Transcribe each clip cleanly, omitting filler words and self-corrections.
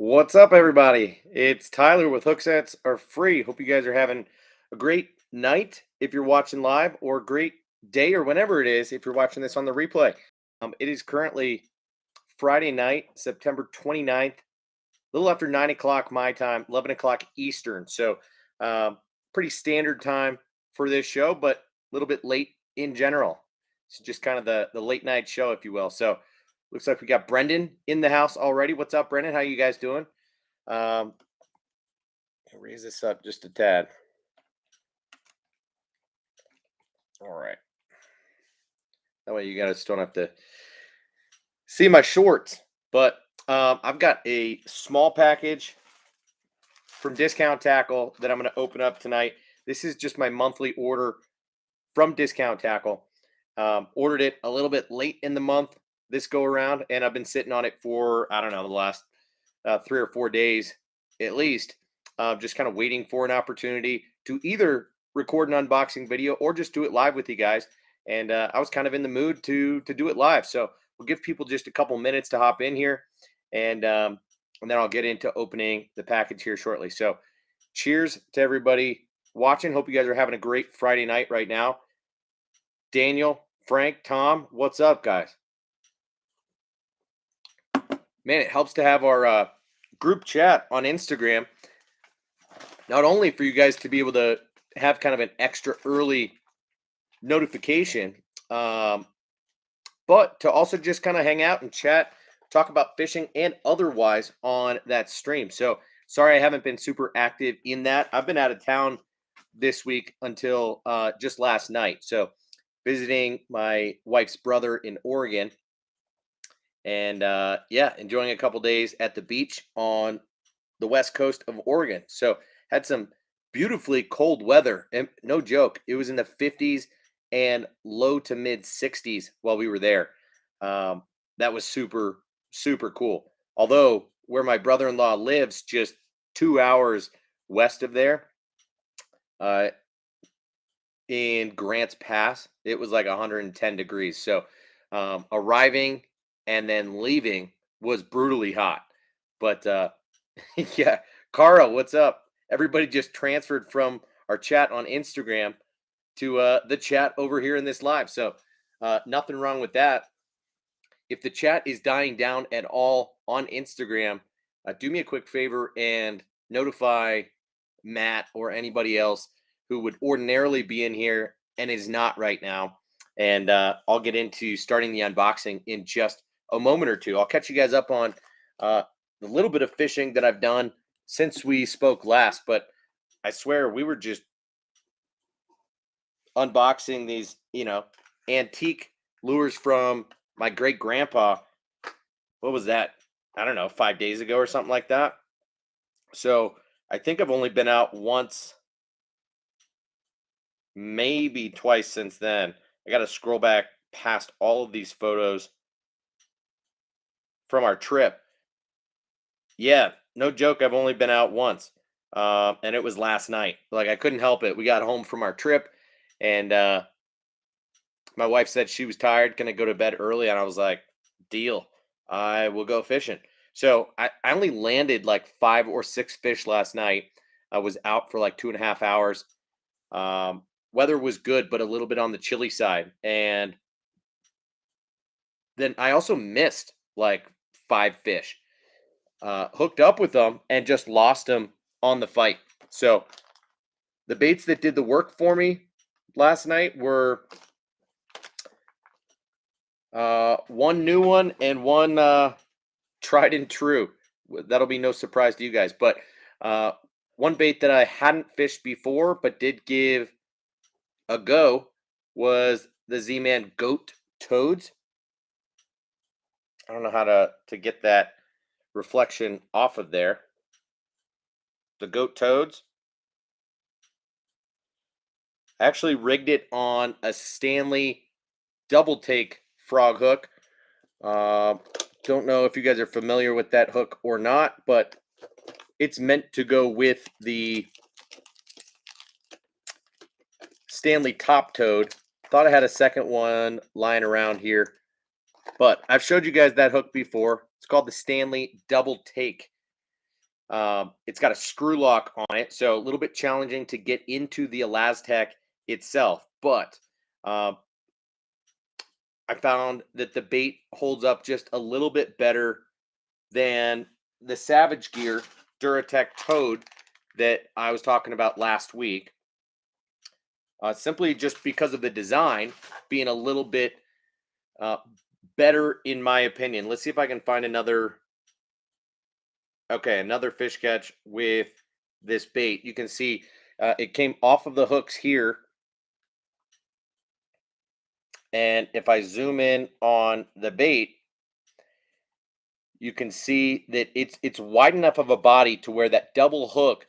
What's up, everybody? It's Tyler with Hooksets Are Free. Hope you guys are having a great night if you're watching live, or a great day or whenever it is if you're watching this on the replay. It is currently Friday night, September 29th, a little after 9 o'clock my time, 11 o'clock Eastern. So, pretty standard time for this show, but a little bit late in general. It's just kind of the late night show, if you will. So, looks like we got Brendan in the house already. What's up, Brendan? How you guys doing? Um, Raise this up just a tad. All right. That way you guys don't have to see my shorts. But I've got a small package from Discount Tackle that I'm going to open up tonight. This is just my monthly order from Discount Tackle. Ordered it a little bit late in the month this go around, and I've been sitting on it for, I don't know, the last 3 or 4 days at least. Just kind of waiting for an opportunity to either record an unboxing video or just do it live with you guys. And I was kind of in the mood to do it live. So we'll give people just a couple minutes to hop in here, and then I'll get into opening the package here shortly. So cheers to everybody watching. Hope you guys are having a great Friday night right now. Daniel, Frank, Tom, what's up, guys? Man, it helps to have our group chat on Instagram, not only for you guys to be able to have kind of an extra early notification, but to also just kind of hang out and chat, talk about fishing and otherwise on that stream. So sorry I haven't been super active in that. I've been out of town this week until just last night. So visiting my wife's brother in Oregon, and yeah, enjoying a couple days at the beach on the west coast of Oregon. So had some beautifully cold weather, and no joke, it was in the 50s and low to mid 60s while we were there. That was super cool. Although where my brother-in-law lives, just 2 hours west of there, in Grants Pass, it was like 110 degrees. So arriving and then leaving was brutally hot. But yeah, Cara, what's up? Everybody just transferred from our chat on Instagram to the chat over here in this live. So nothing wrong with that. If the chat is dying down at all on Instagram, do me a quick favor and notify Matt or anybody else who would ordinarily be in here and is not right now. And I'll get into starting the unboxing in just a moment or two. I'll catch you guys up on the little bit of fishing that I've done since we spoke last. But I swear we were just unboxing these, antique lures from my great grandpa. What was that? I don't know, 5 days ago or something like that. So I think I've only been out once, maybe twice since then. I got to scroll back past all of these photos from our trip. Yeah, no joke, I've only been out once. And it was last night. Like, I couldn't help it. We got home from our trip, and my wife said she was tired, gonna go to bed early, and I was like, deal, I will go fishing. So I only landed like 5 or 6 fish last night. I was out for like 2.5 hours. Weather was good, but a little bit on the chilly side. And then I also missed like 5 fish. Hooked up with them and just lost them on the fight. So the baits that did the work for me last night were one new one and one tried and true. That'll be no surprise to you guys. But one bait that I hadn't fished before but did give a go was the Z-Man Goat Toads. I don't know how to get that reflection off of there. The Goat Toads. I actually rigged it on a Stanley double take frog hook. Don't know if you guys are familiar with that hook or not, but it's meant to go with the Stanley Top Toad. Thought I had a second one lying around here, but I've showed you guys that hook before. It's called the Stanley Double Take. It's got a screw lock on it, so a little bit challenging to get into the Elastec itself. But I found that the bait holds up just a little bit better than the Savage Gear Duratec Toad that I was talking about last week. Simply just because of the design being a little bit uh, better, in my opinion. Let's see if I can find another. Okay, another fish catch with this bait. You can see it came off of the hooks here. And if I zoom in on the bait, you can see that it's wide enough of a body to where that double hook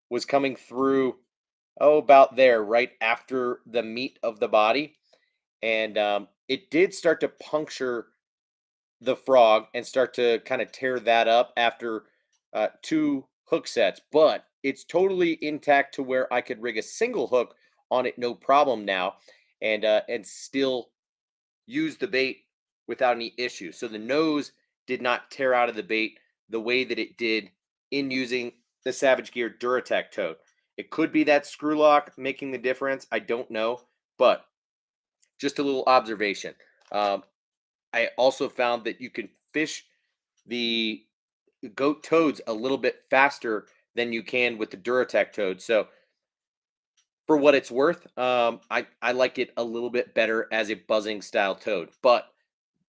was coming through, oh, about there, right after the meat of the body. And it did start to puncture the frog and start to kind of tear that up after two hook sets, but it's totally intact to where I could rig a single hook on it, no problem now, and still use the bait without any issue. So the nose did not tear out of the bait the way that it did in using the Savage Gear Duratec toad. It could be that screw lock making the difference. I don't know, but just a little observation. I also found that you can fish the goat toads a little bit faster than you can with the Duratec toad. So for what it's worth, I like it a little bit better as a buzzing style toad. But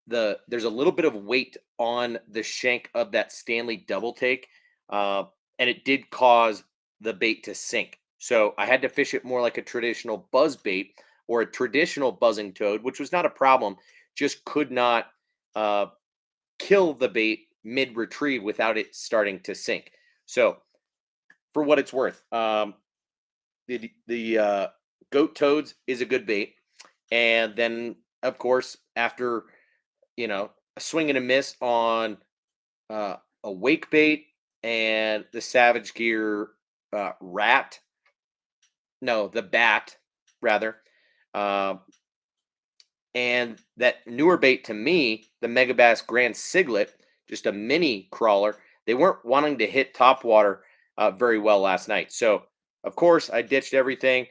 there's a little bit of weight on the shank of that Stanley double take, and it did cause the bait to sink. So I had to fish it more like a traditional buzz bait or a traditional buzzing toad, which was not a problem. Just could not uh, kill the bait mid retrieve without it starting to sink. So for what it's worth, the goat toads is a good bait, and then of course after a swing and a miss on a wake bait and the Savage Gear rat, no, the bat rather, uh, and that newer bait to me, the Megabass Grand Siglet, just a mini crawler. They weren't wanting to hit top water very well last night. So, of course, I ditched everything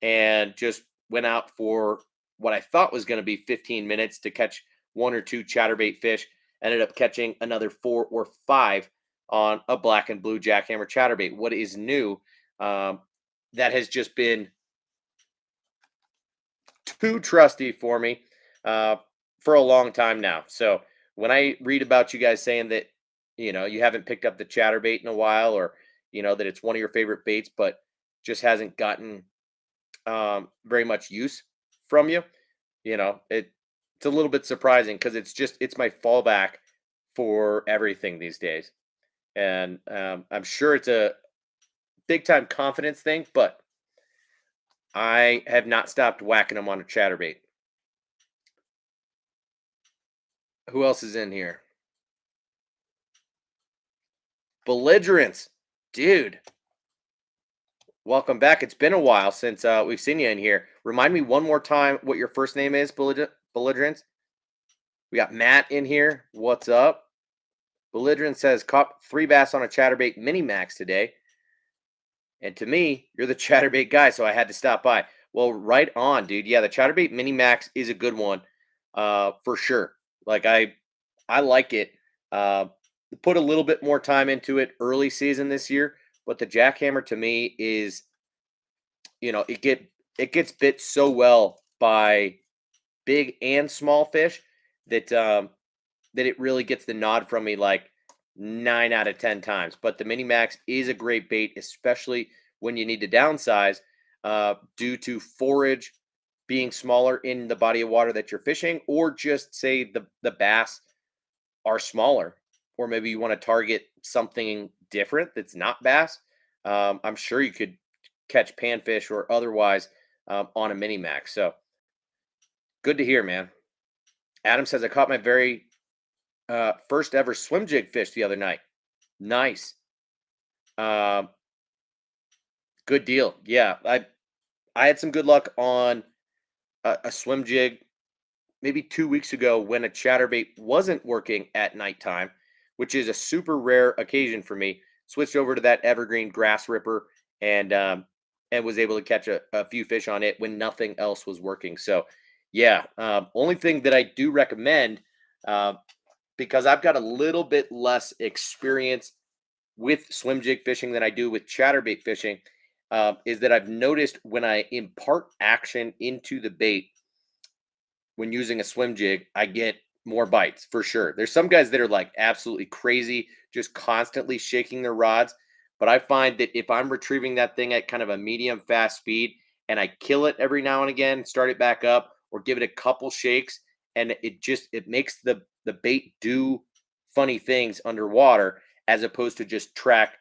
and just went out for what I thought was going to be 15 minutes to catch one or two chatterbait fish. Ended up catching another 4 or 5 on a black and blue jackhammer chatterbait. What is new? That has just been too trusty for me uh, for a long time now. So when I read about you guys saying that you haven't picked up the chatterbait in a while, or that it's one of your favorite baits, but just hasn't gotten very much use from you, it's a little bit surprising because it's my fallback for everything these days, and I'm sure it's a big time confidence thing, but I have not stopped whacking them on a chatterbait. Who else is in here? Belligerence. Dude, welcome back. It's been a while since we've seen you in here. Remind me one more time what your first name is, Belligerence. We got Matt in here. What's up? Belligerence says, caught 3 bass on a chatterbait mini max today. And to me, you're the chatterbait guy, so I had to stop by. Well, right on, dude. Yeah, the chatterbait mini max is a good one, for sure. Like I like it. Uh, put a little bit more time into it early season this year, but the jackhammer to me is, it gets bit so well by big and small fish that that it really gets the nod from me like 9 out of 10 times. But the mini max is a great bait, especially when you need to downsize due to forage being smaller in the body of water that you're fishing, or just say the bass are smaller, or maybe you want to target something different that's not bass. I'm sure you could catch panfish or otherwise on a mini max. So good to hear, man. Adam says I caught my very first ever swim jig fish the other night. Nice. Um, good deal. Yeah, I had some good luck on a swim jig maybe 2 weeks ago when a chatterbait wasn't working at nighttime, which is a super rare occasion for me. switched over to that Evergreen grass ripper and was able to catch a few fish on it when nothing else was working. So yeah, only thing that I do recommend, because I've got a little bit less experience with swim jig fishing than I do with chatterbait fishing, is that I've noticed when I impart action into the bait when using a swim jig, I get more bites for sure. There's some guys that are like absolutely crazy, just constantly shaking their rods. But I find that if I'm retrieving that thing at kind of a medium fast speed and I kill it every now and again, start it back up, or give it a couple shakes, and it makes the bait do funny things underwater as opposed to just track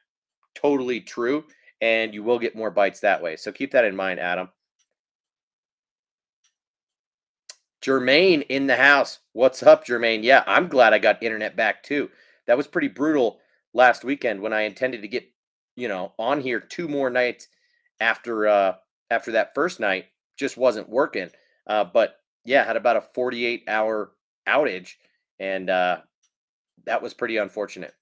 totally true, and you will get more bites that way. So keep that in mind, Adam. Jermaine in the house. What's up, Jermaine? Yeah, I'm glad I got internet back too. That was pretty brutal last weekend when I intended to get, on here 2 more nights after that first night. Just wasn't working. But yeah, had about a 48-hour outage, and that was pretty unfortunate.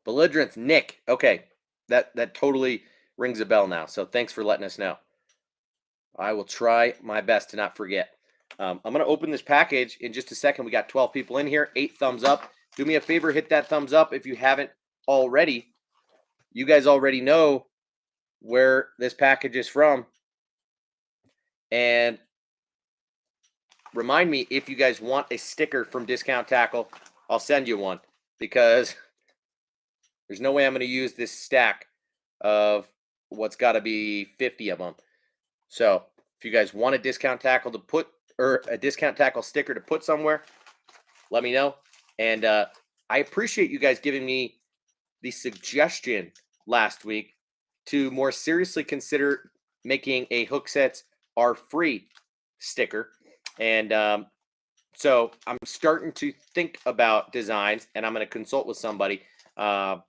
Belligerence, Nick. Okay, that totally rings a bell now. So thanks for letting us know. I will try my best to not forget. I'm going to open this package in just a second. We got 12 people in here. 8 thumbs up. Do me a favor, hit that thumbs up if you haven't already. You guys already know where this package is from. And remind me if you guys want a sticker from Discount Tackle, I'll send you one, because there's no way I'm going to use this stack of what's got to be 50 of them. So if you guys want a Discount Tackle to put, or a Discount Tackle sticker to put somewhere, let me know. And I appreciate you guys giving me the suggestion last week to more seriously consider making a Hooksets are free sticker. And so I'm starting to think about designs, and I'm going to consult with somebody to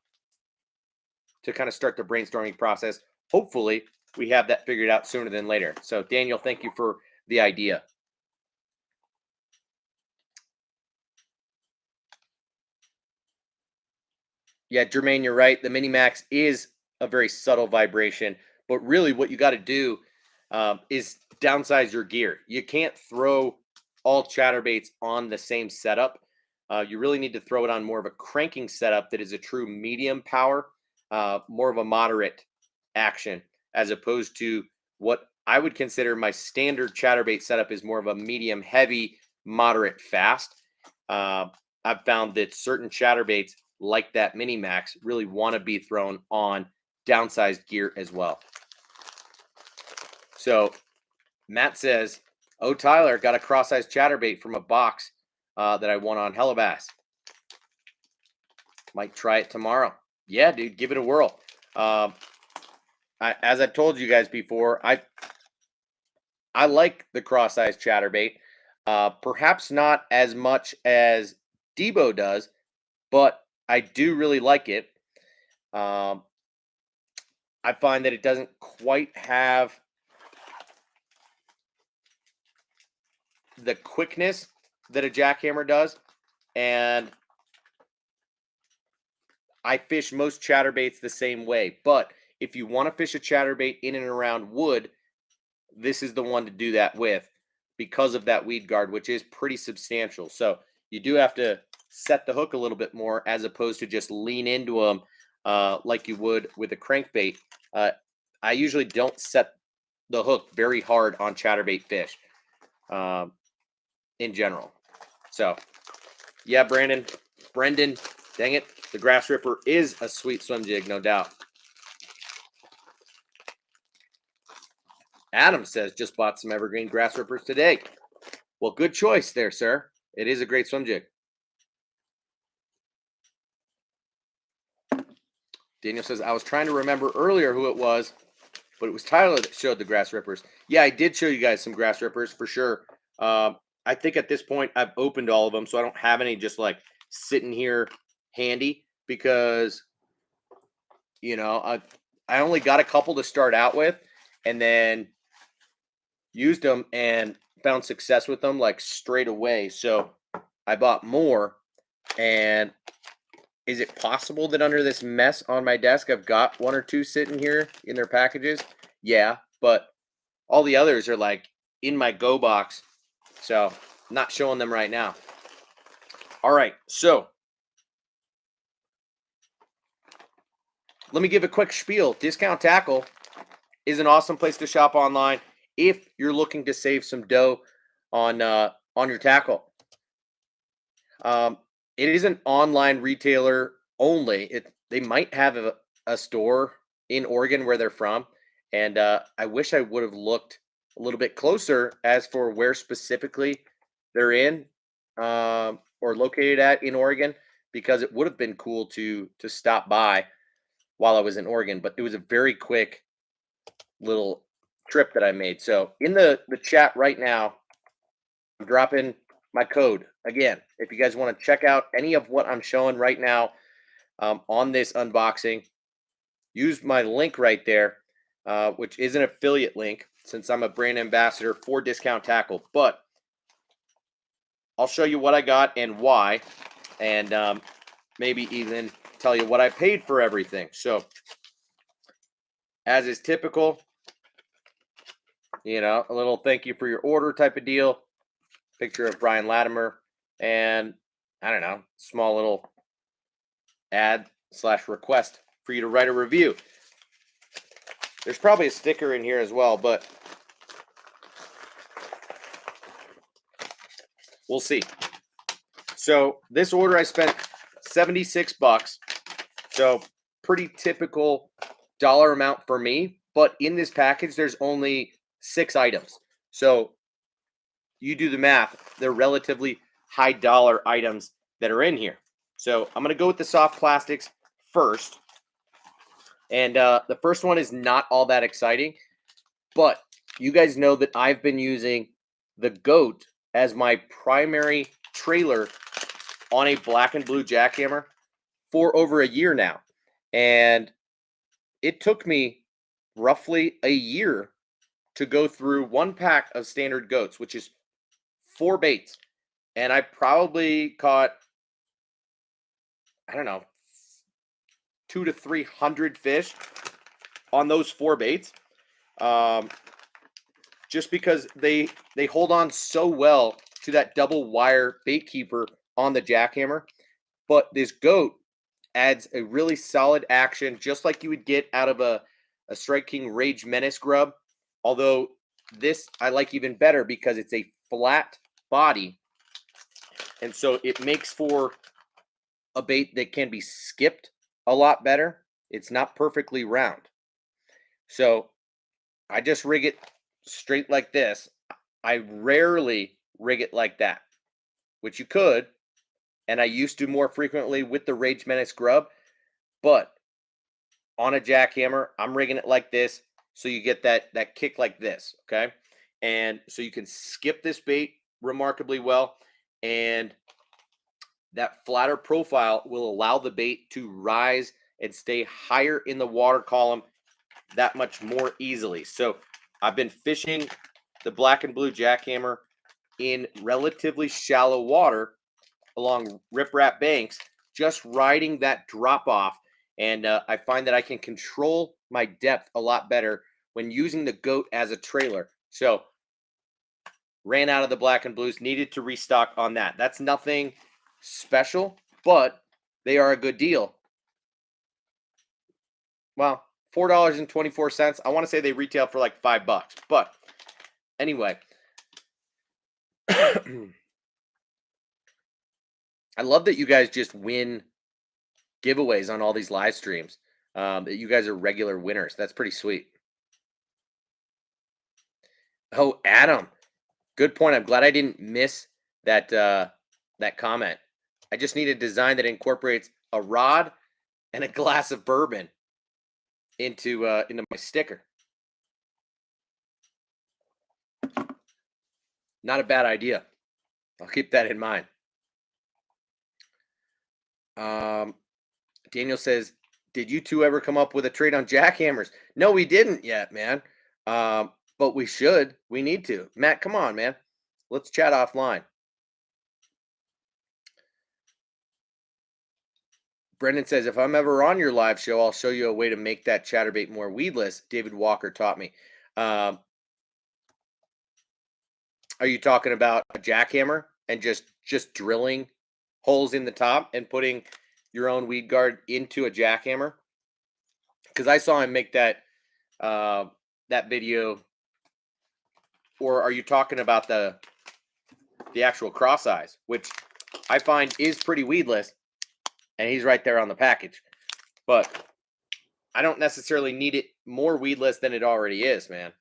kind of start the brainstorming process. Hopefully we have that figured out sooner than later. So Daniel, thank you for the idea. Yeah, Jermaine, you're right. The Mini Max is a very subtle vibration, but really what you got to do is downsize your gear. You can't throw all chatterbaits on the same setup. You really need to throw it on more of a cranking setup that is a true medium power, more of a moderate action, as opposed to what I would consider my standard chatterbait setup is more of a medium heavy, moderate fast. I've found that certain chatterbaits like that Mini Max really want to be thrown on downsized gear as well. So Matt says, "Oh, Tyler, got a cross-sized chatterbait from a box that I won on Hellabass. Might try it tomorrow." Yeah, dude, give it a whirl. As I've told you guys before, I like the cross-sized chatterbait. Perhaps not as much as Debo does, but I do really like it. I find that it doesn't quite have the quickness that a jackhammer does, and I fish most chatterbaits the same way. But if you want to fish a chatterbait in and around wood, this is the one to do that with, because of that weed guard, which is pretty substantial. So you do have to set the hook a little bit more, as opposed to just lean into them like you would with a crankbait. I usually don't set the hook very hard on chatterbait fish in general. So yeah, Brendan, dang it, the grass ripper is a sweet swim jig, no doubt. Adam says, just bought some Evergreen grass rippers today. Well, good choice there, sir. It is a great swim jig. Daniel says, I was trying to remember earlier who it was, but it was Tyler that showed the grass rippers. Yeah, I did show you guys some grass rippers for sure. I think at this point I've opened all of them, so I don't have any just like sitting here handy, because I only got a couple to start out with, and then used them, and found success with them like straight away. So I bought more. And is it possible that under this mess on my desk, I've got 1 or 2 sitting here in their packages? Yeah, but all the others are like in my go box. So I'm not showing them right now. All right, so let me give a quick spiel. Discount Tackle is an awesome place to shop online if you're looking to save some dough on your tackle. It is an online retailer only. They might have a store in Oregon where they're from, and I wish I would have looked a little bit closer as for where specifically they're in or located at in Oregon, because it would have been cool to stop by while I was in Oregon. But it was a very quick little trip that I made. So in the chat right now, I'm dropping my code again. If you guys want to check out any of what I'm showing right now on this unboxing, use my link right there, which is an affiliate link since I'm a brand ambassador for Discount Tackle. But I'll show you what I got and why, and maybe even tell you what I paid for everything. So, as is typical, a little thank you for your order type of deal. Picture of Brian Latimer, and I don't know, small little ad / request for you to write a review. There's probably a sticker in here as well, but we'll see. So this order I spent $76. So pretty typical dollar amount for me, but in this package there's only 6 items. So you do the math, they're relatively high dollar items that are in here. So I'm going to go with the soft plastics first. And the first one is not all that exciting, but you guys know that I've been using the GOAT as my primary trailer on a black and blue jackhammer for over a year now. And it took me roughly a year to go through 1 pack of standard GOATs, which is 4 baits. And I probably caught, I don't know, 200 to 300 fish on those 4 baits. Just because they hold on so well to that double wire bait keeper on the jackhammer. But this GOAT adds a really solid action, just like you would get out of a Strike King Rage Menace grub. Although this I like even better because it's a flat body. And so it makes for a bait that can be skipped a lot better. It's not perfectly round. So I just rig it straight like this. I rarely rig it like that, which you could, and I used to more frequently with the Rage Menace grub, but on a jackhammer, I'm rigging it like this, so you get that kick like this, okay? And so you can skip this bait remarkably well, and that flatter profile will allow the bait to rise and stay higher in the water column that much more easily. So I've been fishing the black and blue jackhammer in relatively shallow water along riprap banks, just riding that drop off. And I find that I can control my depth a lot better when using the GOAT as a trailer. So ran out of the black and blues, needed to restock on that. That's nothing special, but they are a good deal. Well, $4.24. I want to say they retail for like $5, but anyway. I love that you guys just win giveaways on all these live streams. That you guys are regular winners. That's pretty sweet. Oh, Adam, good point. I'm glad I didn't miss that that comment. I just need a design that incorporates a rod and a glass of bourbon into my sticker. Not a bad idea. I'll keep that in mind. Daniel says, did you two ever come up with a trade on jackhammers? No, we didn't yet, man. But we should. We need to. Matt, come on, man. let's chat offline. Brendan says, if I'm ever on your live show, I'll show you a way to make that chatterbait more weedless. David Walker taught me. Are you talking about a jackhammer and just drilling holes in the top and putting your own weed guard into a jackhammer? Because I saw him make that that video. Or are you talking about the actual cross eyes, which I find is pretty weedless, and he's right there on the package. But I don't necessarily need it more weedless than it already is, man.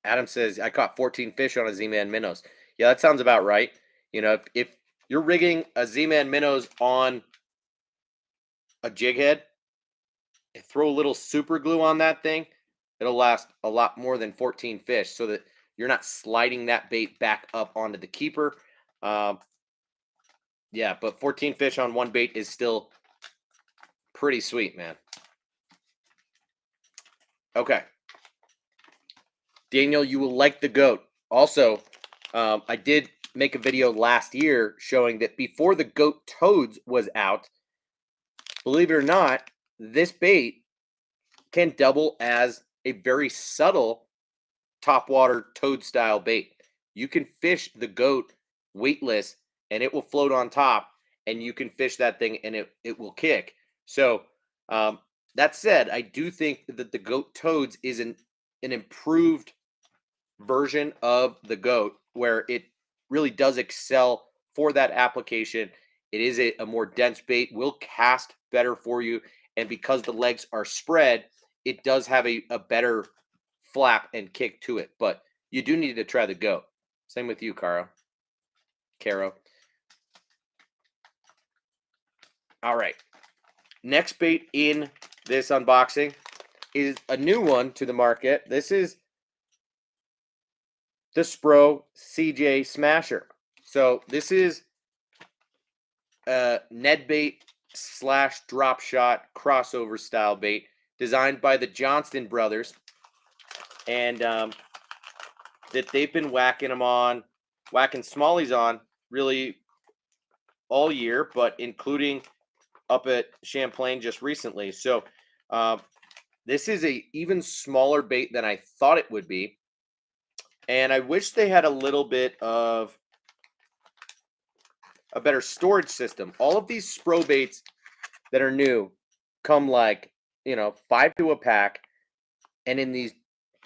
Adam says, I caught 14 fish on a Z-Man Minnows. Yeah, that sounds about right. You know, if you're rigging a Z-Man Minnows on a jig head, throw a little super glue on that thing, it'll last a lot more than 14 fish so that you're not sliding that bait back up onto the keeper. Yeah, but 14 fish on one bait is still pretty sweet, man. Okay. Daniel, you will like the goat. Also, I did make a video last year showing that before the goat toads was out, believe it or not, this bait can double as a very subtle topwater toad style bait. You can fish the goat weightless and it will float on top, and you can fish that thing and it will kick. So that said, I do think that the goat toads is an improved version of the goat where it really does excel for that application. It is a more dense bait, will cast better for you, and because the legs are spread, it does have a better flap and kick to it. But you do need to try the goat. Same with you, Caro. All right. Next bait in this unboxing is a new one to the market. This is the Spro Cj Smasher. So this is a Ned bait / drop shot crossover style bait designed by the Johnston brothers, and that they've been whacking smallies on really all year, but including up at Champlain just recently. So this is a even smaller bait than I thought it would be. And I wish they had a little bit of a better storage system. All of these Spro baits that are new come like, 5 to a pack and in these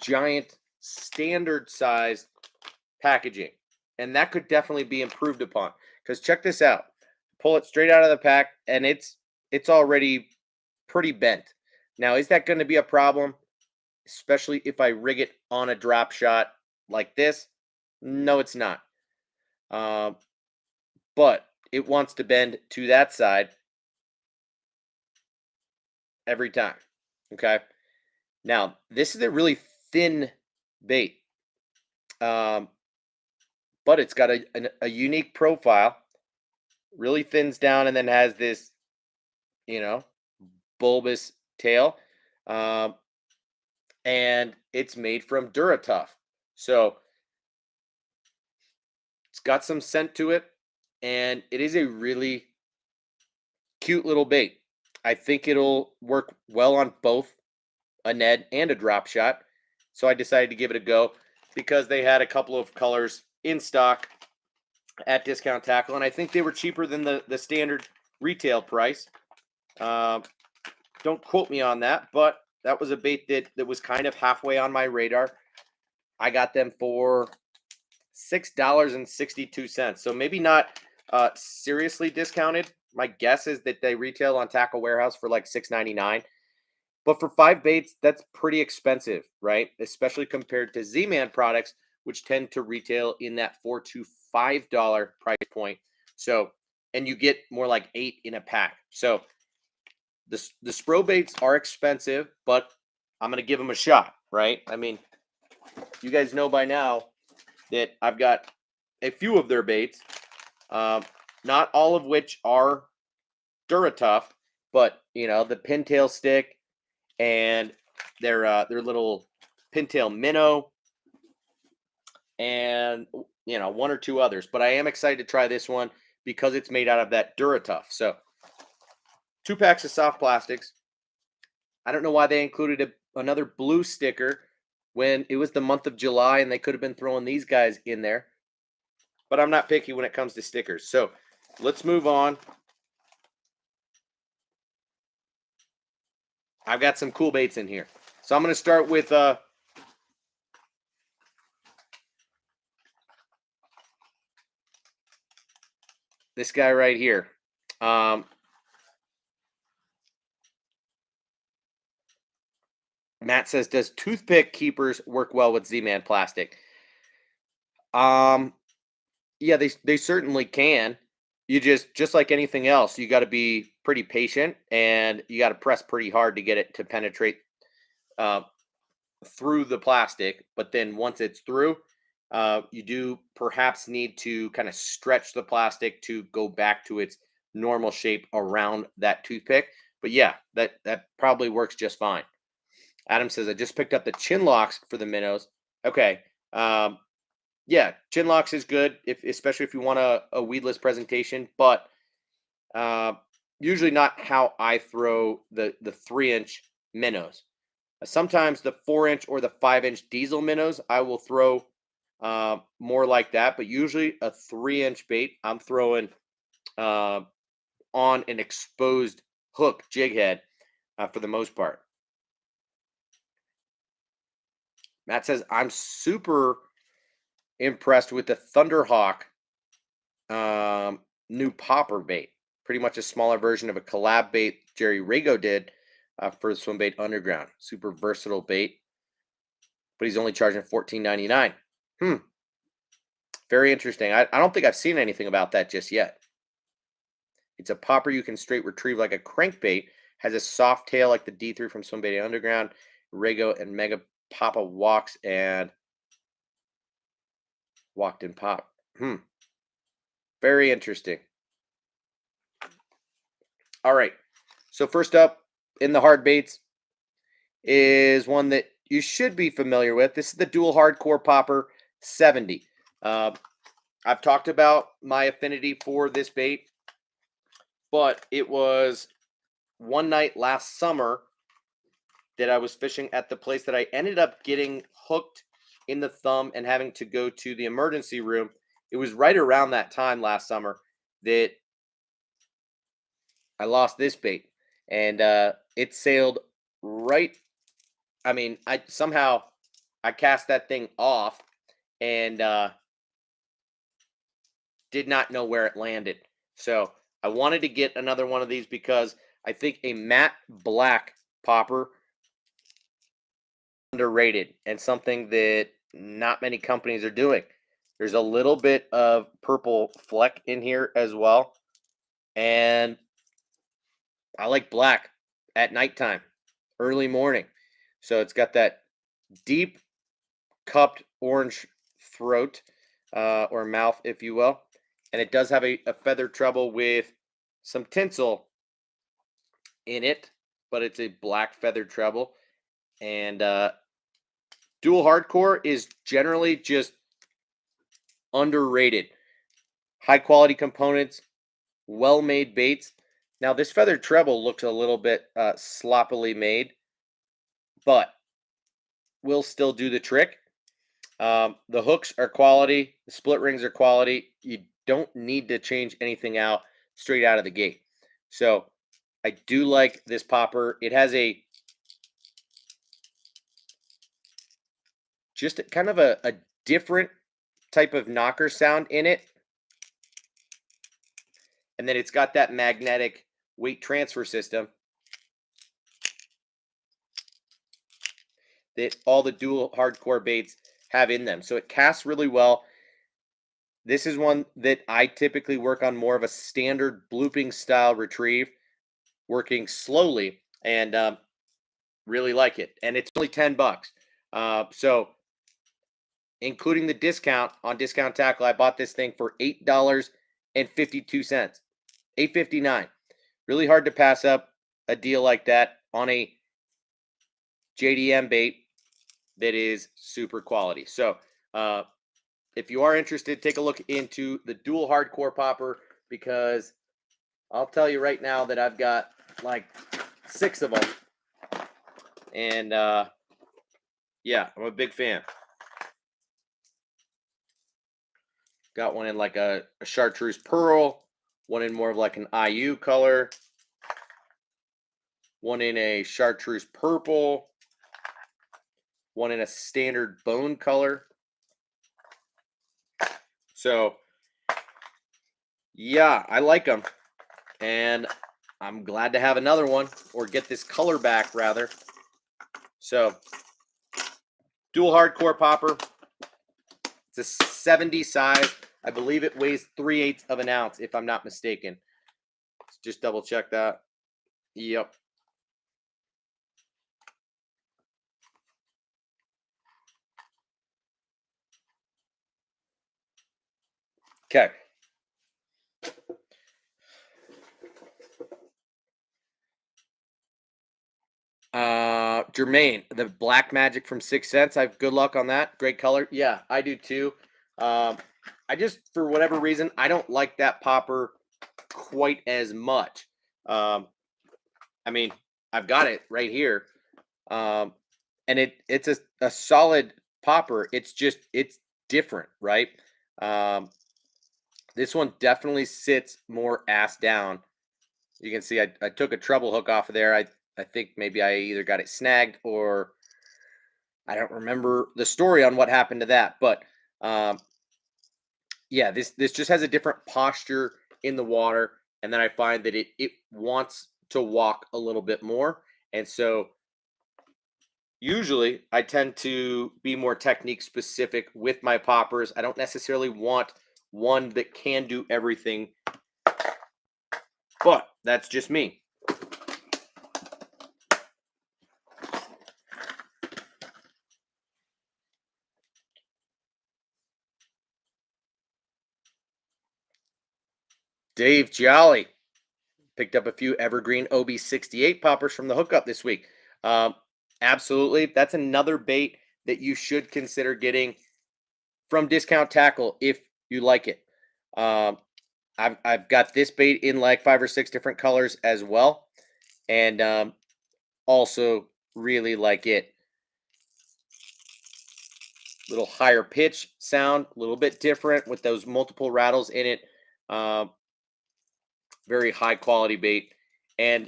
giant standard size packaging. And that could definitely be improved upon. Because check this out. Pull it straight out of the pack and it's already pretty bent. Now, is that going to be a problem? Especially if I rig it on a drop shot like this? No, it's not. But it wants to bend to that side every time. Okay. Now, this is a really thin bait. But it's got a unique profile. Really thins down and then has this, bulbous tail. And it's made from Duratough. So it's got some scent to it. And it is a really cute little bait. I think it'll work well on both a Ned and a drop shot. So I decided to give it a go because they had a couple of colors in stock at Discount Tackle, and I think they were cheaper than the standard retail price. Don't quote me on that, but that was a bait that was kind of halfway on my radar. I got them for $6.62. So maybe not seriously discounted. My guess is that they retail on Tackle Warehouse for like $6.99. But for 5 baits, that's pretty expensive, right? Especially compared to Z-Man products, which tend to retail in that $4 to $5 price point. So, and you get more like 8 in a pack. So the Spro baits are expensive, but I'm going to give them a shot, right? I mean, you guys know by now that I've got a few of their baits, not all of which are Duratough, but you know, the pintail stick and their little pintail minnow, and you know, one or two others. But I am excited to try this one because it's made out of that Duratuff. So 2 packs of soft plastics. I don't know why they included another blue sticker when it was the month of July and they could have been throwing these guys in there. But I'm not picky when it comes to stickers. So let's move on. I've got some cool baits in here. So I'm going to start with this guy right here. Matt says, does toothpick keepers work well with Z-Man plastic? Yeah, they certainly can. You just like anything else, you got to be pretty patient and you got to press pretty hard to get it to penetrate through the plastic. But then once it's through, you do perhaps need to kind of stretch the plastic to go back to its normal shape around that toothpick. But yeah, that probably works just fine. Adam says, I just picked up the chin locks for the minnows. Okay. Yeah, chin locks is good, especially if you want a weedless presentation, but usually not how I throw the 3-inch minnows. Sometimes the 4-inch or the 5-inch diesel minnows, I will throw more like that, but usually a 3-inch bait, I'm throwing on an exposed hook jig head for the most part. Matt says, I'm super impressed with the Thunderhawk new popper bait. Pretty much a smaller version of a collab bait Jerry Rago did for Swim Bait Underground. Super versatile bait, but he's only charging $14.99. Very interesting. I don't think I've seen anything about that just yet. It's a popper you can straight retrieve like a crankbait. Has a soft tail like the D3 from Swim Bait Underground. Rago and Mega Papa walks and walked in pop. Very interesting. All right. So first up in the hard baits is one that you should be familiar with. This is the Dual Hardcore Popper 70. I've talked about my affinity for this bait, but it was one night last summer that I was fishing at the place that I ended up getting hooked in the thumb and having to go to the emergency room. It was right around that time last summer that I lost this bait, and it sailed right. I mean, I cast that thing off and did not know where it landed. So I wanted to get another one of these because I think a matte black popper underrated and something that not many companies are doing. There's a little bit of purple fleck in here as well, and I like black at nighttime, early morning. So it's got that deep cupped orange throat or mouth, if you will. And it does have a feather treble with some tinsel in it, but it's a black feather treble. And Dual Hardcore is generally just underrated. High quality components, well made baits. Now, this feather treble looks a little bit sloppily made, but will still do the trick. The hooks are quality. The split rings are quality. You don't need to change anything out straight out of the gate. So I do like this popper. It has just kind of a different type of knocker sound in it. And then it's got that magnetic weight transfer system that all the Dual Hardcore baits have in them. So it casts really well. This is one that I typically work on more of a standard blooping style retrieve, working slowly, and really like it. And it's only $10. So including the discount on Discount Tackle, I bought this thing for $8.52. $8.59. Really hard to pass up. a deal like that on a JDM bait that is super quality. So if you are interested, take a look into the dual hardcore popper, because I'll tell you right now that I've got like 6 of them. And yeah, I'm a big fan. Got one in like a chartreuse pearl, one in more of like an IU color, one in a chartreuse purple, one in a standard bone color. So yeah, I like them, and I'm glad to have another one, or get this color back rather. So dual hardcore popper. It's a 70 size. I believe it weighs 3/8 of an ounce, if I'm not mistaken. Let's just double check that. Yep. Okay. Jermaine, the Black Magic from 6 Cents. I have good luck on that. Great color. Yeah, I do too. I just, for whatever reason, I don't like that popper quite as much. I mean, I've got it right here. And it's a solid popper. It's just, it's different, right? This one definitely sits more ass down. You can see I took a treble hook off of there. I think maybe I either got it snagged, or I don't remember the story on what happened to that. But yeah, this just has a different posture in the water, and then I find that it wants to walk a little bit more. And so usually I tend to be more technique specific with my poppers. I don't necessarily want one that can do everything, but that's just me. Dave Jolly picked up a few Evergreen Ob 68 poppers from the hookup this week. Absolutely. That's another bait that you should consider getting from Discount Tackle if you like it. I've got this bait in like 5 or 6 different colors as well, and also really like it. Little higher pitch sound, a little bit different with those multiple rattles in it. Very high quality bait, and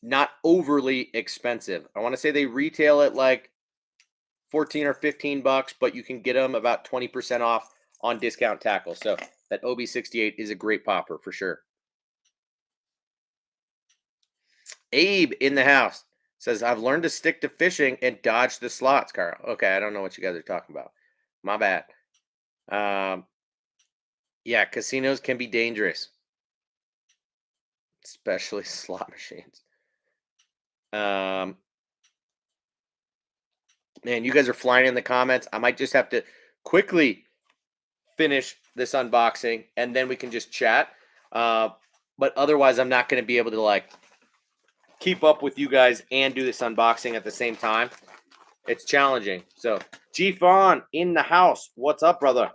not overly expensive. I want to say they retail at like 14 or 15 bucks, but you can get them about 20% off on Discount Tackle. So that OB68 is a great popper for sure. Abe in the house says, I've learned to stick to fishing and dodge the slots, Carl. Okay, I don't know what you guys are talking about. My bad. Yeah, casinos can be dangerous, especially slot machines. Man, you guys are flying in the comments. I might just have to quickly finish this unboxing, and then we can just chat. But otherwise, I'm not going to be able to like keep up with you guys and do this unboxing at the same time. It's challenging. So, G Fawn in the house. What's up, brother?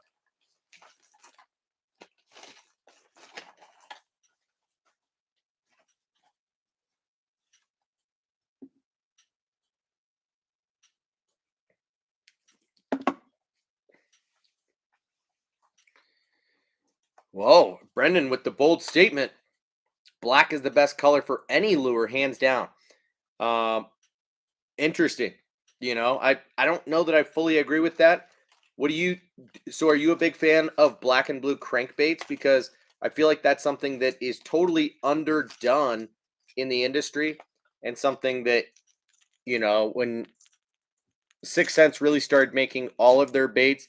Whoa, Brendan with the bold statement. Black is the best color for any lure, hands down. Interesting. You know, I don't know that I fully agree with that. What do you? So, are you a big fan of black and blue crankbaits? Because I feel like that's something that is totally underdone in the industry, and something that, you know, when 6 Cents really started making all of their baits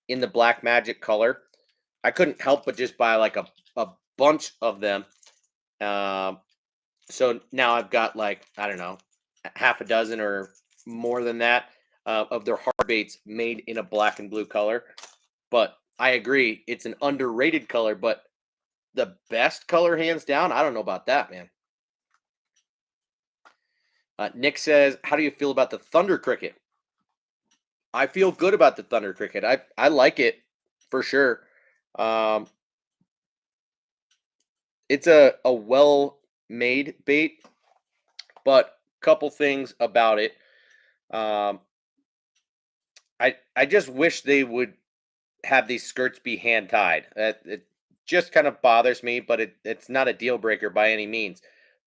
in the black magic color, I couldn't help but just buy like a bunch of them. So now I've got like, I don't know, half a dozen or more than that of their hard baits made in a black and blue color. But I agree, it's an underrated color, but the best color hands down, I don't know about that, man. Nick says, how do you feel about the Thunder Cricket? I feel good about the Thunder Cricket. I like it for sure. It's a well-made bait, but couple things about it. I just wish they would have these skirts be hand tied. It just kind of bothers me, but it's not a deal breaker by any means.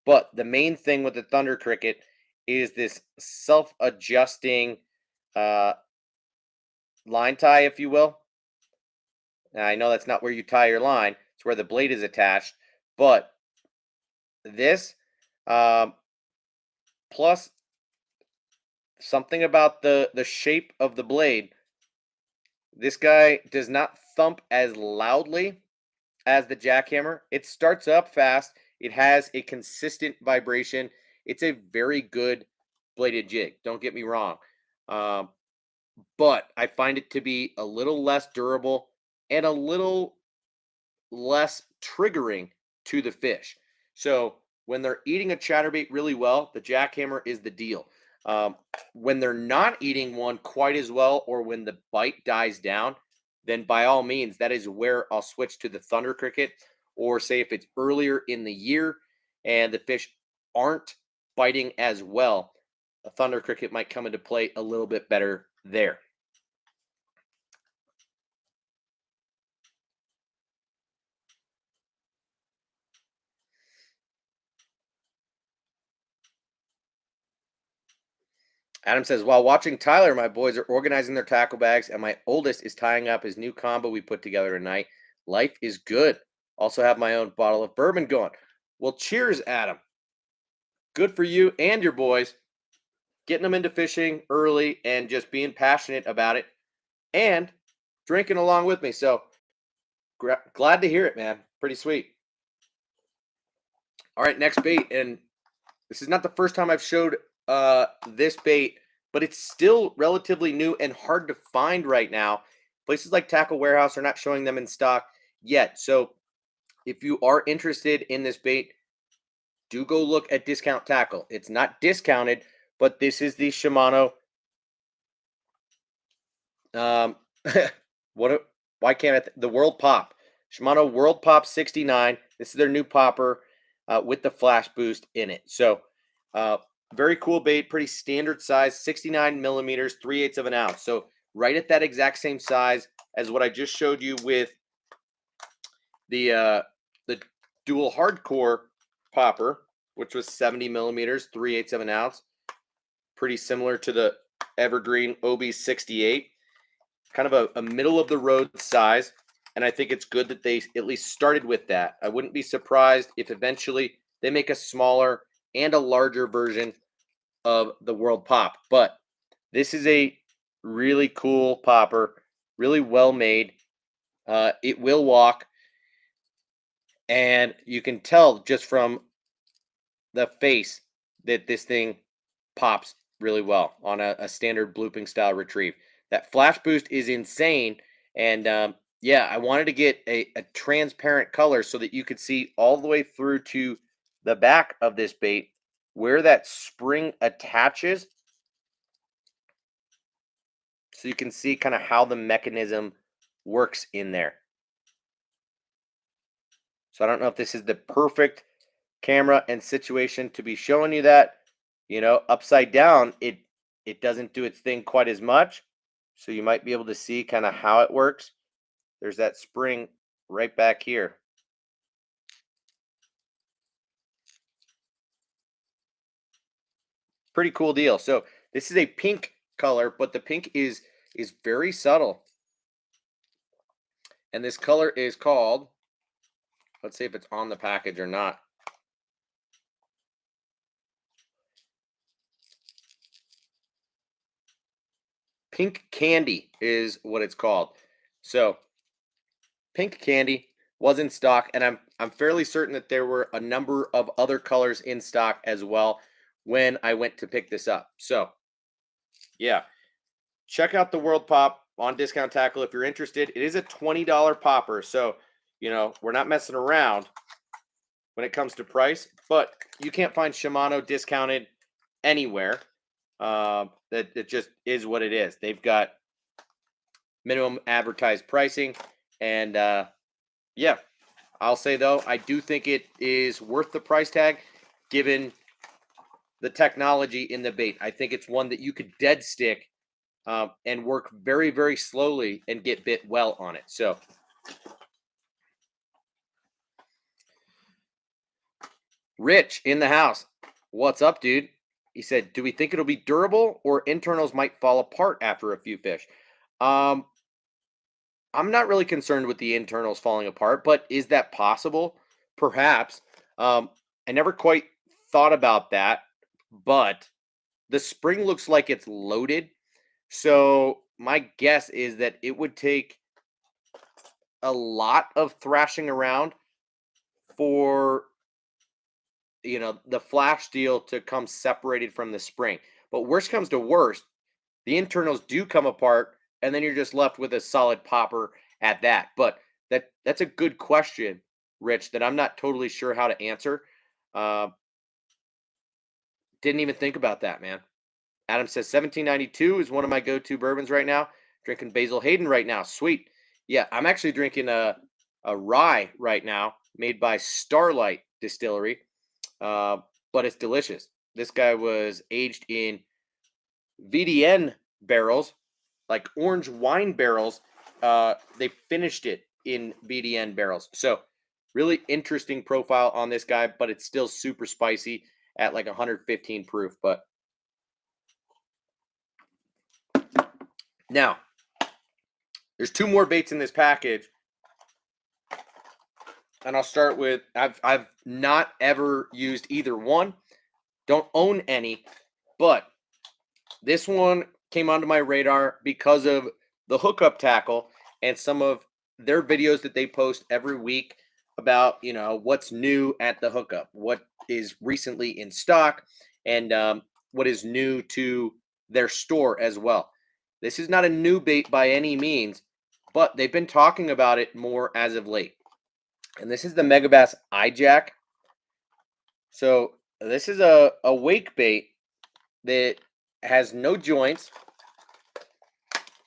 But the main thing with the Thunder Cricket is this self-adjusting uh, line tie, if you will. Now, I know that's not where you tie your line; it's where the blade is attached. But this, um, plus something about the shape of the blade, this guy does not thump as loudly as the jackhammer. It starts up fast. It has a consistent vibration. It's a very good bladed jig. Don't get me wrong. Um, but I find it to be a little less durable and a little less triggering to the fish. So when they're eating a chatterbait really well, the jackhammer is the deal. When they're not eating one quite as well, or when the bite dies down, then by all means, that is where I'll switch to the Thunder Cricket. Or say if it's earlier in the year and the fish aren't biting as well, a Thunder Cricket might come into play a little bit better there. Adam says, while watching Tyler, my boys are organizing their tackle bags, and my oldest is tying up his new combo we put together tonight. Life is good. Also have my own bottle of bourbon going. Well, cheers, Adam. Good for you and your boys. Getting them into fishing early and just being passionate about it and drinking along with me. So glad to hear it, man. Pretty sweet. All right, next bait. And this is not the first time I've showed this bait, but it's still relatively new and hard to find right now. Places like Tackle Warehouse are not showing them in stock yet. So if you are interested in this bait, do go look at Discount Tackle. It's not discounted, but this is the Shimano. Why can't the World Pop? Shimano World Pop 69. This is their new popper with the flash boost in it. So very cool bait, pretty standard size, 69 millimeters, 3/8 of an ounce. So right at that exact same size as what I just showed you with the dual hardcore popper, which was 70 millimeters, 3/8 of an ounce. Pretty similar to the Evergreen Ob 68. Kind of a middle of the road size. And I think it's good that they at least started with that. I wouldn't be surprised if eventually they make a smaller and a larger version of the World Pop. But this is a really cool popper, really well made. It will walk. And you can tell just from the face that this thing pops really well on a standard blooping style retrieve. That flash boost is insane. And yeah, I wanted to get a transparent color so that you could see all the way through to the back of this bait where that spring attaches. So you can see kind of how the mechanism works in there. So I don't know if this is the perfect camera and situation to be showing you that. You know, upside down, it doesn't do its thing quite as much. So you might be able to see kind of how it works. There's that spring right back here. Pretty cool deal. So this is a pink color, but the pink is very subtle. And this color is called, let's see if it's on the package or not. Pink Candy is what it's called. So Pink Candy was in stock, and I'm fairly certain that there were a number of other colors in stock as well when I went to pick this up. So yeah, check out the World Pop on Discount Tackle if you're interested. It is a $20 popper, so you know we're not messing around when it comes to price, but you can't find Shimano discounted anywhere. That it just is what it is. They've got minimum advertised pricing, and yeah, I'll say though, I do think it is worth the price tag, given the technology in the bait. I think it's one that you could dead stick and work very, very slowly and get bit well on it. So, Rich in the house, what's up, dude? He said, "Do we think it'll be durable, or internals might fall apart after a few fish?" Um, I'm not really concerned with the internals falling apart, but is that possible? Perhaps. I never quite thought about that, but the spring looks like it's loaded. So my guess is that it would take a lot of thrashing around for the flash steel to come separated from the spring. But worst comes to worst, the internals do come apart, and then you're just left with a solid popper at that. But that's a good question, Rich, that I'm not totally sure how to answer. Uh, didn't even think about that, man. Adam says 1792 is one of my go-to bourbons right now. Drinking Basil Hayden right now. Sweet. Yeah, I'm actually drinking a rye right now made by Starlight Distillery, but it's delicious. This guy was aged in VDN barrels, like orange wine barrels. They finished it in VDN barrels. So really interesting profile on this guy, but it's still super spicy at like 115 proof. But now there's two more baits in this package. And I'll start with I've not ever used either one. Don't own any, but this one came onto my radar because of the hookup tackle and some of their videos that they post every week about, what's new at the hookup, what is recently in stock, and what is new to their store as well. This is not a new bait by any means, but they've been talking about it more as of late. And this is the Megabass iJack. So this is a wake bait that has no joints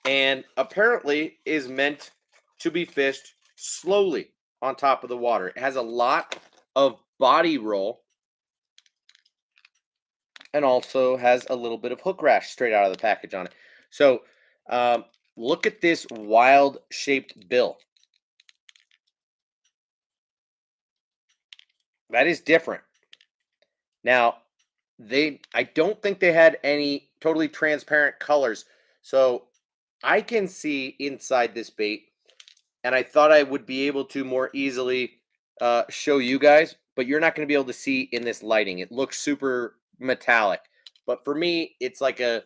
and apparently is meant to be fished slowly on top of the water. It has a lot of body roll and also has a little bit of hook rash straight out of the package on it. So look at this wild shaped bill. That is different. Now, I don't think they had any totally transparent colors. So I can see inside this bait, and I thought I would be able to more easily show you guys, but you're not going to be able to see in this lighting. It looks super metallic. But for me, it's like a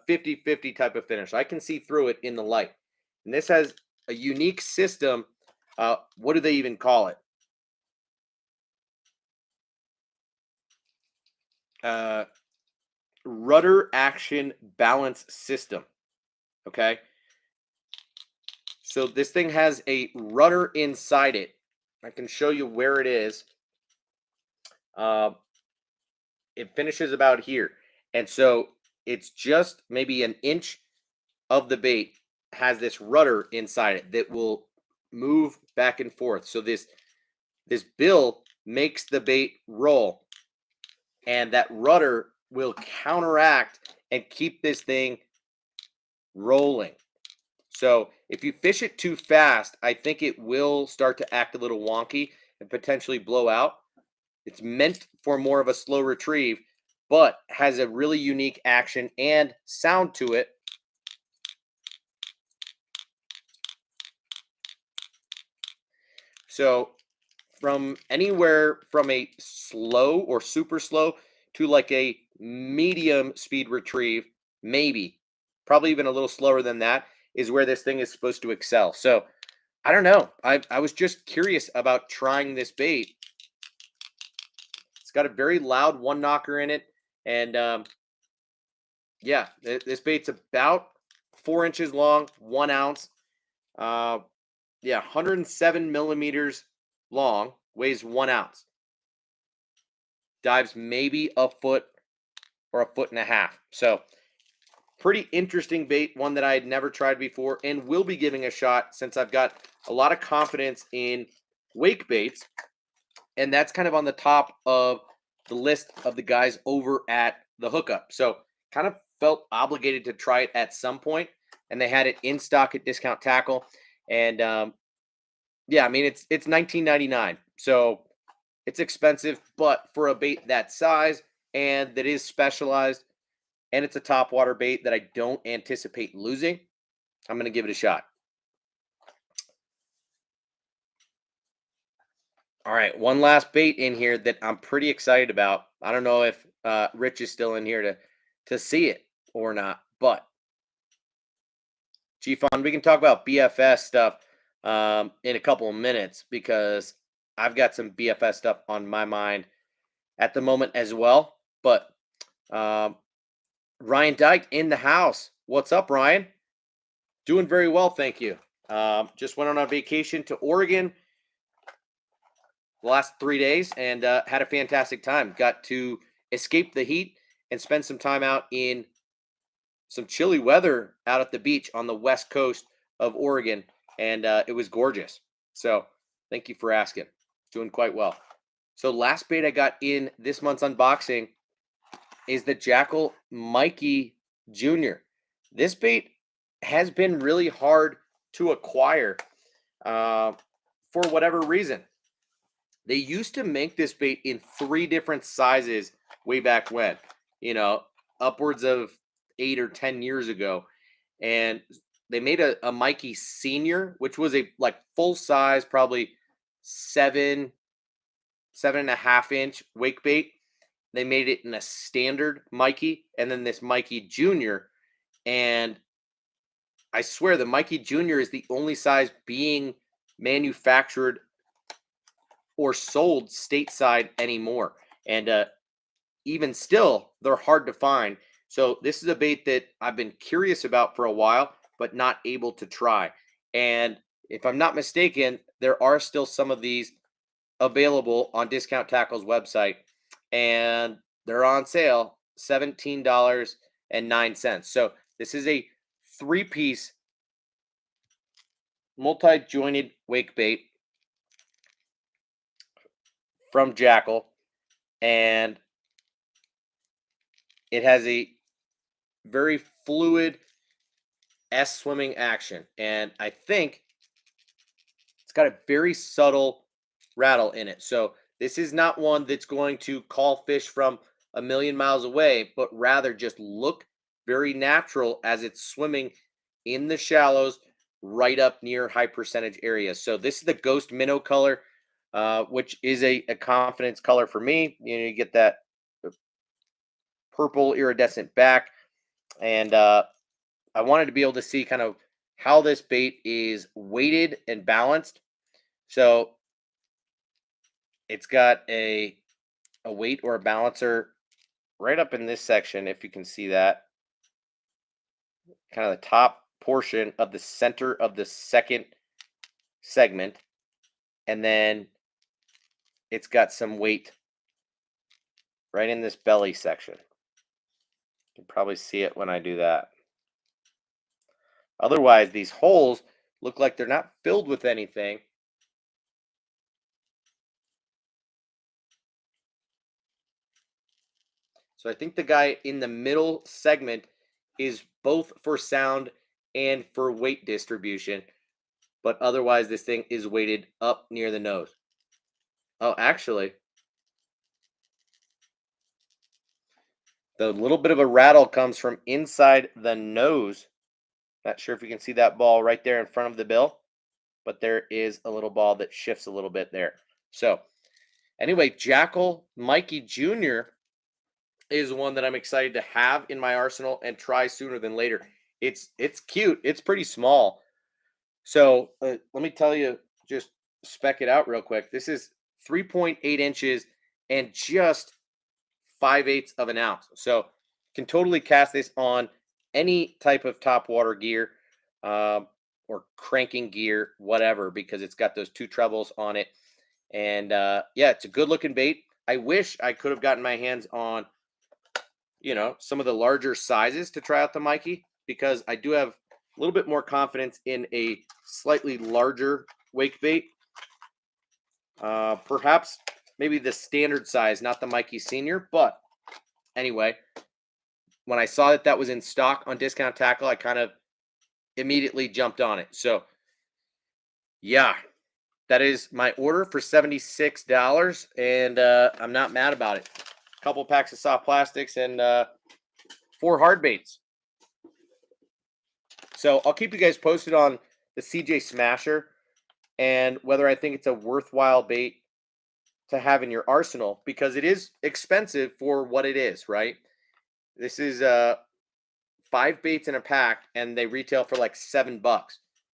50-50 type of finish. I can see through it in the light. And this has a unique system. What do they even call it? Rudder action balance system. Okay. So this thing has a rudder inside it. I can show you where it is. It finishes about here. And so it's just maybe an inch of the bait has this rudder inside it that will move back and forth. So this bill makes the bait roll, and that rudder will counteract and keep this thing rolling. So if you fish it too fast, I think it will start to act a little wonky and potentially blow out. It's meant for more of a slow retrieve, but has a really unique action and sound to it. So from anywhere from a slow or super slow to like a medium speed retrieve, maybe, probably even a little slower than that, is where this thing is supposed to excel. So I don't know. I was just curious about trying this bait. It's got a very loud one knocker in it. And yeah, this bait's about 4 inches long, 1 ounce. Yeah, 107 millimeters long, weighs 1 ounce. Dives maybe a foot or 1.5 feet. So pretty interesting bait, one that I had never tried before and will be giving a shot since I've got a lot of confidence in wake baits. And that's kind of on the top of the list of the guys over at the Hookup. So kind of felt obligated to try it at some point, and they had it in stock at Discount Tackle. And yeah, I mean it's $19.99, so it's expensive, but for a bait that size and that is specialized, and it's a top water bait that I don't anticipate losing, I'm going to give it a shot. All right, one last bait in here that I'm pretty excited about. I don't know if Rich is still in here to see it or not, but G-Fon, we can talk about BFS stuff in a couple of minutes because I've got some BFS stuff on my mind at the moment as well. But Ryan Dyke in the house. What's up, Ryan? Doing very well, thank you. Just went on a vacation to Oregon the last 3 days and had a fantastic time. Got to escape the heat and spend some time out in some chilly weather out at the beach on the west coast of Oregon, and it was gorgeous. So thank you for asking. Doing quite well. So last bait I got in this month's unboxing is the Jackal Mikey Jr. This bait has been really hard to acquire for whatever reason. They used to make this bait in 3 different sizes way back when, you know, upwards of 8 or 10 years ago. And they made a Mikey Senior, which was a like full size, probably 7.5 inch wake bait. They made it in a standard Mikey, and then this Mikey Jr. And I swear the Mikey Jr. is the only size being manufactured or sold stateside anymore. And even still, they're hard to find. So this is a bait that I've been curious about for a while, but not able to try. And if I'm not mistaken, there are still some of these available on Discount Tackle's website, and they're on sale, $17.09. So this is a 3-piece multi-jointed wake bait from Jackal, and it has a very fluid S swimming action, and I think it's got a very subtle rattle in it. So this is not one that's going to call fish from a million miles away, but rather just look very natural as it's swimming in the shallows right up near high percentage areas. So this is the Ghost Minnow color, which is a confidence color for me. You know, you get that purple iridescent back, and I wanted to be able to see kind of how this bait is weighted and balanced. So it's got a weight or a balancer right up in this section, if you can see that. Kind of the top portion of the center of the second segment. And then it's got some weight right in this belly section. You can probably see it when I do that. Otherwise, these holes look like they're not filled with anything. So I think the guy in the middle segment is both for sound and for weight distribution, but otherwise this thing is weighted up near the nose. Oh, actually, the little bit of a rattle comes from inside the nose. Not sure if you can see that ball right there in front of the bill, but there is a little ball that shifts a little bit there. So anyway, Jackal Mikey Jr. is one that I'm excited to have in my arsenal and try sooner than later. It's cute. It's pretty small. So let me tell you, just spec it out real quick. This is 3.8 inches and just 5/8 of an ounce. So can totally cast this on any type of top water gear or cranking gear, whatever, because it's got those 2 trebles on it. And yeah, it's a good looking bait. I wish I could have gotten my hands on you know, some of the larger sizes to try out the Mikey, because I do have a little bit more confidence in a slightly larger wake bait. Perhaps maybe the standard size, not the Mikey Senior. But anyway, when I saw that that was in stock on Discount Tackle, I kind of immediately jumped on it. So yeah, that is my order for $76, and I'm not mad about it. A couple packs of soft plastics and 4 hard baits. So I'll keep you guys posted on the CJ Smasher and whether I think it's a worthwhile bait to have in your arsenal, because it is expensive for what it is, right? This is 5 baits in a pack, and they retail for like $7,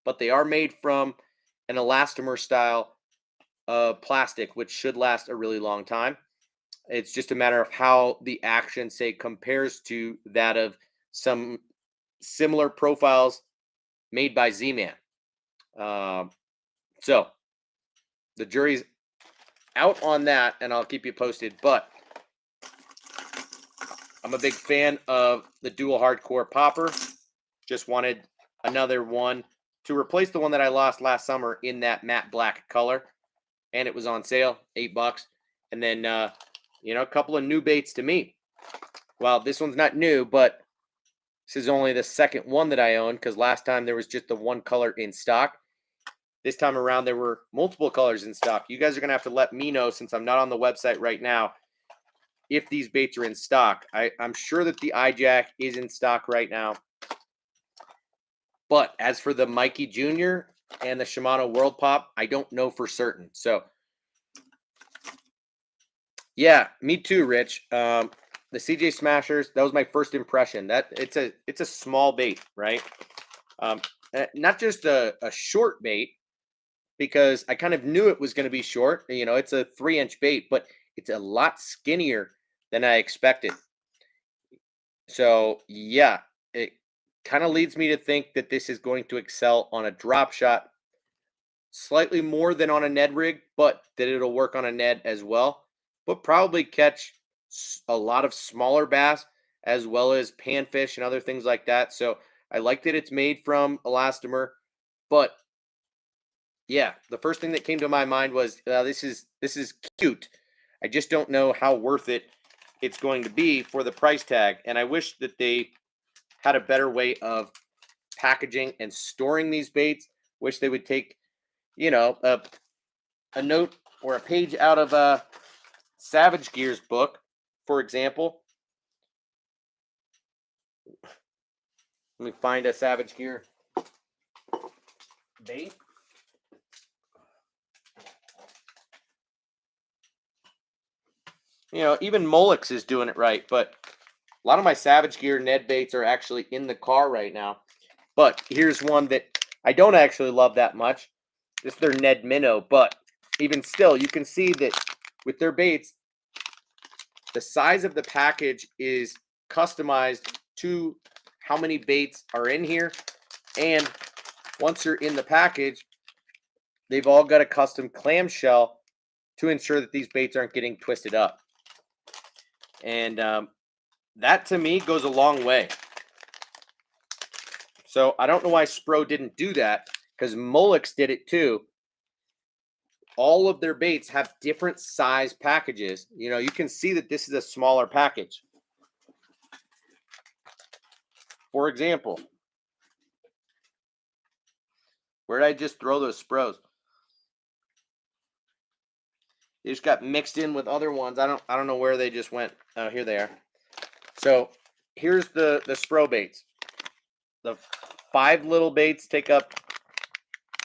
but they are made from an elastomer style plastic, which should last a really long time. It's just a matter of how the action, say, compares to that of some similar profiles made by Z-Man. So the jury's out on that, and I'll keep you posted. But I'm a big fan of the dual hardcore popper. Just wanted another one to replace the one that I lost last summer in that matte black color, and it was on sale, $8. And then you know, a couple of new baits to me. Well, this one's not new, but this is only the second one that I own, because last time there was just the one color in stock. This time around, there were multiple colors in stock. You guys are going to have to let me know, since I'm not on the website right now, if these baits are in stock. I'm sure that the iJack is in stock right now. But as for the Mikey Jr. and the Shimano World Pop, I don't know for certain. So, yeah, me too, Rich. The CJ Smashers, that was my first impression. That it's a small bait, right? Not just a short bait, because I kind of knew it was going to be short. You know, it's a 3-inch bait, but it's a lot skinnier than I expected. So yeah, it kind of leads me to think that this is going to excel on a drop shot slightly more than on a Ned rig, but that it'll work on a Ned as well. But probably catch a lot of smaller bass as well as panfish and other things like that. So I like that it's made from elastomer, but yeah, the first thing that came to my mind was this is cute. I just don't know how worth it it's going to be for the price tag, and I wish that they had a better way of packaging and storing these baits. Wish they would take, you know, a note or a page out of Savage Gear's book, for example. Let me find a Savage Gear bait. You know, even Molex is doing it right, but a lot of my Savage Gear Ned baits are actually in the car right now. But here's one that I don't actually love that much. It's their Ned Minnow, but even still, you can see that with their baits, the size of the package is customized to how many baits are in here. And once you're in the package, they've all got a custom clamshell to ensure that these baits aren't getting twisted up. And that to me goes a long way. So I don't know why Spro didn't do that, because Molex did it too. All of their baits have different size packages. You know, you can see that this is a smaller package. For example, where did I just throw those Spros? They just got mixed in with other ones. I don't know where they just went. Oh, here they are. So here's the Spro baits. The 5 little baits take up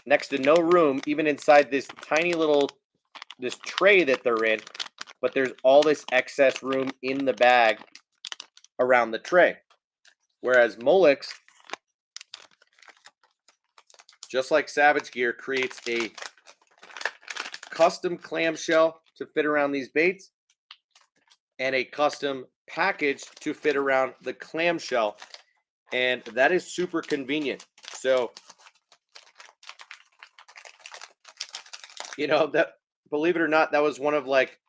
next to no room, even inside this tiny little tray that they're in. But there's all this excess room in the bag around the tray. Whereas Molex, just like Savage Gear, creates a custom clamshell to fit around these baits and a custom package to fit around the clamshell. And that is super convenient. So, you know, that, believe it or not, that was one of like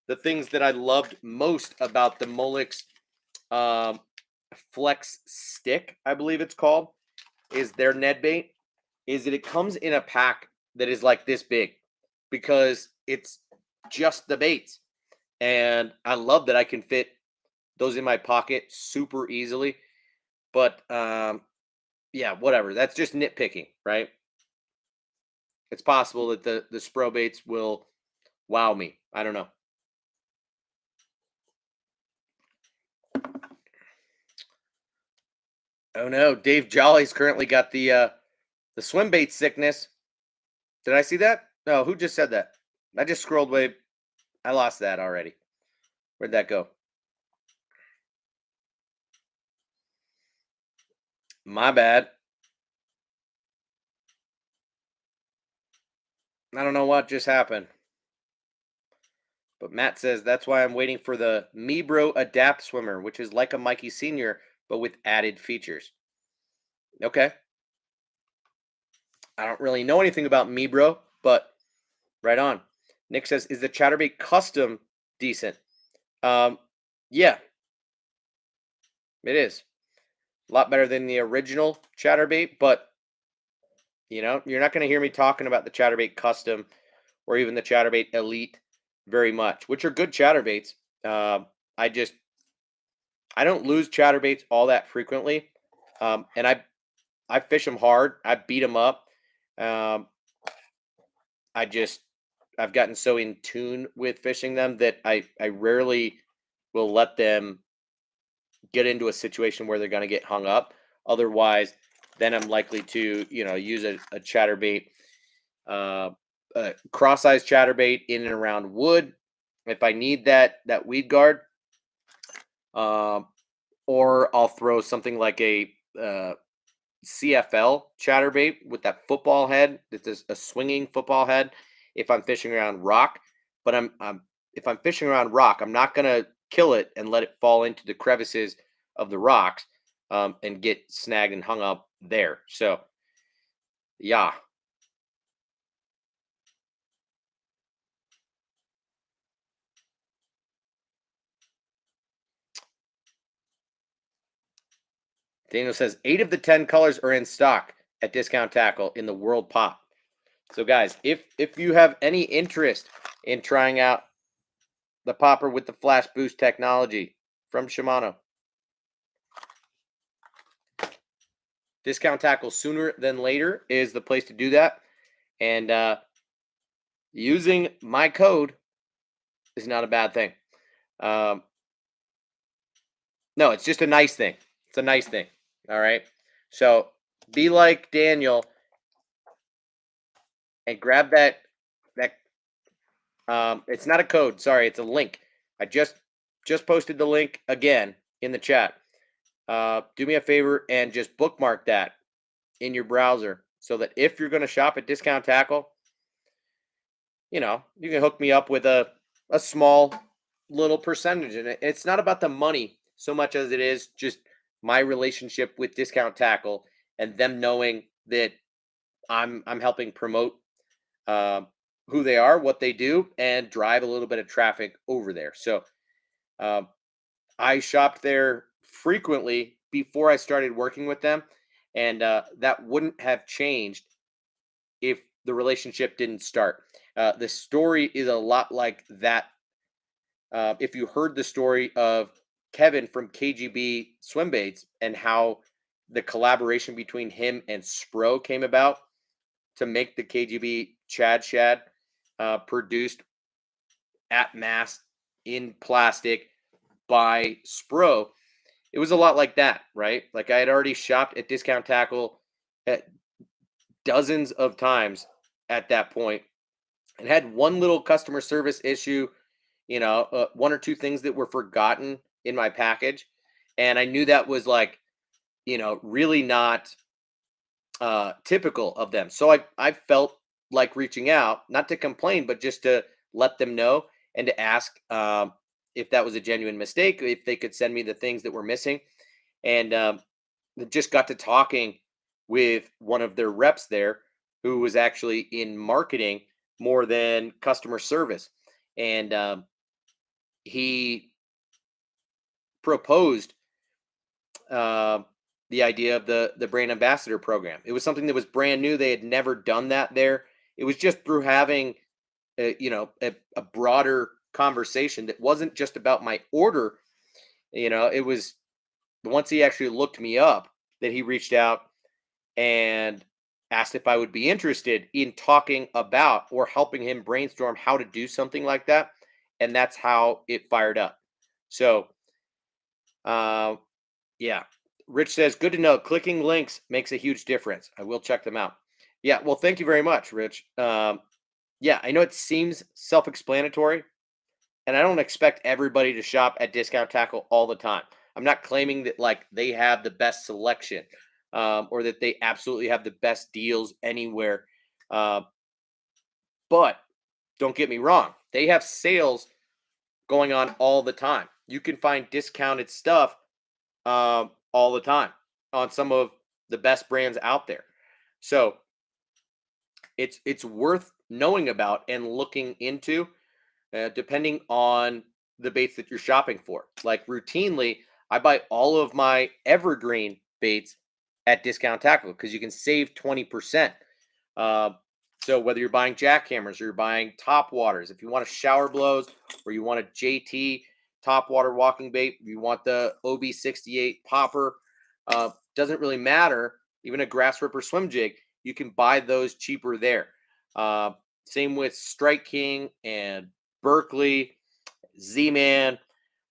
the things that I loved most about the Molex Flex Stick, I believe it's called, is their Ned bait, is that it comes in a pack that is like this big because it's just the baits. And I love that I can fit those in my pocket super easily. But yeah, whatever. That's just nitpicking, right? It's possible that the Spro Baits will wow me. I don't know. Oh no, Dave Jolly's currently got the swim bait sickness. Did I see that? No, who just said that? I just scrolled way. I lost that already. Where'd that go? My bad. I don't know what just happened. But Matt says that's why I'm waiting for the Mibro Adapt Swimmer, which is like a Mikey Sr., but with added features. Okay. I don't really know anything about Mibro, but right on. Nick says, is the Chatterbait Custom decent? Yeah, it is. A lot better than the original Chatterbait, but you know, you're not going to hear me talking about the Chatterbait Custom or even the Chatterbait Elite very much, which are good Chatterbaits. I just I don't lose Chatterbaits all that frequently, and I fish them hard. I beat them up. Um, I just I've gotten so in tune with fishing them that I rarely will let them get into a situation where they're going to get hung up. Otherwise, then I'm likely to use a chatterbait, a cross-eyes chatterbait in and around wood if I need that weed guard, um, or I'll throw something like a CFL chatterbait with that football head. That's a swinging football head. If I'm fishing around rock, but I'm if I'm fishing around rock, I'm not gonna kill it and let it fall into the crevices of the rocks and get snagged and hung up there. So yeah, Daniel says 8 of the 10 colors are in stock at Discount Tackle in the World Pop. So guys, if you have any interest in trying out the popper with the flash boost technology from Shimano, Discount Tackle sooner than later is the place to do that. And using my code is not a bad thing. Um, no, it's just a nice thing. It's a nice thing. All right. So be like Daniel and grab that. It's not a code. Sorry, it's a link. I just posted the link again in the chat. Do me a favor and just bookmark that in your browser so that if you're going to shop at Discount Tackle, you can hook me up with a small little percentage. And it's not about the money so much as it is just my relationship with Discount Tackle and them knowing that I'm helping promote who they are, what they do, and drive a little bit of traffic over there. So um, I shopped there frequently before I started working with them, and that wouldn't have changed if the relationship didn't start. The story is a lot like that. If you heard the story of Kevin from KGB Swim Baits and how the collaboration between him and Spro came about to make the KGB Chad Shad produced at mass in plastic by Spro, it was a lot like that, right? Like I had already shopped at Discount Tackle at dozens of times at that point and had one little customer service issue, one or two things that were forgotten in my package. And I knew that was like, really not typical of them. So I felt like reaching out, not to complain, but just to let them know and to ask if that was a genuine mistake, if they could send me the things that were missing. And just got to talking with one of their reps there who was actually in marketing more than customer service. And he proposed the idea of the brand ambassador program. It was something that was brand new. They had never done that there. It was just through having a broader conversation that wasn't just about my order. It was once he actually looked me up that he reached out and asked if I would be interested in talking about or helping him brainstorm how to do something like that. And that's how it fired up. So, yeah. Rich says, good to know. Clicking links makes a huge difference. I will check them out. Yeah. Well, thank you very much, Rich. Yeah, I know it seems self-explanatory, and I don't expect everybody to shop at Discount Tackle all the time. I'm not claiming that like they have the best selection, or that they absolutely have the best deals anywhere. Uh, but don't get me wrong, they have sales going on all the time. You can find discounted stuff all the time on some of the best brands out there. So it's worth knowing about and looking into, depending on the baits that you're shopping for. Like routinely, I buy all of my evergreen baits at Discount Tackle because you can save 20%. Uh, so whether you're buying jackhammers or you're buying top waters, if you want a shower blows or you want a JT top water walking bait, you want the OB68 popper, doesn't really matter. Even a grass ripper swim jig, you can buy those cheaper there. Same with Strike King and Berkeley, Z-Man,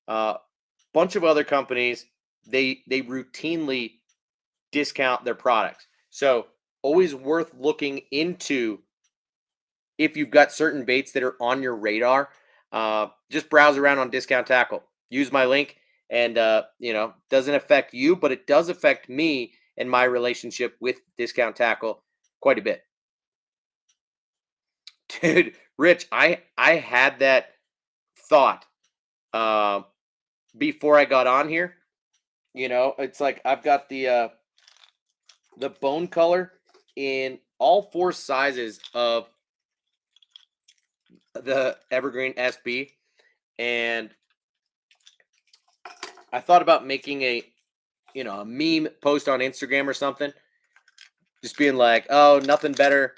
bunch of other companies. They routinely discount their products. So always worth looking into if you've got certain baits that are on your radar. Just browse around on Discount Tackle. Use my link, and doesn't affect you, but it does affect me and my relationship with Discount Tackle quite a bit. Dude, Rich, I had that thought before I got on here. It's like I've got the bone color in all 4 sizes of the Evergreen SB, and I thought about making a meme post on Instagram or something, just being like, oh, nothing better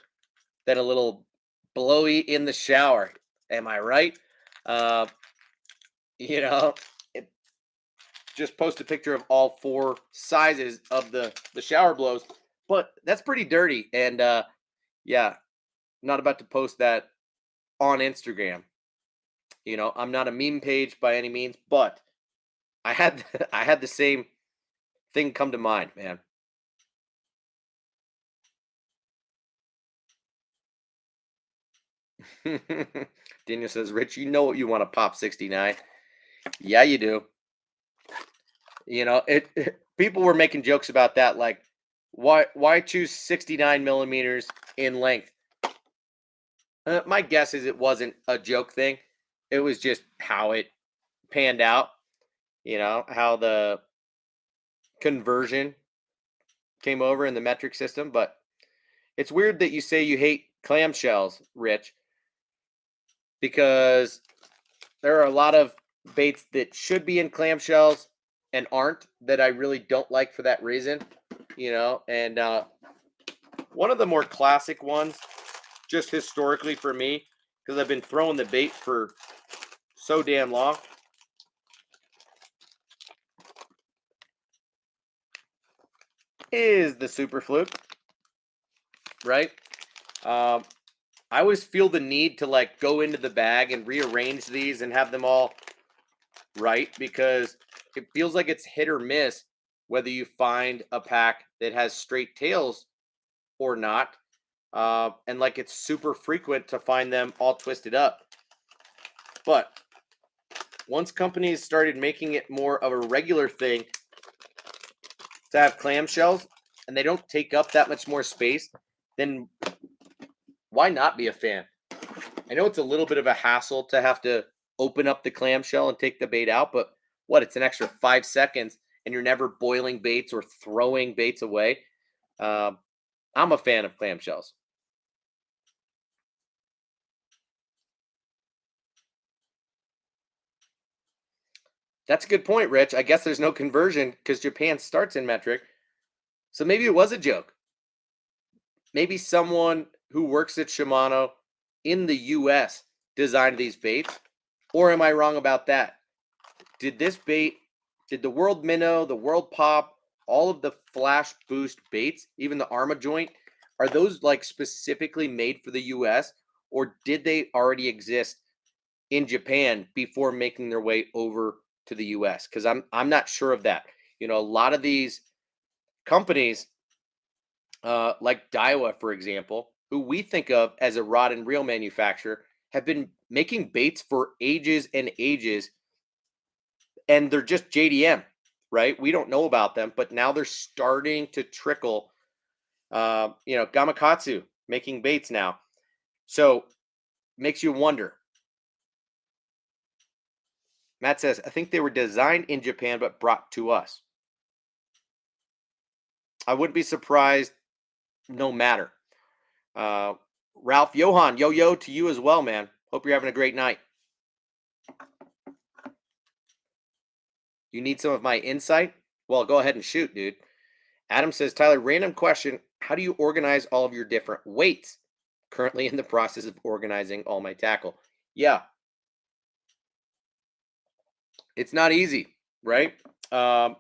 than a little blowy in the shower. Am I right? Uh, you know, it, just post a picture of all 4 sizes of the shower blows, but that's pretty dirty. And yeah, not about to post that on Instagram. I'm not a meme page by any means, but I had I had the same thing come to mind, man. Daniel says, Rich, you know what you want to pop 69. Yeah, you do. People were making jokes about that, like, why choose 69 millimeters in length? My guess is it wasn't a joke thing. It was just how it panned out, how the conversion came over in the metric system. But it's weird that you say you hate clamshells, Rich, because there are a lot of baits that should be in clamshells and aren't, that I really don't like for that reason, and one of the more classic ones, just historically for me, because I've been throwing the bait for so damn long, is the Super Fluke, right? I always feel the need to like go into the bag and rearrange these and have them all right, because it feels like it's hit or miss whether you find a pack that has straight tails or not. And like it's super frequent to find them all twisted up. But once companies started making it more of a regular thing to have clamshells, and they don't take up that much more space, then why not be a fan? I know it's a little bit of a hassle to have to open up the clamshell and take the bait out, but it's an extra 5 seconds, and you're never boiling baits or throwing baits away. I'm a fan of clamshells. That's a good point, Rich. I guess there's no conversion because Japan starts in metric. So maybe it was a joke. Maybe someone who works at Shimano in the US designed these baits. Or am I wrong about that? Did the World Minnow, the World Pop, all of the Flash Boost baits, even the Arma joint, are those like specifically made for the US? Or did they already exist in Japan before making their way over to the US? Because I'm not sure of that. You know, a lot of these companies, like Daiwa, for example, who we think of as a rod and reel manufacturer, have been making baits for ages and ages, and they're just JDM, right? We don't know about them, but now they're starting to trickle. Gamakatsu making baits now, so makes you wonder. Matt says, I think they were designed in Japan but brought to us. I wouldn't be surprised, no matter. Ralph Johan, yo to you as well, man. Hope you're having a great night. You need some of my insight? Well, go ahead and shoot, dude. Adam says, Tyler, random question. How do you organize all of your different weights? Currently in the process of organizing all my tackle. Yeah. It's not easy, right? As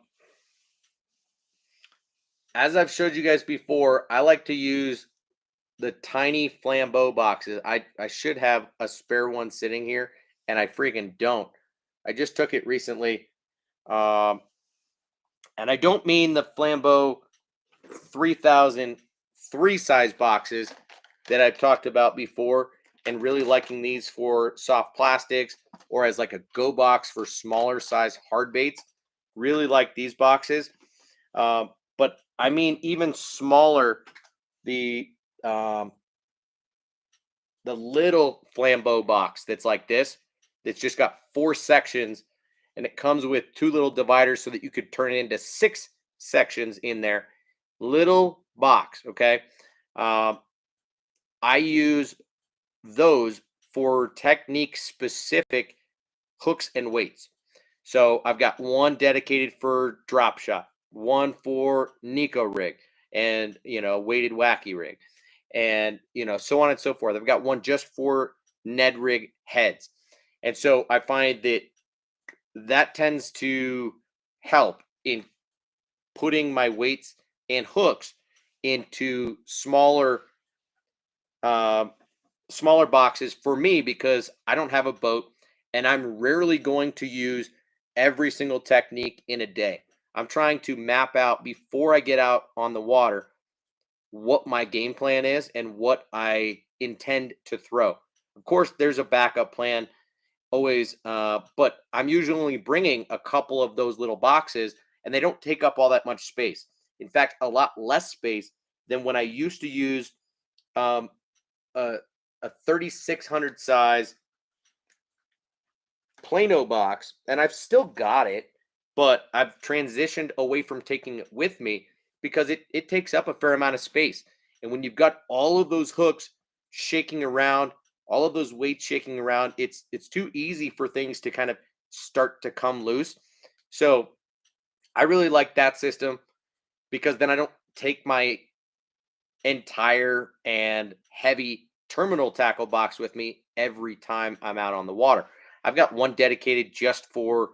I've showed you guys before, I like to use the tiny flambeau boxes. I should have a spare one sitting here, and I freaking don't. I just took it recently. And I don't mean the flambeau 3003 size boxes that I've talked about before, and really liking these for soft plastics or as like a go box for smaller size hard baits. Really like these boxes. But I mean even smaller, the little flambeau box that's like this, that's just got 4 sections, and it comes with 2 little dividers so that you could turn it into 6 sections in there. Little box, okay? I use those for technique specific hooks and weights. So I've got one dedicated for drop shot, one for Nico rig, and weighted wacky rig, and so on and so forth. I've got one just for Ned rig heads. And so I find that tends to help in putting my weights and hooks into smaller boxes for me, because I don't have a boat and I'm rarely going to use every single technique in a day. I'm trying to map out before I get out on the water what my game plan is and what I intend to throw. Of course, there's a backup plan always, but I'm usually bringing a couple of those little boxes, and they don't take up all that much space. In fact, a lot less space than when I used to use a 3600 size Plano box, and I've still got it, but I've transitioned away from taking it with me because it takes up a fair amount of space. And when you've got all of those hooks shaking around, all of those weights shaking around, it's too easy for things to kind of start to come loose. So I really like that system, because then I don't take my entire and heavy terminal tackle box with me every time I'm out on the water. I've got one dedicated just for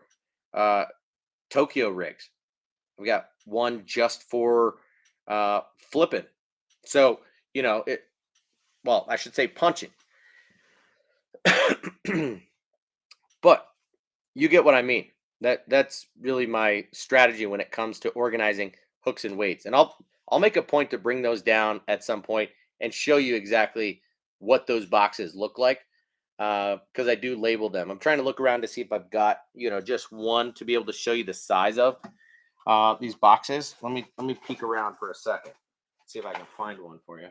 Tokyo rigs. I've got one just for flipping. So, I should say punching. But you get what I mean. That's really my strategy when it comes to organizing hooks and weights. And I'll make a point to bring those down at some point and show you exactly what those boxes look like, because I do label them. I'm trying to look around to see if I've got just one to be able to show you the size of these boxes. Let me peek around for a second, see if I can find one for you.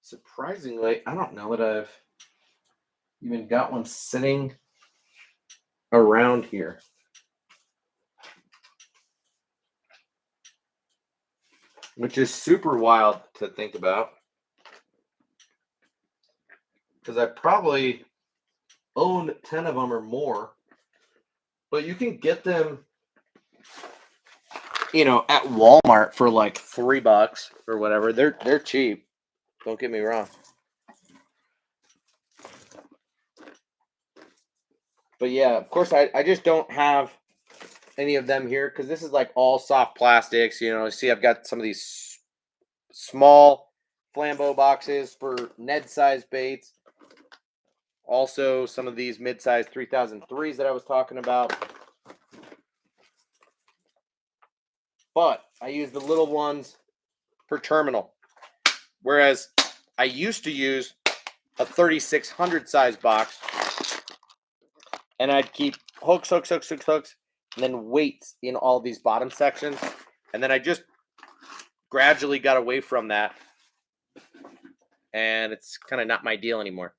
Surprisingly, I don't know that I've even got one sitting around here. Which is super wild to think about, because I probably own 10 of them or more. But you can get them, you know, at Walmart for like $3 or whatever. They're cheap. Don't get me wrong. But yeah, of course, I just don't have any of them here because this is like all soft plastics. You know, see, I've got some of these small flambeau boxes for Ned size baits. Also, some of these mid-size 3003s that I was talking about. But I use the little ones for terminal. Whereas I used to use a 3600 size box, and I'd keep hooks, and then weights in all these bottom sections. And then I just gradually got away from that. And it's kind of not my deal anymore.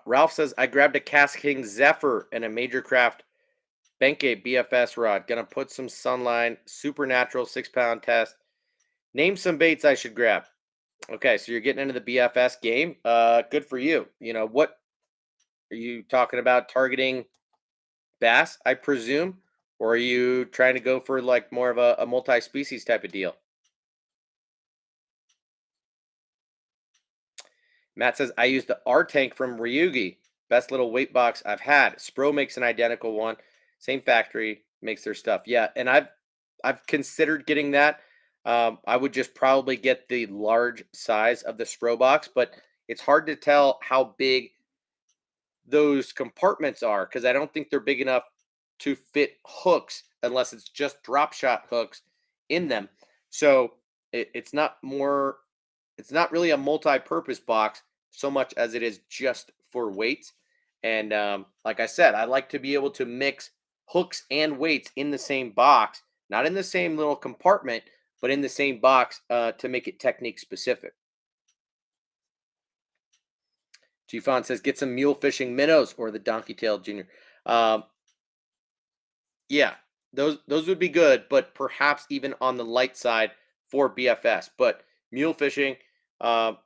Ralph says, I grabbed a Cast King Zephyr and a Major Craft Benkei BFS rod. Gonna put some Sunline Supernatural 6-pound test. Name some baits I should grab. Okay, so you're getting into the BFS game. Good for you. You know, what are you talking about? Targeting bass, I presume? Or are you trying to go for like more of a multi-species type of deal? Matt says, I use the R-Tank from Ryugi. Best little weight box I've had. Spro makes an identical one. Same factory, makes their stuff. Yeah, and I've considered getting that. I would just probably get the large size of the Spro box, but it's hard to tell how big those compartments are because I don't think they're big enough to fit hooks unless it's just drop shot hooks in them. So it's not more, it's not really a multi-purpose box so much as it is just for weights. And like I said, I like to be able to mix hooks and weights in the same box, not in the same little compartment, but in the same box to make it technique specific. G-Fon says, get some mule fishing minnows or the Donkey Tail Jr. Yeah, those would be good, but perhaps even on the light side for BFS. But mule fishing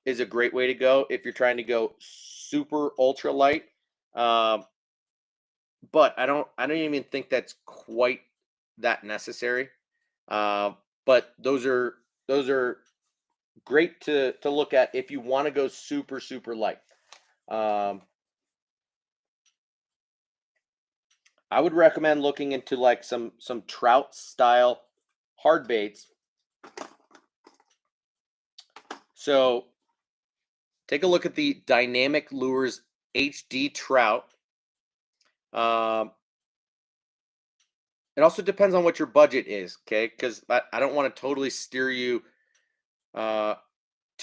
is a great way to go if you're trying to go super ultra light. But I don't even think that's quite that necessary. But those are great to look at if you want to go super light. I would recommend looking into like some trout style hard baits. So take a look at the Dynamic Lures HD Trout. It also depends on what your budget is, okay? Because I don't want to totally steer you to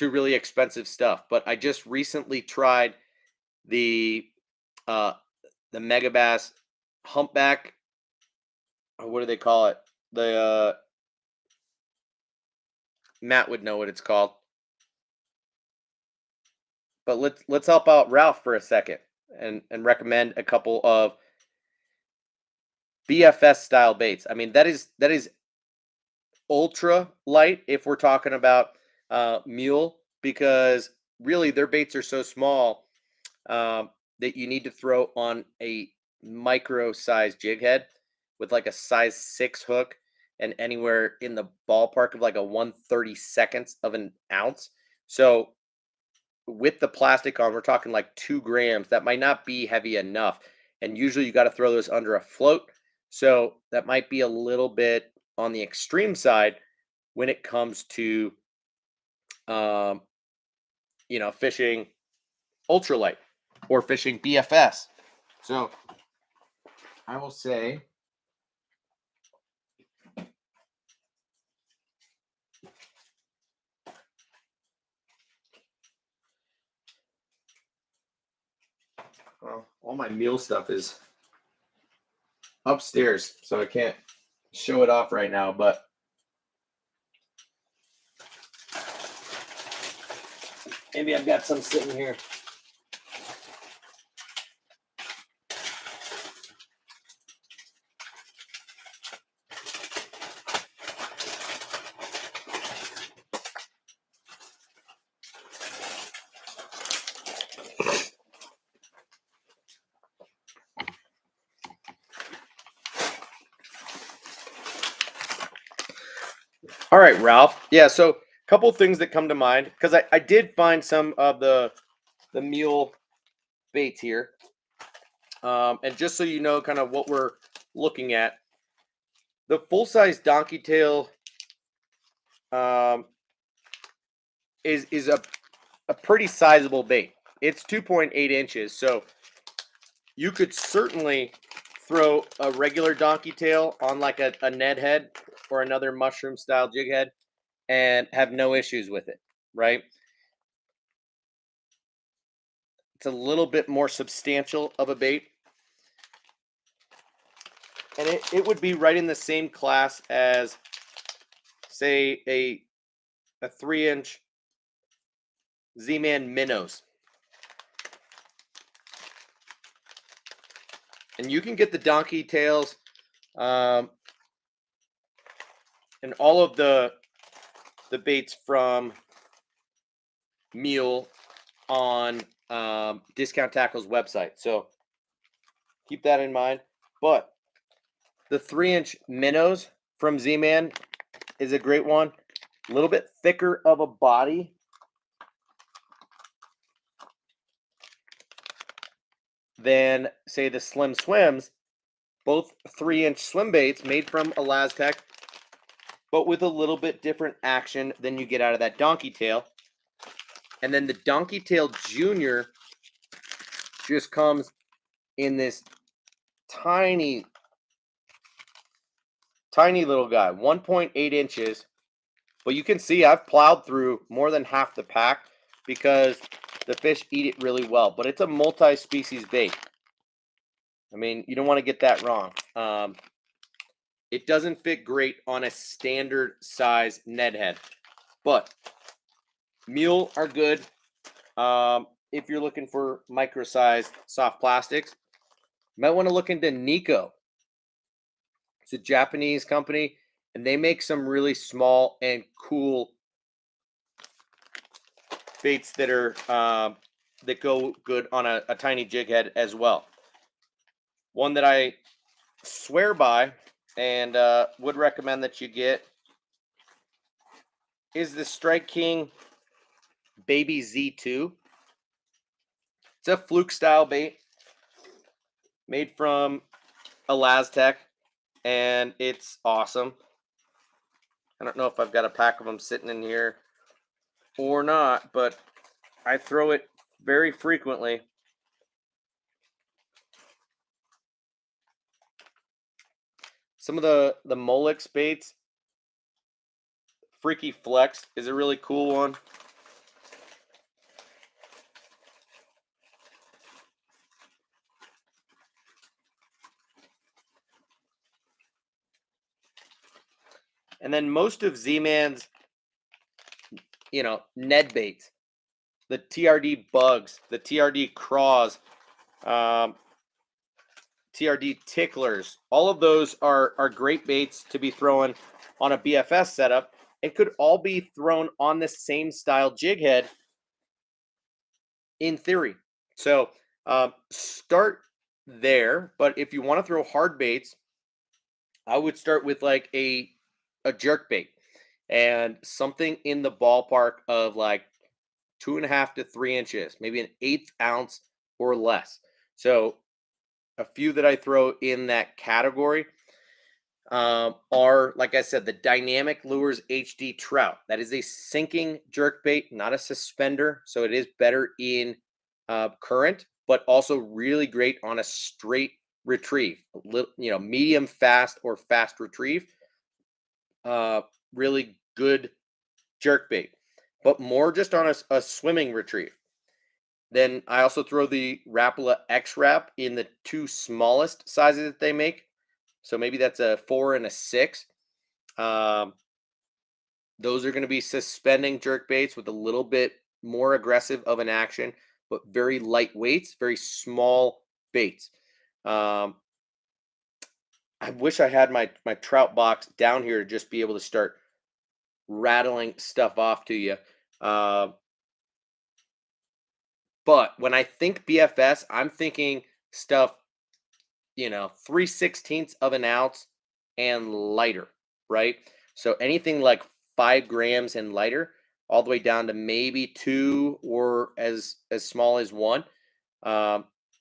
really expensive stuff. But I just recently tried the Megabass Humpback. What do they call it? The Matt would know what it's called. But let's help out Ralph for a second and recommend a couple of BFS style baits. I mean, that is ultra light if we're talking about mule, because really their baits are so small that you need to throw on a micro size jig head with like a size 6 hook and anywhere in the ballpark of like a 1/32 of an ounce. So with the plastic on, we're talking like 2 grams. That might not be heavy enough. And usually you got to throw those under a float. So that might be a little bit on the extreme side when it comes to, um, fishing ultralight or fishing BFS. So I will say, well, all my meal stuff is upstairs, so I can't show it off right now, but maybe I've got some sitting here. All right, Ralph. Yeah, so a couple things that come to mind because I did find some of the mule baits here. And just so you know kind of what we're looking at, the full-size donkey tail is a pretty sizable bait. It's 2.8 inches, so you could certainly throw a regular donkey tail on like a Ned head or another mushroom style jig head and have no issues with it, right? It's a little bit more substantial of a bait. And it would be right in the same class as, say, a 3-inch Z-Man minnows. And you can get the donkey tails and all of the baits from Mule on Discount Tackle's website. So keep that in mind. But the 3-inch minnows from Z-Man is a great one. A little bit thicker of a body. Than, say, the Slim Swims. Both 3-inch swim baits made from Elastec, but with a little bit different action than you get out of that donkey tail. And then the Donkey Tail Junior just comes in this tiny little guy, 1.8 inches. But you can see I've plowed through more than half the pack because the fish eat it really well. But it's a multi-species bait. I mean, you don't want to get that wrong. It doesn't fit great on a standard size Ned head. But Mule are good. If you're looking for micro-sized soft plastics, you might want to look into Nico. It's a Japanese company, and they make some really small and cool baits that are that go good on a tiny jig head as well. One that I swear by and would recommend that you get is the Strike King Baby Z2. It's a fluke style bait made from Elastec, and it's awesome. I don't know if I've got a pack of them sitting in here or not, but I throw it very frequently. Some of the Molex baits, Freaky Flex is a really cool one. And then most of Z-Man's, Ned baits, the TRD Bugs, the TRD Craws, TRD Ticklers, all of those are great baits to be throwing on a BFS setup and could all be thrown on the same style jig head in theory. So start there, but if you want to throw hard baits, I would start with like a jerk bait and something in the ballpark of like 2.5 to 3 inches, maybe an 1/8 ounce or less. So a few that I throw in that category are, like I said, the Dynamic Lures HD Trout. That is a sinking jerk bait, not a suspender. So it is better in current, but also really great on a straight retrieve. A little, medium fast or fast retrieve. Really good jerk bait, but more just on a swimming retrieve. Then I also throw the Rapala X-Wrap in the 2 smallest sizes that they make. So maybe that's a 4 and a 6. Those are going to be suspending jerk baits with a little bit more aggressive of an action, but very light weights, very small baits. I wish I had my trout box down here to just be able to start rattling stuff off to you. But when I think BFS, I'm thinking stuff, 3/16 of an ounce and lighter, right? So anything like 5 grams and lighter, all the way down to maybe 2 or as small as 1.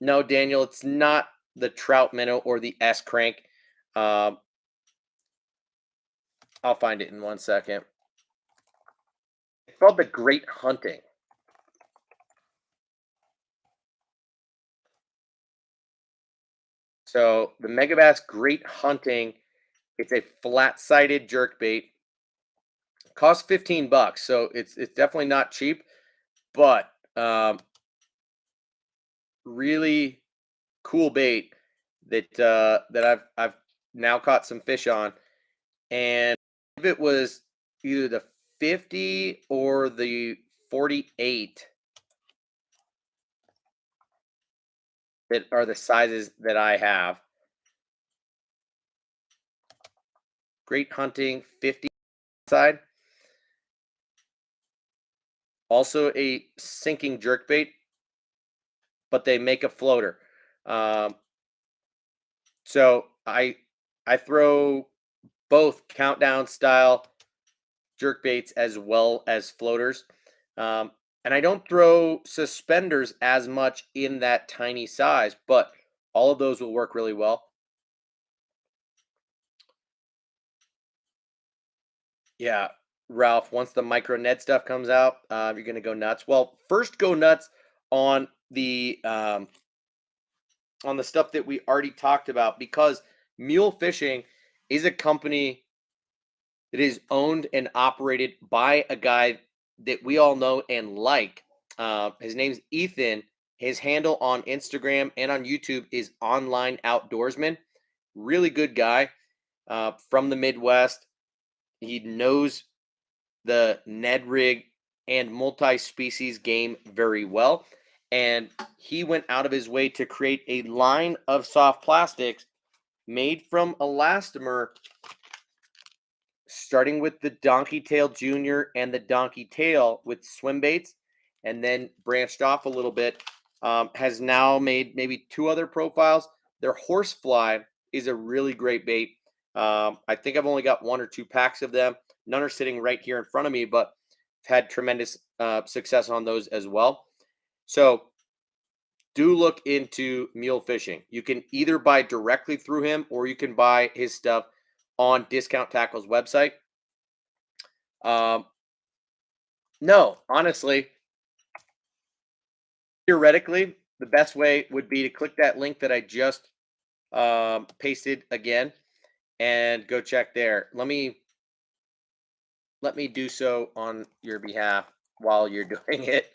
No, Daniel, it's not the Trout Minnow or the S Crank. Um, I'll find it in 1 second. It's called the Great Hunting. So the Megabass Great Hunting, it's a flat-sided jerk bait. Costs $15, so it's definitely not cheap, but really cool bait that I've now caught some fish on, and if it was either the 50 or the 48 that are the sizes that I have. Great Hunting 50 side. Also a sinking jerk bait, but they make a floater. Um, so I throw both countdown style jerk baits as well as floaters. Um, and I don't throw suspenders as much in that tiny size, but all of those will work really well. Yeah, Ralph, once the micro Ned stuff comes out, you're going to go nuts. Well, first go nuts on the stuff that we already talked about, because Mule Fishing is a company that is owned and operated by a guy that we all know and like. His name's Ethan. His handle on Instagram and on YouTube is Online Outdoorsman. Really good guy from the Midwest. He knows the Ned rig and multi-species game very well. And he went out of his way to create a line of soft plastics made from elastomer, starting with the Donkey Tail Jr. and the Donkey Tail with swim baits, and then branched off a little bit. Has now made maybe 2 other profiles. Their Horsefly is a really great bait. I think I've only got 1 or 2 packs of them. None are sitting right here in front of me, but I've had tremendous success on those as well. So do look into Mule Fishing. You can either buy directly through him, or you can buy his stuff on Discount Tackle's website. Um, no, honestly, theoretically, the best way would be to click that link that I just pasted again and go check there. Let me do so on your behalf while you're doing it.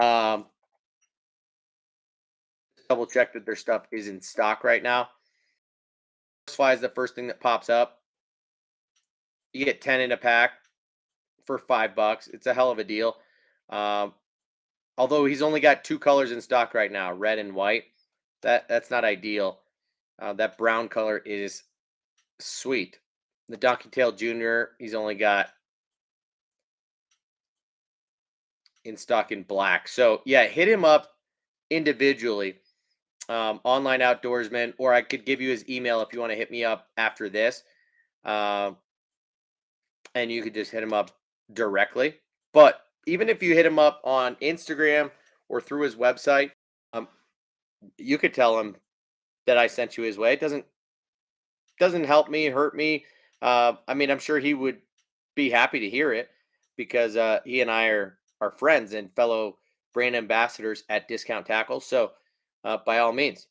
Um, Double check that their stuff is in stock right now. Fly is the first thing that pops up. You get 10 in a pack for $5. It's a hell of a deal. Um, Although he's only got 2 colors in stock right now, red and white. That's not ideal. That brown color is sweet. The Donkey Tail Jr., he's only got in stock in black. So yeah, hit him up individually. Online Outdoorsman, or I could give you his email if you want to hit me up after this. Um, and you could just hit him up directly. But even if you hit him up on Instagram or through his website, um, you could tell him that I sent you his way. It doesn't help me, hurt me. I mean, I'm sure he would be happy to hear it, because he and I are friends and fellow brand ambassadors at Discount Tackle. So by all means,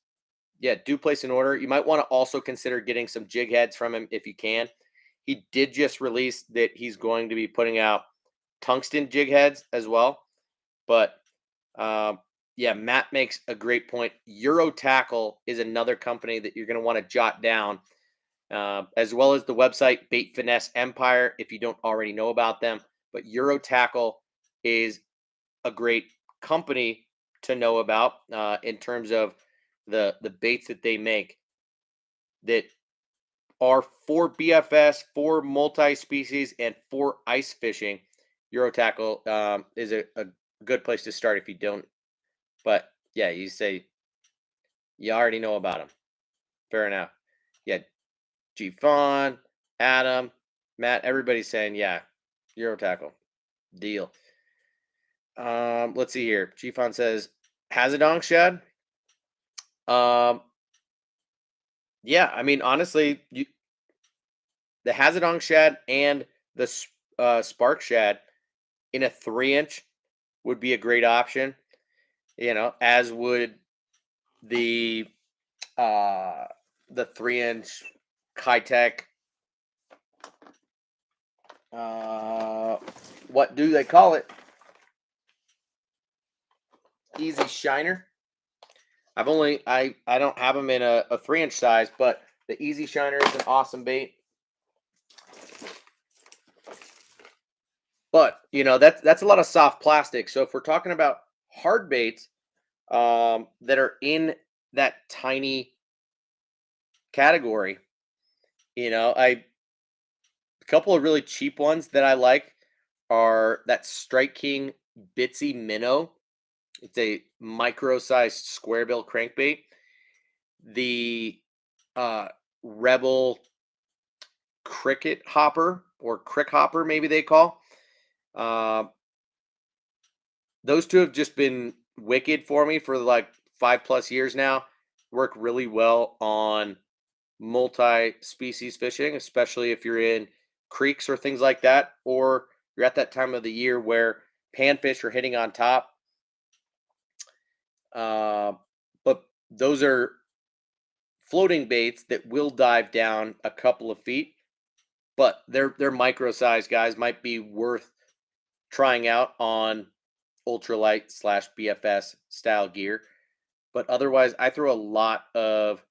yeah, do place an order. You might want to also consider getting some jig heads from him if you can. He did just release that he's going to be putting out tungsten jig heads as well. But yeah, Matt makes a great point. Euro Tackle is another company that you're going to want to jot down, as well as the website Bait Finesse Empire if you don't already know about them. But Euro Tackle is a great company to know about in terms of the baits that they make that are for BFS, for multi-species, and for ice fishing. Euro Tackle is a good place to start if you don't. But yeah, you say you already know about them. Fair enough. Yeah, G Fawn, Adam, Matt, everybody's saying, yeah, Euro tackle. Deal. Let's see here. Chiefon says, Hazadong shad. Yeah, I mean, honestly, the Hazadong shad and the Spark shad in a 3-inch would be a great option. You know, as would the 3-inch Kitech. What do they call it? Easy Shiner. I don't have them in a 3-inch size, but the Easy Shiner is an awesome bait. But you know, that's a lot of soft plastic. So if we're talking about hard baits that are in that tiny category, you know, a couple of really cheap ones that I like are that Strike King Bitsy Minnow. It's a micro-sized square bill crankbait. The Rebel Cricket Hopper, or Crick Hopper, maybe they call. Those two have just been wicked for me for like 5+ years now. Work really well on multi-species fishing, especially if you're in creeks or things like that, or you're at that time of the year where panfish are hitting on top. But those are floating baits that will dive down a couple of feet, but they're micro size guys, might be worth trying out on ultralight / BFS style gear. But otherwise, I throw a lot of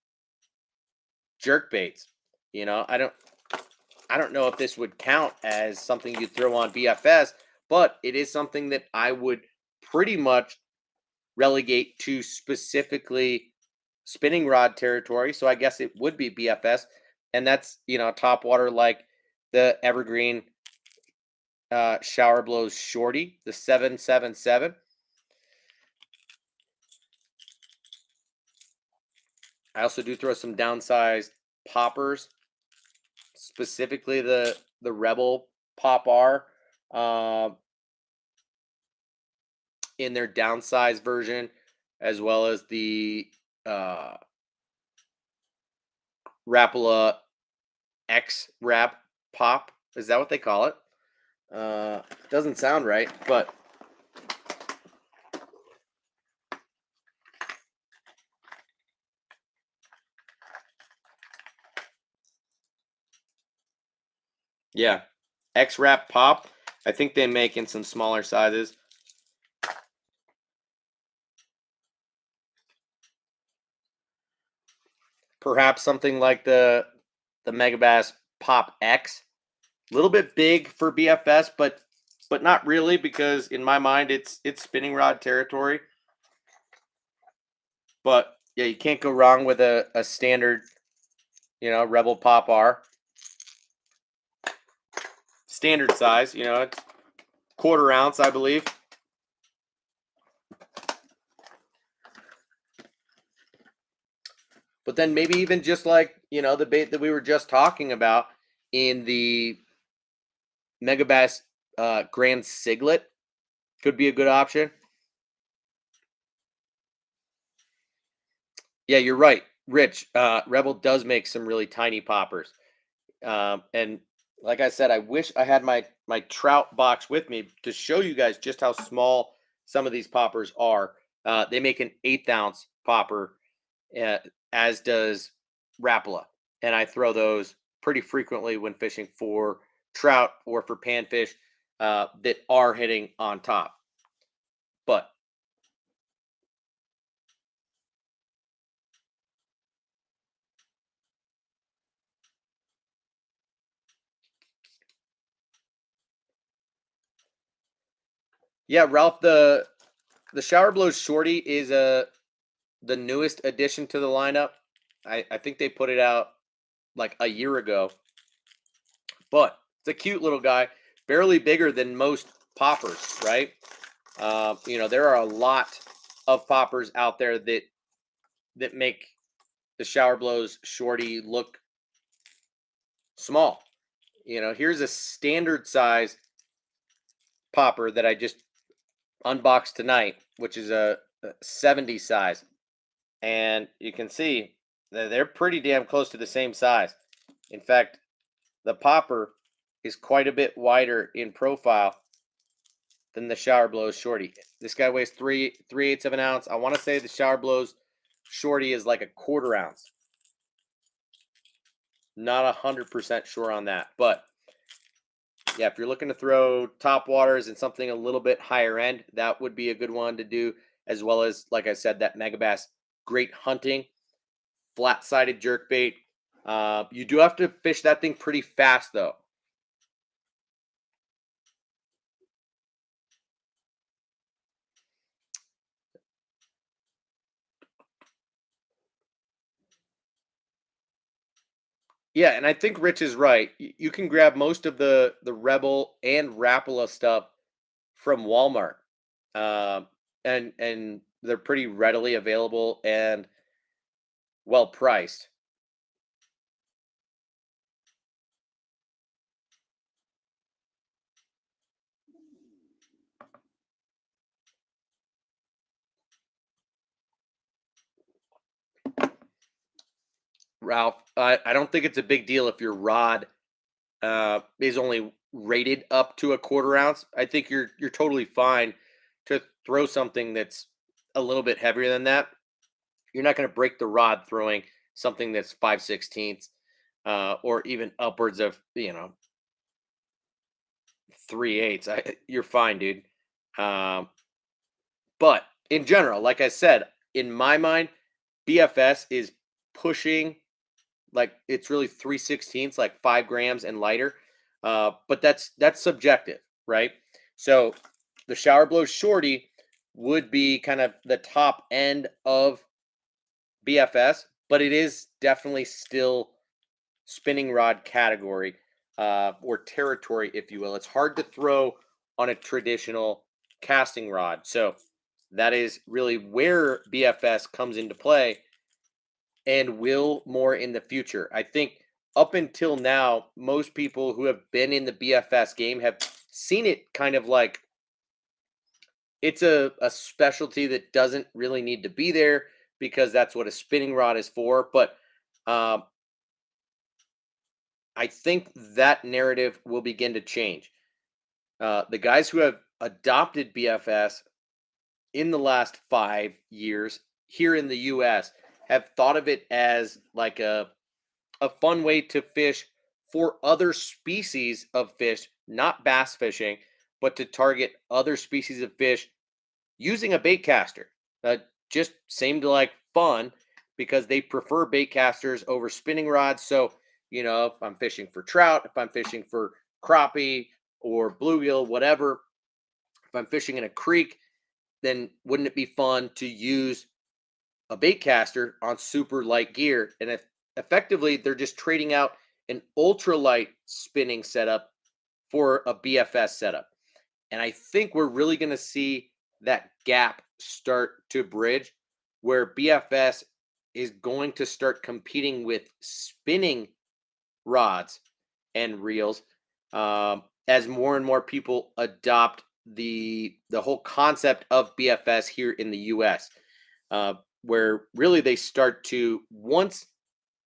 jerk baits. You know, I don't know if this would count as something you'd throw on BFS, but it is something that I would pretty much relegate to specifically spinning rod territory. So I guess it would be BFS, and that's, you know, top water like the Evergreen Shower Blows Shorty, the 777. I also do throw some downsized poppers, specifically the Rebel Pop R in their downsized version, as well as the Rapala X Wrap Pop. Is that what they call it? Doesn't sound right, but yeah, X Wrap Pop. I think they make in some smaller sizes. Perhaps something like the Megabass Pop X. A little bit big for BFS, but not really, because in my mind it's spinning rod territory. But yeah, you can't go wrong with a standard, you know, Rebel Pop R. Standard size, you know, it's 1/4 ounce, I believe. But then maybe even just like, you know, the bait that we were just talking about in the Megabass Grand Siglet could be a good option. Yeah, you're right, Rich. Rebel does make some really tiny poppers, and like I said, I wish I had my trout box with me to show you guys just how small some of these poppers are. They make an 1/8 ounce popper, uh, as does Rapala, and I throw those pretty frequently when fishing for trout or for panfish that are hitting on top. But yeah, Ralph, the Shower Blows Shorty is the newest addition to the lineup. I think they put it out like a year ago, but it's a cute little guy, barely bigger than most poppers, right? You know, there are a lot of poppers out there that make the Shower Blows Shorty look small. You know, here's a standard size popper that I just unboxed tonight, which is a 70 size. And you can see that they're pretty damn close to the same size. In fact, the popper is quite a bit wider in profile than the Shower Blows Shorty. This guy weighs 3/8 of an ounce. I want to say the Shower Blows Shorty is like a 1/4 ounce. Not 100% sure on that, but yeah, if you're looking to throw top waters and something a little bit higher end, that would be a good one to do, as well as, like I said, that Megabass, great hunting, flat-sided jerkbait. You do have to fish that thing pretty fast, though. Yeah, and I think Rich is right. You can grab most of the Rebel and Rapala stuff from Walmart, um, and they're pretty readily available and well priced. Ralph, I don't think it's a big deal if your rod is only rated up to a 1/4 ounce. I think you're totally fine to throw something that's a little bit heavier than that. You're not going to break the rod throwing something that's 5/16, or even upwards of 3/8. You're fine, dude. Um, but in general, like I said, in my mind, BFS is pushing, like, it's really 3/16, like 5 grams and lighter. But that's subjective, right? So the Shower Blow Shorty would be kind of the top end of BFS, but it is definitely still spinning rod category, or territory, if you will. It's hard to throw on a traditional casting rod. So that is really where BFS comes into play and will more in the future. I think up until now, most people who have been in the BFS game have seen it kind of like it's a specialty that doesn't really need to be there because that's what a spinning rod is for. But um, I think that narrative will begin to change. The guys who have adopted BFS in the last 5 years here in the US have thought of it as like a fun way to fish for other species of fish, not bass fishing, but to target other species of fish using a bait caster. Just seemed like fun because they prefer bait casters over spinning rods. So, if I'm fishing for trout, if I'm fishing for crappie or bluegill, whatever, if I'm fishing in a creek, then wouldn't it be fun to use a bait caster on super light gear? And if effectively they're just trading out an ultralight spinning setup for a BFS setup. And I think we're really going to see that gap start to bridge where BFS is going to start competing with spinning rods and reels, as more and more people adopt the whole concept of BFS here in the US, where really they start to, once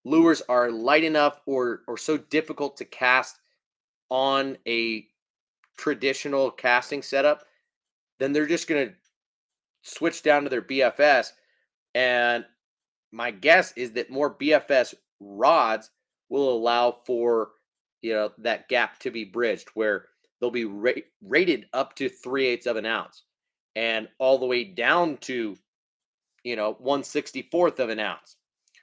lures are light enough or so difficult to cast on a traditional casting setup, then they're just going to switch down to their BFS. And my guess is that more BFS rods will allow for that gap to be bridged where they'll be rated up to 3/8 of an ounce and all the way down to 1/64 of an ounce,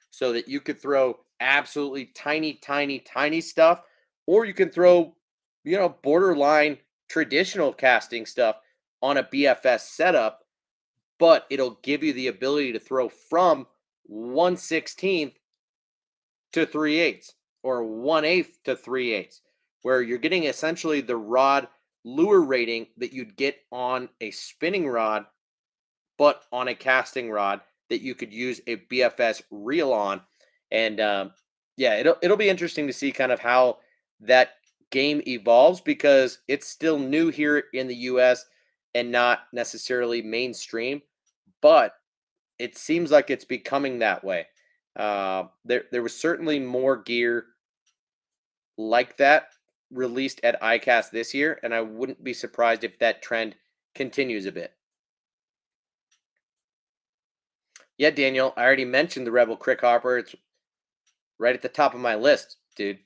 so that you could throw absolutely tiny, tiny, tiny stuff, or you can throw borderline traditional casting stuff on a BFS setup, but it'll give you the ability to throw from 1/16 to 3/8 or 1/8 to 3/8, where you're getting essentially the rod lure rating that you'd get on a spinning rod, but on a casting rod that you could use a BFS reel on. And yeah, it'll be interesting to see kind of how that game evolves, because it's still new here in the US and not necessarily mainstream, but it seems like it's becoming that way. There was certainly more gear like that released at ICAST this year, and I wouldn't be surprised if that trend continues a bit. Yeah, Daniel, I already mentioned the Rebel Crick Hopper. It's right at the top of my list, dude.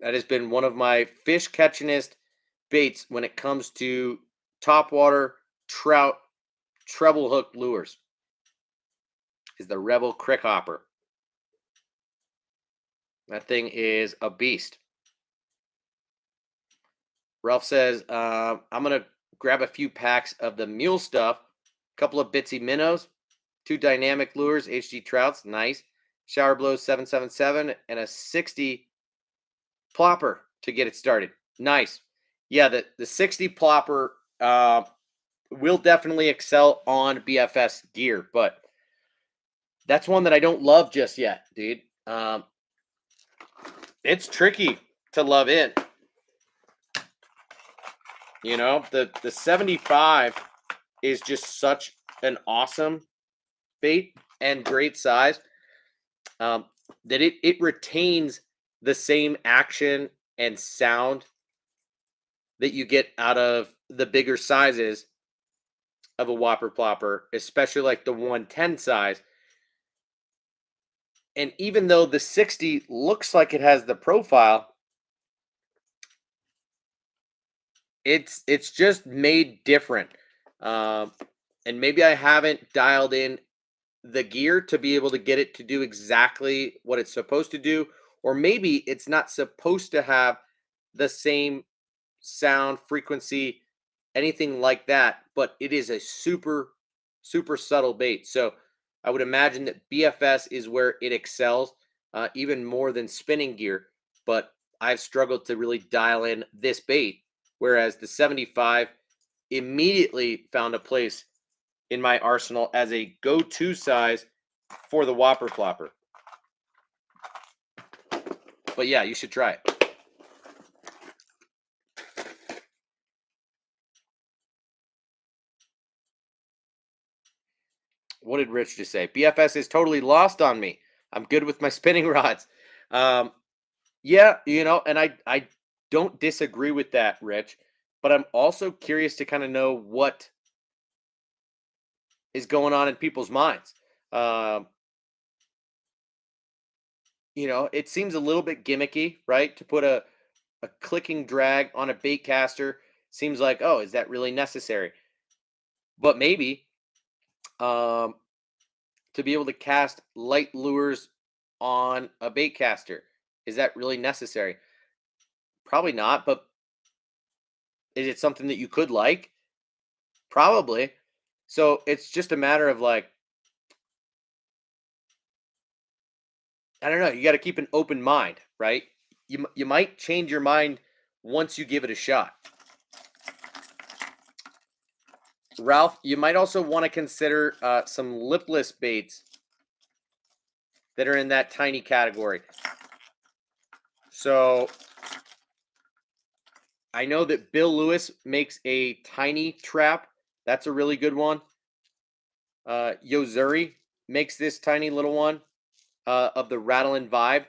That has been one of my fish catchingest baits when it comes to topwater trout treble hook lures, is the Rebel Crick Hopper. That thing is a beast. Ralph says, I'm going to grab a few packs of the mule stuff, a couple of Bitsy minnows, 2 dynamic lures, HG trouts, nice. Shower blows 777, and a 60 plopper to get it started. Nice. Yeah, the 60 plopper will definitely excel on BFS gear, but that's one that I don't love just yet, dude. It's tricky to love it. You know, the 75 is just such an awesome bait and great size, that it retains the same action and sound that you get out of the bigger sizes of a whopper plopper, especially like the 110 size. And even though the 60 looks like it has the profile, it's just made different. And maybe I haven't dialed in the gear to be able to get it to do exactly what it's supposed to do, or maybe it's not supposed to have the same sound, frequency, anything like that, but it is a super subtle bait. So I would imagine that BFS is where it excels, even more than spinning gear, but I've struggled to really dial in this bait, whereas the 75 immediately found a place in my arsenal as a go-to size for the whopper flopper. But yeah, you should try it. What did Rich just say? BFS is totally lost on me. I'm good with my spinning rods. Yeah, you know, and I don't disagree with that, Rich, but I'm also curious to kind of know what is going on in people's minds. Um, you know, it seems a little bit gimmicky, right? To put a clicking drag on a bait caster seems like, oh, is that really necessary? But maybe, um, to be able to cast light lures on a bait caster, is that really necessary? Probably not, but is it something that you could like? Probably. So it's just a matter of like, I don't know. You got to keep an open mind, right? You might change your mind once you give it a shot. Ralph, you might also want to consider some lipless baits that are in that tiny category. So I know that Bill Lewis makes a tiny trap. That's a really good one. Yozuri makes this tiny little one of the Rattle and Vibe.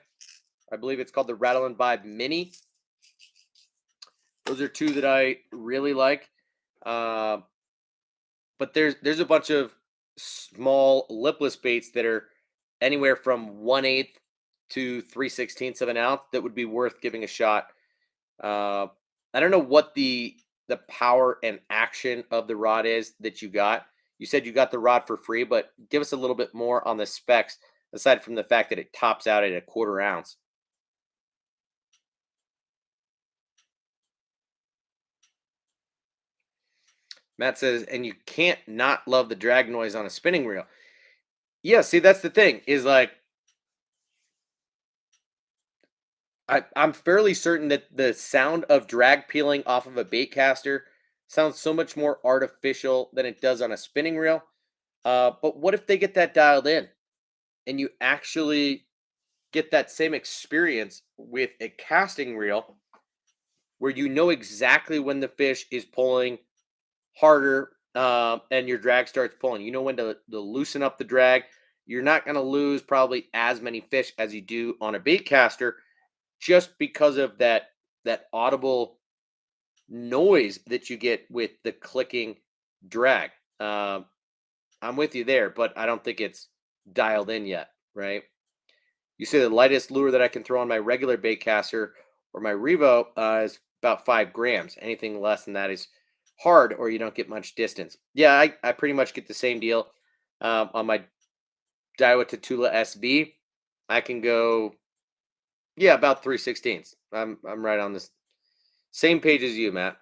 I believe it's called the Rattle and Vibe Mini. Those are 2 that I really like. But there's a bunch of small lipless baits that are anywhere from 1/8 to 3/16 of an ounce that would be worth giving a shot. I don't know what the power and action of the rod is that you got. You said you got the rod for free, but give us a little bit more on the specs aside from the fact that it tops out at a 1/4 ounce. Matt says, and you can't not love the drag noise on a spinning reel. Yeah, see, that's the thing, is like, I'm fairly certain that the sound of drag peeling off of a bait caster sounds so much more artificial than it does on a spinning reel. But what if they get that dialed in and you actually get that same experience with a casting reel where you know exactly when the fish is pulling harder, and your drag starts pulling. You know when to loosen up the drag. You're not going to lose probably as many fish as you do on a bait caster, just because of that audible noise that you get with the clicking drag. Um, I'm with you there, but I don't think it's dialed in yet, right? You say the lightest lure that I can throw on my regular bait caster or my Revo is about 5 grams. Anything less than that is hard, or you don't get much distance. Yeah, I pretty much get the same deal on my Daiwa Tatula SV. I can go, yeah, about 3/16. I'm right on this same page as you, Matt.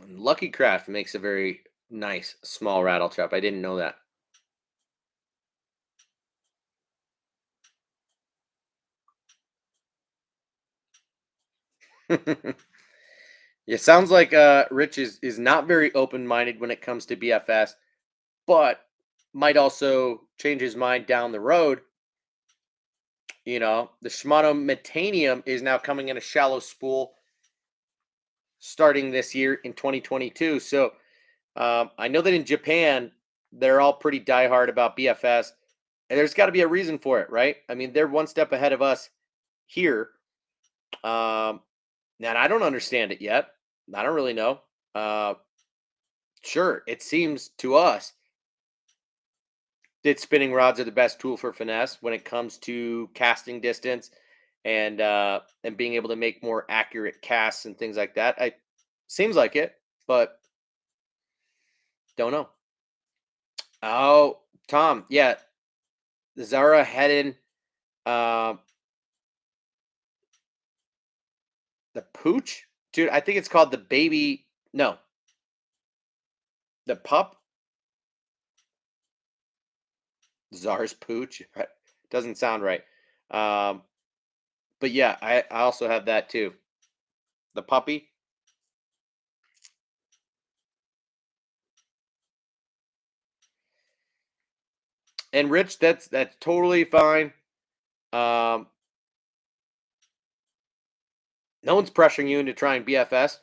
Lucky Craft makes a very nice small rattle trap. I didn't know that. It sounds like Rich is not very open minded when it comes to BFS, but might also change his mind down the road. You know, the Shimano Metanium is now coming in a shallow spool starting this year in 2022. So I know that in Japan, they're all pretty diehard about BFS, and there's got to be a reason for it, right? I mean, they're one step ahead of us here. Um, and I don't understand it yet. I don't really know. Uh, sure, it seems to us that spinning rods are the best tool for finesse when it comes to casting distance and being able to make more accurate casts and things like that. I seems like it, but don't know. Oh, Tom, yeah, the Zara Hedden, uh, the pooch, dude. I think it's called the baby. No, the pup. Czar's pooch. Doesn't sound right. Um, but yeah, I also have that too. The puppy. And Rich, that's totally fine. Um, no one's pressuring you into trying BFS.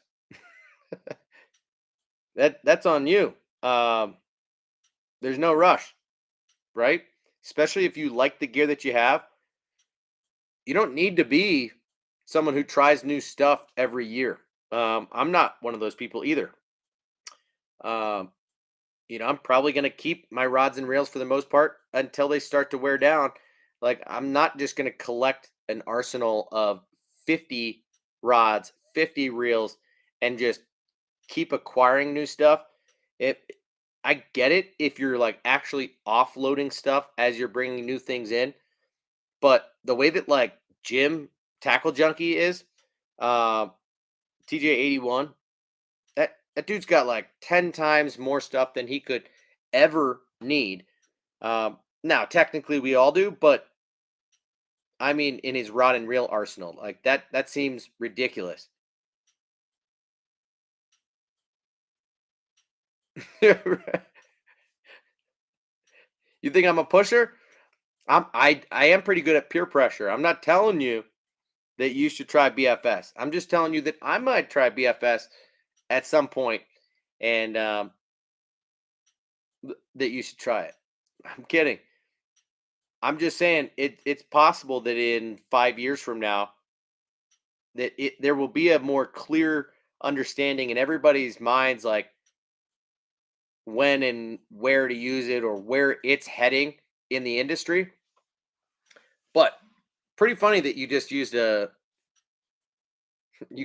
That's on you. Um, there's no rush, right? Especially if you like the gear that you have. You don't need to be someone who tries new stuff every year. I'm not one of those people either. Um, I'm probably going to keep my rods and rails for the most part until they start to wear down. Like, I'm not just going to collect an arsenal of 50 rods, 50 reels, and just keep acquiring new stuff. If I get it if you're like actually offloading stuff as you're bringing new things in, but the way that like Jim Tackle Junkie is, uh, TJ81, that dude's got like 10 times more stuff than he could ever need. Now, technically, we all do, but I mean, in his rod and reel arsenal, like that seems ridiculous. You think I'm a pusher? I am pretty good at peer pressure. I'm not telling you that you should try BFS. I'm just telling you that I might try BFS at some point, and that you should try it. I'm kidding. I'm just saying it's possible that in 5 years from now that there will be a more clear understanding in everybody's minds, like when and where to use it or where it's heading in the industry. But pretty funny that you just used you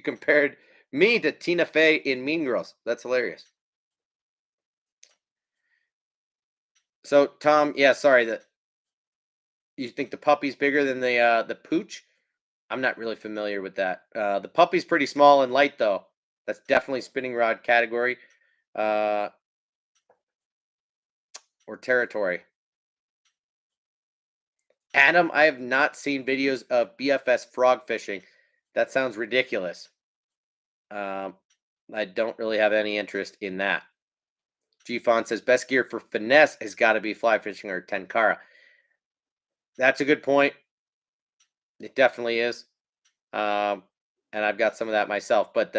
compared me to Tina Fey in Mean Girls. That's hilarious. So Tom, yeah, sorry that you think the puppy's bigger than the pooch. I'm not really familiar with that. The puppy's pretty small and light though. That's definitely spinning rod category uh, or territory. Adam, I have not seen videos of BFS frog fishing. That sounds ridiculous. Um, I don't really have any interest in that. G-Fon says best gear for finesse has got to be fly fishing or tenkara. That's a good point. It definitely is. And I've got some of that myself, but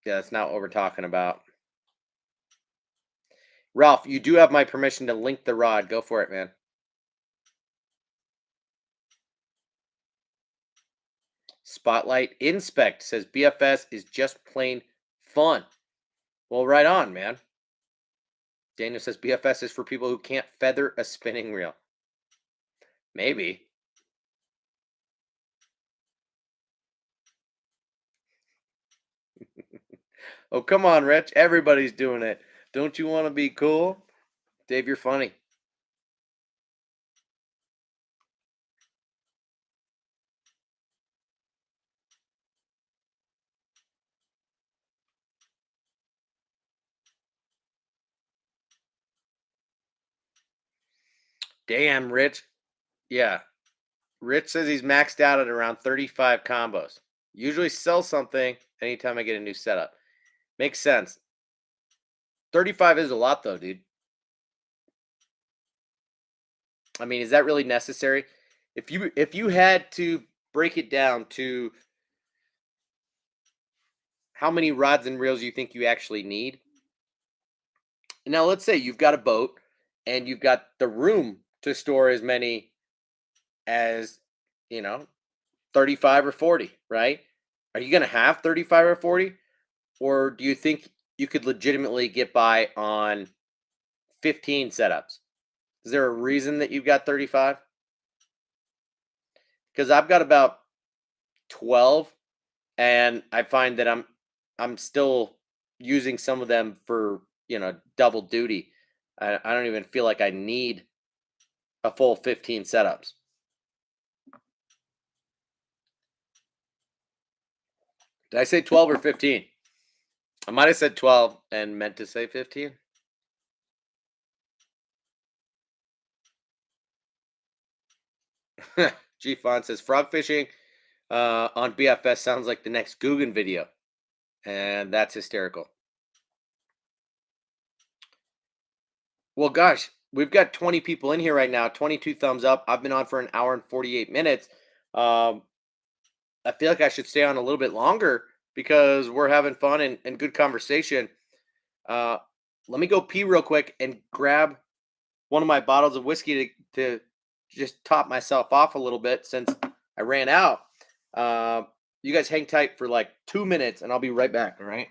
that's not what we're talking about. Ralph, you do have my permission to link the rod. Go for it, man. Spotlight Inspect says BFS is just plain fun. Well, right on, man. Daniel says BFS is for people who can't feather a spinning reel. Maybe. Oh, come on, Rich. Everybody's doing it. Don't you want to be cool? Dave, you're funny. Damn, Rich. Yeah. Rich says he's maxed out at around 35 combos. Usually sell something anytime I get a new setup. Makes sense. 35 is a lot though, dude. I mean, is that really necessary? If you had to break it down to how many rods and reels you think you actually need. Now, let's say you've got a boat and you've got the room to store as many as, you know, 35 or 40, right? Are you going to have 35 or 40? Or do you think you could legitimately get by on 15 setups? Is there a reason that you've got 35? Because I've got about 12, and I find that I'm still using some of them for, double duty. I don't even feel like I need a full 15 setups. Did I say 12 or 15? I might have said 12 and meant to say 15. G Font says frog fishing on BFS sounds like the next Guggen video. And that's hysterical. Well, gosh, we've got 20 people in here right now, 22 thumbs up. I've been on for an hour and 48 minutes. Um, I feel like I should stay on a little bit longer because we're having fun and good conversation. Uh, Let me go pee real quick and grab one of my bottles of whiskey to just top myself off a little bit since I ran out. You guys hang tight for like 2 minutes and I'll be right back. All right.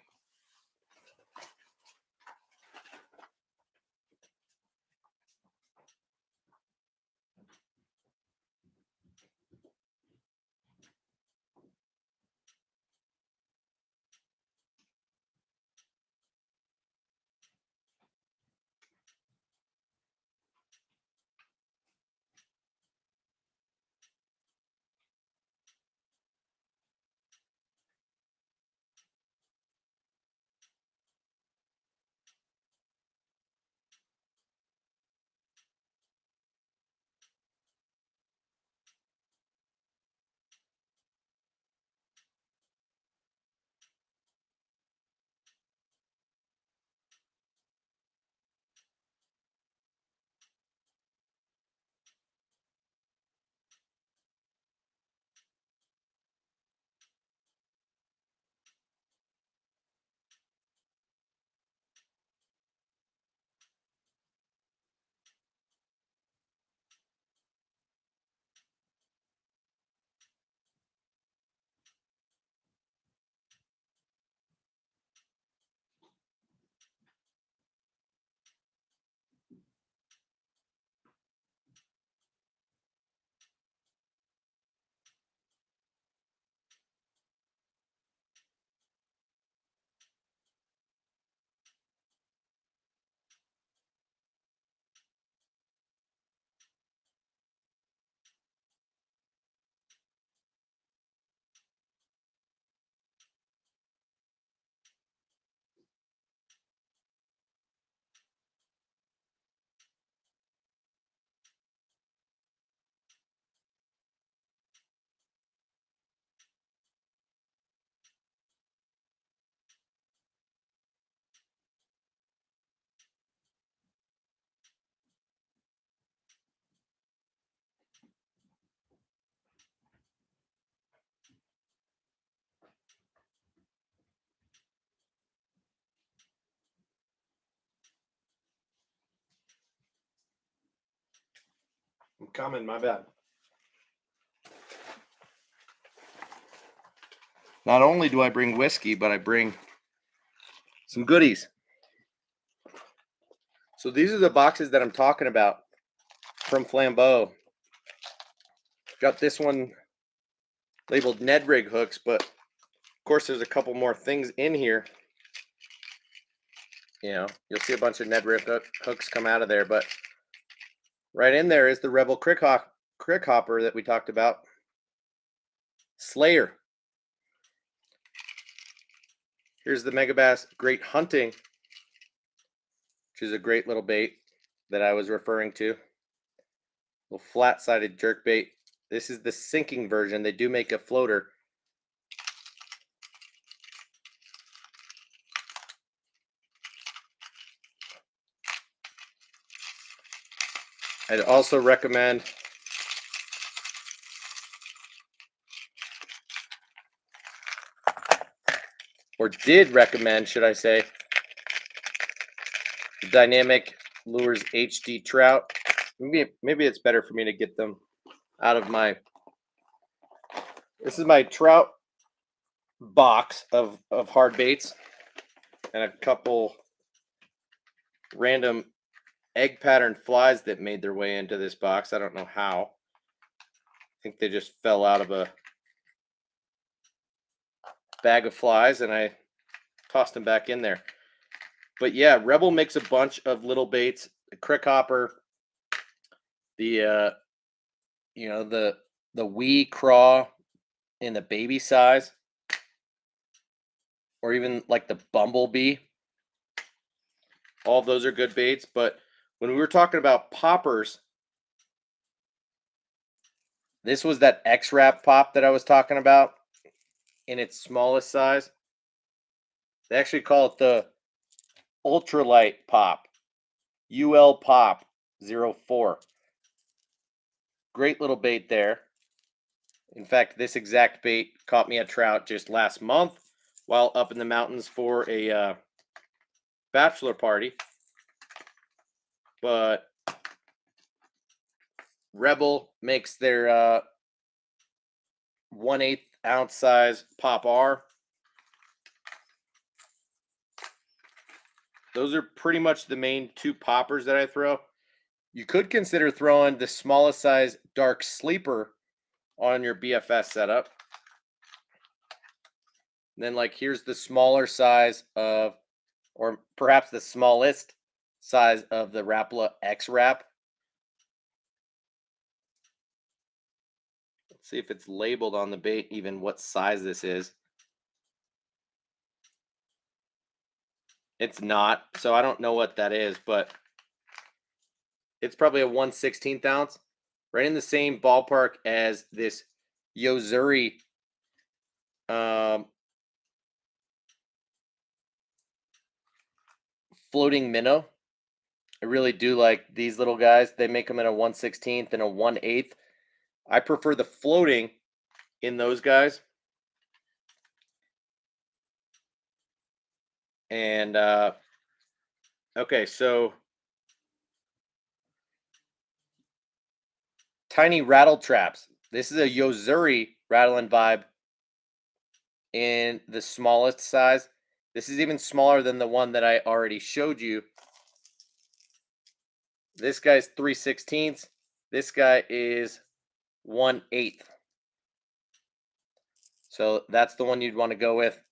I'm coming, my bad. Not only do I bring whiskey, but I bring some goodies. So these are the boxes that I'm talking about from Flambeau. Got this one labeled Ned Rig hooks, but of course there's a couple more things in here. You know, you'll see a bunch of Ned Rig hooks come out of there, but right in there is the Rebel Crick Hopper that we talked about. Slayer. Here's the Megabass Great Hunting, which is a great little bait that I was referring to. Little flat-sided jerk bait. This is the sinking version. They do make a floater. I'd also recommend or did recommend, should I say, the Dynamic Lures HD Trout. Maybe it's better for me to get them out of my... This is my trout box of hard baits and a couple random egg pattern flies that made their way into this box. I don't know how. I think they just fell out of a bag of flies and I tossed them back in there. But yeah, Rebel makes a bunch of little baits. The Crick Hopper, the you know, the wee craw in the baby size, or even like the bumblebee. All of those are good baits, but when we were talking about poppers, this was that X-Wrap pop that I was talking about in its smallest size. They actually call it the Ultralight Pop, UL Pop 04. Great little bait there. In fact, this exact bait caught me a trout just last month while up in the mountains for a bachelor party. But Rebel makes their 1/8 ounce size Pop R. Those are pretty much the main two poppers that I throw. You could consider throwing the smallest size Dark Sleeper on your BFS setup. And then, like, here's the smaller size of, or perhaps the smallest size of the Rapala X-Wrap. Let's see if it's labeled on the bait even what size this is. It's not, so I don't know what that is, but it's probably a 1/16 ounce, right in the same ballpark as this Yozuri floating minnow. I really do like these little guys. They make them in a 1/16 and a 1/8. I prefer the floating in those guys. And okay, so tiny rattle traps. This is a Yozuri rattle and vibe in the smallest size. This is even smaller than the one that I already showed you. This guy's 3/16. This guy is 1/8. So that's the one you'd want to go with.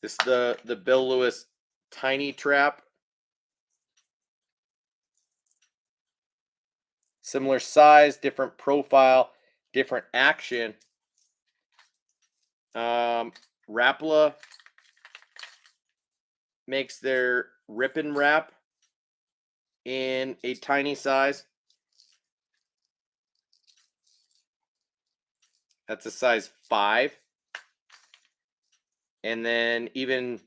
This is the Bill Lewis tiny trap. Similar size, different profile, different action. Rapala makes their rip and wrap in a tiny size. That's a size 5. And then even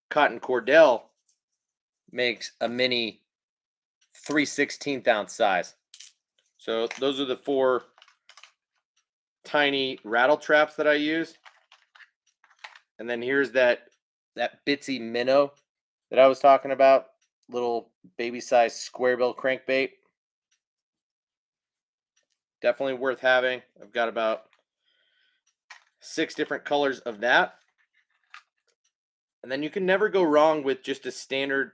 Cotton Cordell makes a mini 3/16 ounce size. So those are the 4 tiny rattle traps that I use. And then here's that bitsy minnow that I was talking about. little baby-sized square bill crankbait. Definitely worth having. I've got about 6 different colors of that. And then you can never go wrong with just a standard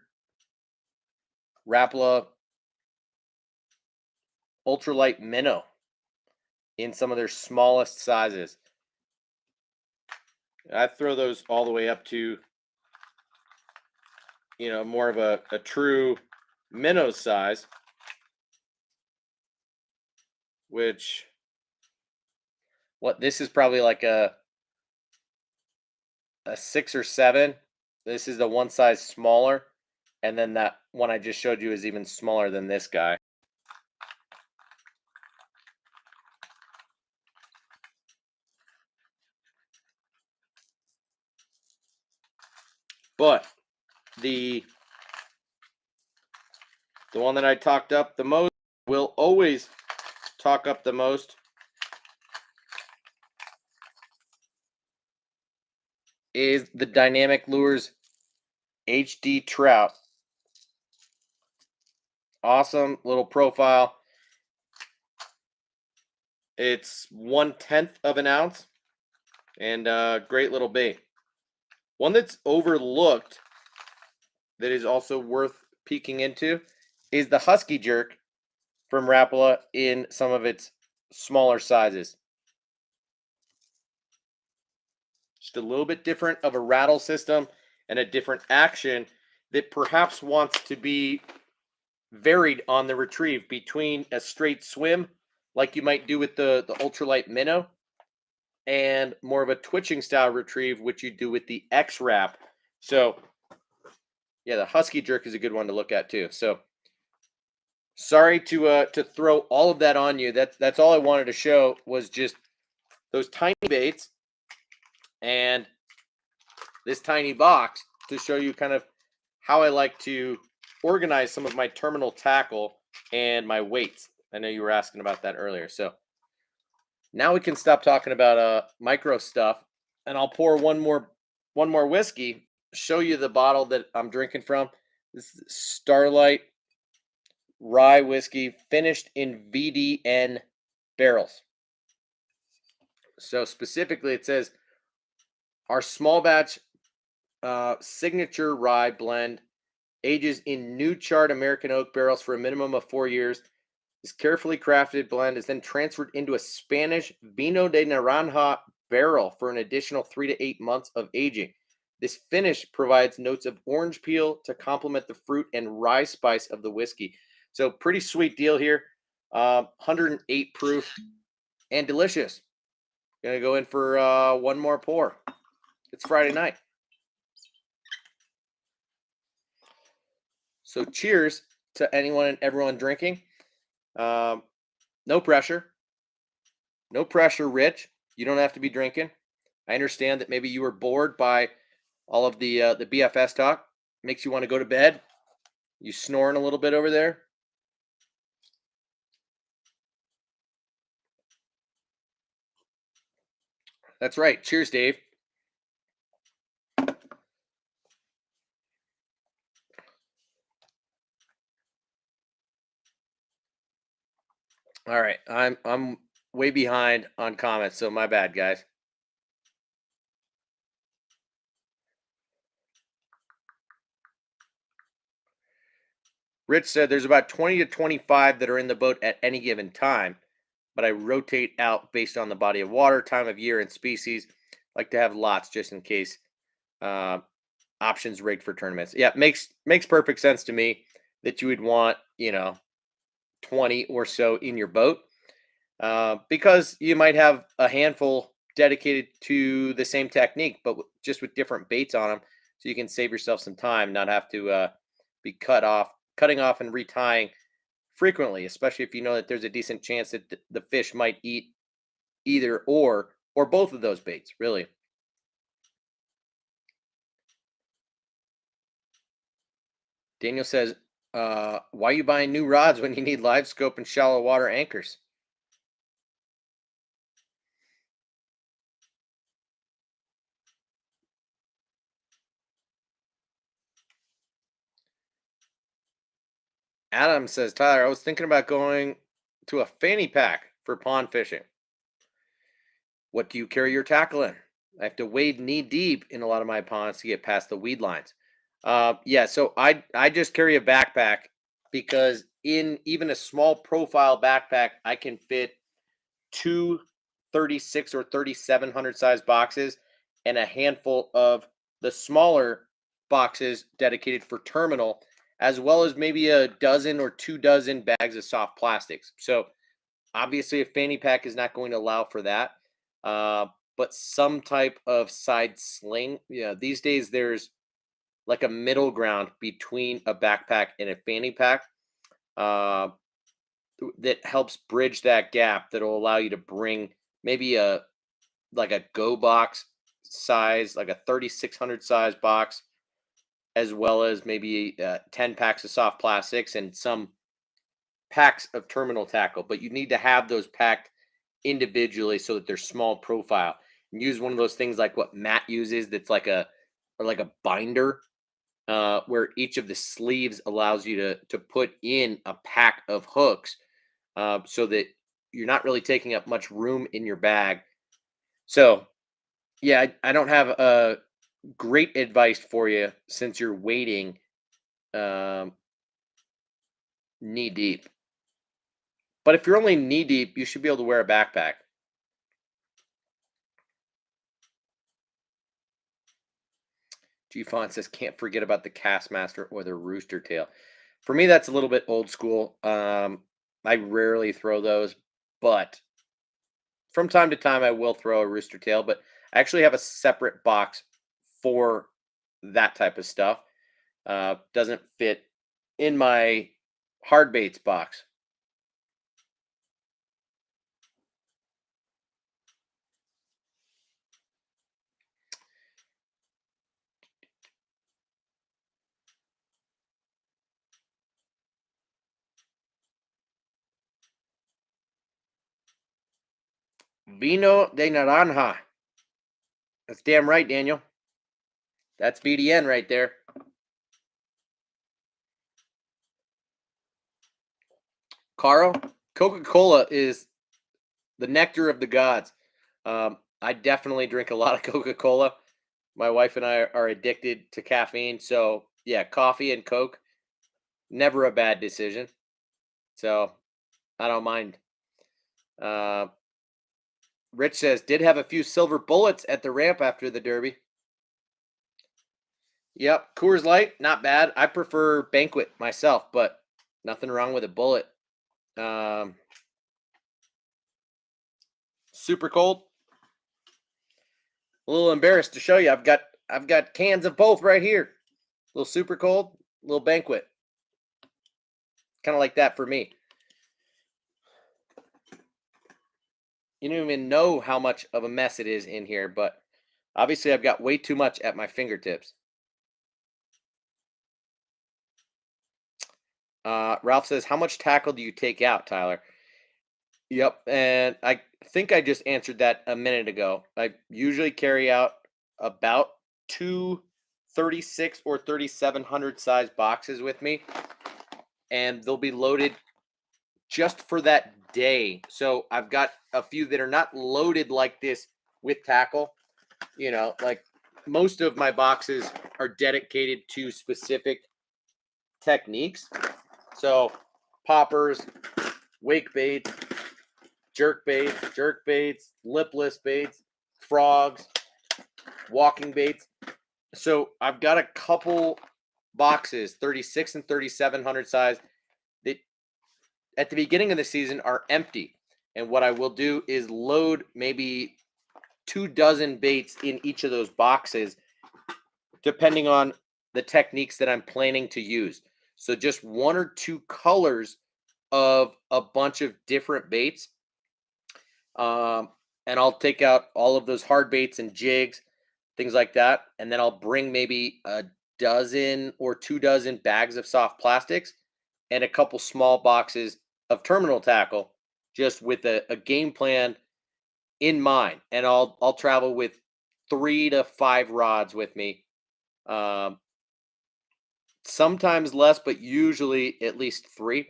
Rapala ultralight minnow in some of their smallest sizes. I throw those all the way up to, more of a true minnow size, which, this is probably like a 6 or 7. This is the one size smaller. And then that one I just showed you is even smaller than this guy. But the one that I talked up the most, will always talk up the most, is the Dynamic Lures HD Trout. Awesome little profile. It's 1/10 of an ounce, and great little bait. One that's overlooked that is also worth peeking into is the Husky Jerk from Rapala in some of its smaller sizes. Just a little bit different of a rattle system and a different action that perhaps wants to be varied on the retrieve between a straight swim like you might do with the ultralight minnow and more of a twitching style retrieve, which you do with the X wrap. So yeah, the Husky Jerk is a good one to look at too. So sorry to throw all of that on you. That's all I wanted to show, was just those tiny baits and this tiny box to show you kind of how I like to organize some of my terminal tackle and my weights. I know you were asking about that earlier. So now we can stop talking about micro stuff, and I'll pour one more whiskey, show you the bottle that I'm drinking from. This is Starlight Rye whiskey, finished in VDN barrels. So specifically, it says our small batch signature rye blend ages in new charred American oak barrels for a minimum of 4 years. This carefully crafted blend is then transferred into a Spanish Vino de Naranja barrel for an additional 3 to 8 months of aging. This finish provides notes of orange peel to complement the fruit and rye spice of the whiskey. So pretty sweet deal here. 108 proof and delicious. Gonna go in for one more pour. It's Friday night. So cheers to anyone and everyone drinking. No pressure. No pressure, Rich. You don't have to be drinking. I understand that maybe you were bored by all of the BFS talk. Makes you want to go to bed. You snoring a little bit over there. That's right. Cheers, Dave. All right. I'm way behind on comments, so my bad, guys. Rich said there's about 20 to 25 that are in the boat at any given time, but I rotate out based on the body of water, time of year, and species. Like to have lots just in case. Options rigged for tournaments. Yeah, makes perfect sense to me that you would want 20 or so in your boat, because you might have a handful dedicated to the same technique, but just with different baits on them, so you can save yourself some time, not have to be cutting off and retying frequently, especially if you know that there's a decent chance that the fish might eat either or both of those baits, really. Daniel says, why are you buying new rods when you need live scope and shallow water anchors? Adam says, Tyler, I was thinking about going to a fanny pack for pond fishing. What do you carry your tackle in? I have to wade knee deep in a lot of my ponds to get past the weed lines. Yeah, so I just carry a backpack because in even a small profile backpack, I can fit two 36 or 3700 size boxes and a handful of the smaller boxes dedicated for terminal, as well as maybe a dozen or 2 dozen bags of soft plastics. So obviously, a fanny pack is not going to allow for that, uh, but some type of side sling. Yeah, these days there's like a middle ground between a backpack and a fanny pack uh, that helps bridge that gap. That'll allow you to bring maybe a like a go box size, like a 3600 size box, as well as maybe 10 packs of soft plastics and some packs of terminal tackle. But you need to have those packed individually so that they're small profile. And use one of those things like what Matt uses that's like a or like a binder where each of the sleeves allows you to put in a pack of hooks so that you're not really taking up much room in your bag. So yeah, I don't have great advice for you since you're wading um, knee deep. But if you're only knee deep, you should be able to wear a backpack. G Font says, can't forget about the Castmaster or the Rooster Tail. For me, that's a little bit old school. I rarely throw those, but from time to time, I will throw a Rooster Tail. But I actually have a separate box for that type of stuff. Doesn't fit in my hard baits box. Vino de Naranja. That's damn right, Daniel. That's BDN right there. Carl, Coca-Cola is the nectar of the gods. I definitely drink a lot of Coca-Cola. My wife and I are addicted to caffeine, so yeah, coffee and Coke, never a bad decision. So I don't mind. Uh, Rich says, did have a few silver bullets at the ramp after the Derby. Yep, Coors Light, not bad. I prefer Banquet myself, but nothing wrong with a bullet. Um, Super cold. A little embarrassed to show you. I've got cans of both right here. A little super cold, a little Banquet. Kind of like that for me. You don't even know how much of a mess it is in here, but obviously I've got way too much at my fingertips. Ralph says, how much tackle do you take out, Tyler? Yep, and I think I just answered that a minute ago. I usually carry out about two 36 or 3700 size boxes with me, and they'll be loaded just for that day. So I've got a few that are not loaded like this with tackle. You know, like most of my boxes are dedicated to specific techniques. So poppers, wake baits, jerk baits, lipless baits, frogs, walking baits. So I've got a couple boxes, 36 and 3700 size, that at the beginning of the season are empty. And what I will do is load maybe 2 dozen baits in each of those boxes, depending on the techniques that I'm planning to use. So just one or two colors of a bunch of different baits. And I'll take out all of those hard baits and jigs, things like that. And then I'll bring maybe a dozen or 2 dozen bags of soft plastics and a couple small boxes of terminal tackle, just with a game plan in mind. And I'll travel with 3 to 5 rods with me, um, sometimes less, but usually at least 3,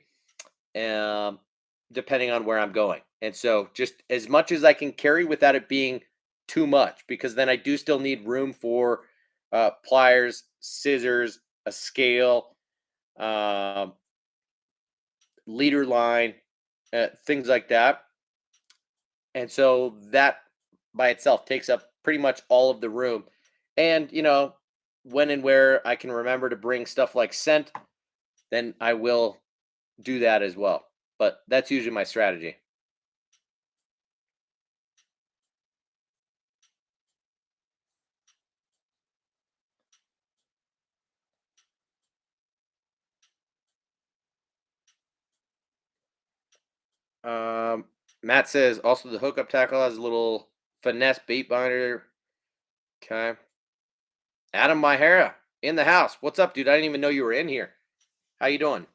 um, depending on where I'm going. And so just as much as I can carry without it being too much, because then I do still need room for pliers, scissors, a scale, um, leader line, things like that. And so that by itself takes up pretty much all of the room. And, when and where I can remember to bring stuff like scent, then I will do that as well. But that's usually my strategy. Um, Matt says also the hookup tackle has a little finesse bait binder. Okay. Adam Mahara in the house. What's up, dude? I didn't even know you were in here. How you doing?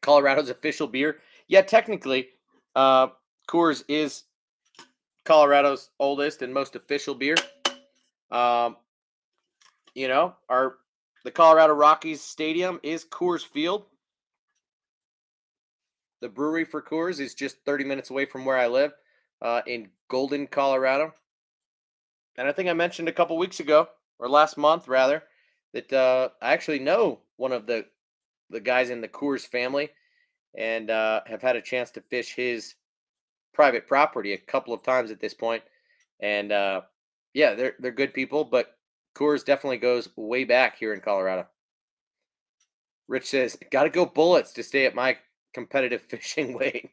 Colorado's official beer. Yeah, technically, uh, Coors is Colorado's oldest and most official beer. Um, our the Colorado Rockies Stadium is Coors Field. The brewery for Coors is just 30 minutes away from where I live, in Golden, Colorado. And I think I mentioned a couple weeks ago, or last month rather, that I actually know one of the guys in the Coors family, and have had a chance to fish his private property a couple of times at this point. And yeah, they're good people, but Coors definitely goes way back here in Colorado. Rich says, "Got to go bullets to stay at my competitive fishing weight."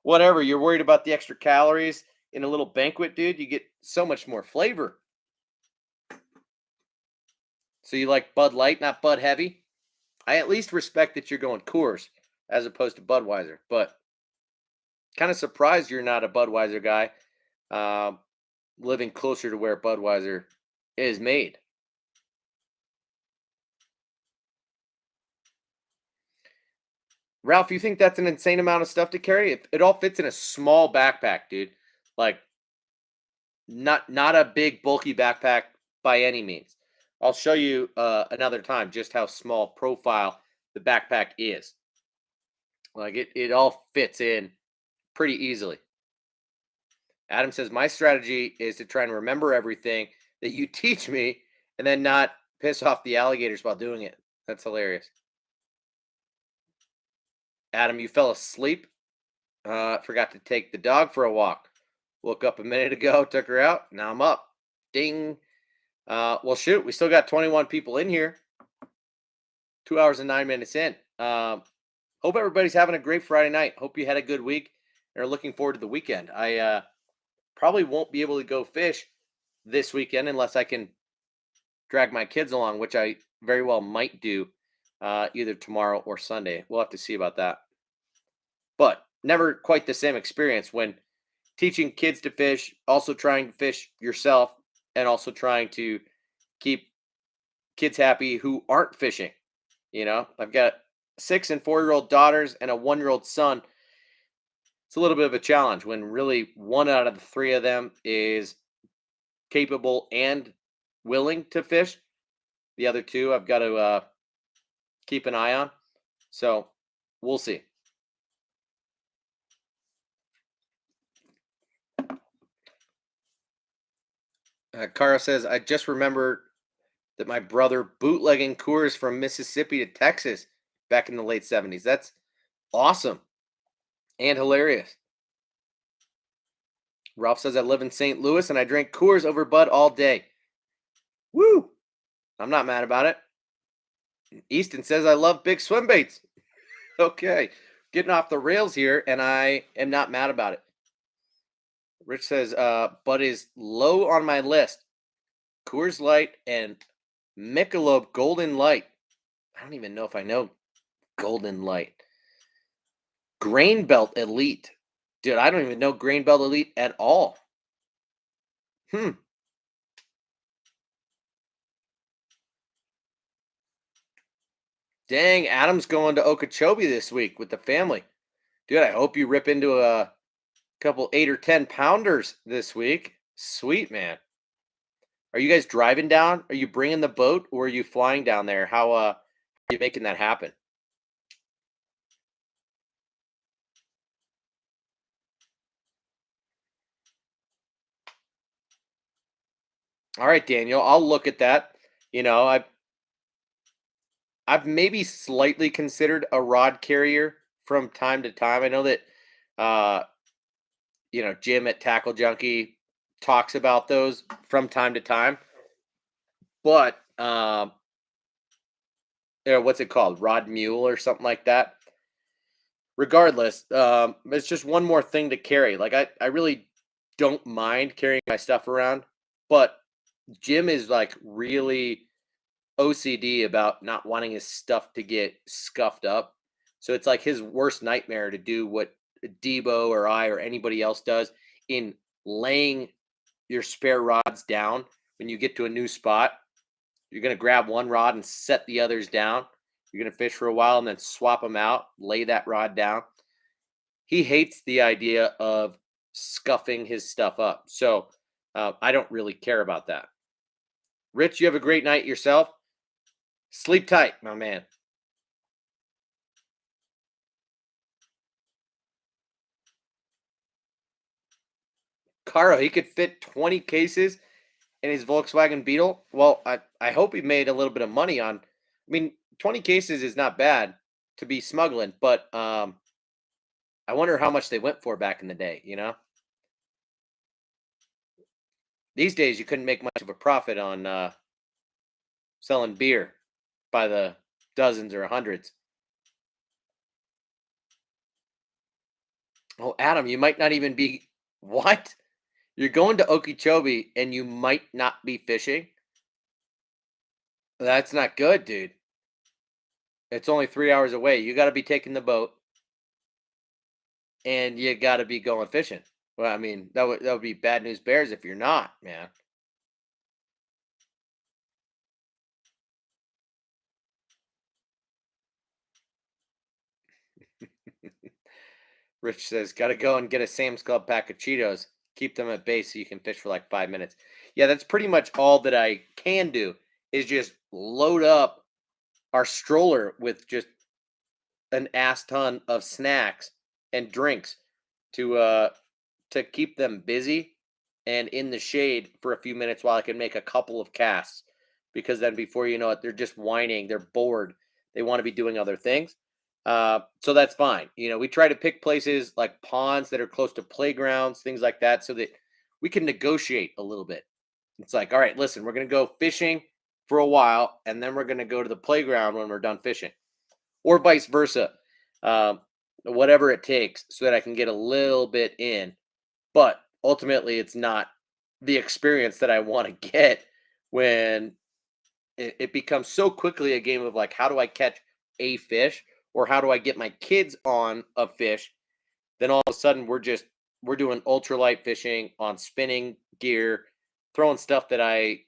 Whatever, you're worried about the extra calories in a little banquet, dude. You get so much more flavor. So you like Bud Light, not Bud Heavy? I at least respect that you're going Coors as opposed to Budweiser, but kind of surprised you're not a Budweiser guy, um, living closer to where Budweiser is made. Ralph, you think that's an insane amount of stuff to carry? It all fits in a small backpack, dude. Like not a big bulky backpack by any means. I'll show you another time just how small profile the backpack is. Like it all fits in pretty easily. Adam says my strategy is to try and remember everything that you teach me and then not piss off the alligators while doing it. That's hilarious. Adam, you fell asleep. Forgot to take the dog for a walk. Woke up a minute ago, took her out. Now I'm up. Ding. Well, shoot, we still got 21 people in here. 2 hours and 9 minutes in. Hope everybody's having a great Friday night. Hope you had a good week and are looking forward to the weekend. I probably won't be able to go fish this weekend unless I can drag my kids along, which I very well might do either tomorrow or Sunday. We'll have to see about that. But never quite the same experience when teaching kids to fish, also trying to fish yourself, and also trying to keep kids happy who aren't fishing. I've got 6 and 4-year-old daughters and a 1-year-old son. It's a little bit of a challenge when really one out of the 3 of them is capable and willing to fish. The other 2 I've got to keep an eye on. So we'll see. Cara says, I just remember that my brother bootlegging Coors from Mississippi to Texas back in the late 70s. That's awesome and hilarious. Ralph says, I live in St. Louis and I drink Coors over Bud all day. Woo! I'm not mad about it. Easton says, I love big swim baits. Okay, getting off the rails here, and I am not mad about it. Rich says, Bud is low on my list. Coors Light and Michelob Golden Light. I don't even know if I know Golden Light. Grain Belt Elite. Dude, I don't even know Grain Belt Elite at all. Dang, Adam's going to Okeechobee this week with the family. Dude, I hope you rip into a couple 8 or 10 pounders this week. Sweet, man. Are you guys driving down? Are you bringing the boat, or are you flying down there? How are you making that happen? All right, Daniel, I'll look at that. You know, I've maybe slightly considered a rod carrier from time to time. I know that uh, Jim at Tackle Junkie talks about those from time to time. But what's it called? Rod Mule or something like that. Regardless, it's just one more thing to carry. Like I really don't mind carrying my stuff around, but Jim is like really OCD about not wanting his stuff to get scuffed up. So it's like his worst nightmare to do what Debo or I or anybody else does in laying your spare rods down when you get to a new spot. You're going to grab one rod and set the others down. You're going to fish for a while and then swap them out, lay that rod down. He hates the idea of scuffing his stuff up. So I don't really care about that. Rich, you have a great night yourself. Sleep tight, my man. Caro, he could fit 20 cases in his Volkswagen Beetle. Well, I hope he made a little bit of money on. I mean, 20 cases is not bad to be smuggling, but I wonder how much they went for back in the day, you know? These days, you couldn't make much of a profit on selling beer by the dozens or hundreds. Oh, Adam, you might not even be. What? You're going to Okeechobee and you might not be fishing? That's not good, dude. It's only 3 hours away. You got to be taking the boat and you got to be going fishing. Well, I mean, that would be bad news bears if you're not, man. Rich says, got to go and get a Sam's Club pack of Cheetos. Keep them at base so you can fish for like 5 minutes. Yeah, that's pretty much all that I can do is just load up our stroller with just an ass ton of snacks and drinks to keep them busy and in the shade for a few minutes while I can make a couple of casts. Because then before you know it, they're just whining, they're bored, they want to be doing other things. So that's fine. We try to pick places like ponds that are close to playgrounds, things like that, so that we can negotiate a little bit. It's like, all right, listen, we're gonna go fishing for a while, and then we're gonna go to the playground when we're done fishing, or vice versa. Um, Whatever it takes, so that I can get a little bit in. But ultimately, it's not the experience that I want to get when it becomes so quickly a game of like, how do I catch a fish, or how do I get my kids on a fish? Then all of a sudden, we're doing ultralight fishing on spinning gear, throwing stuff that I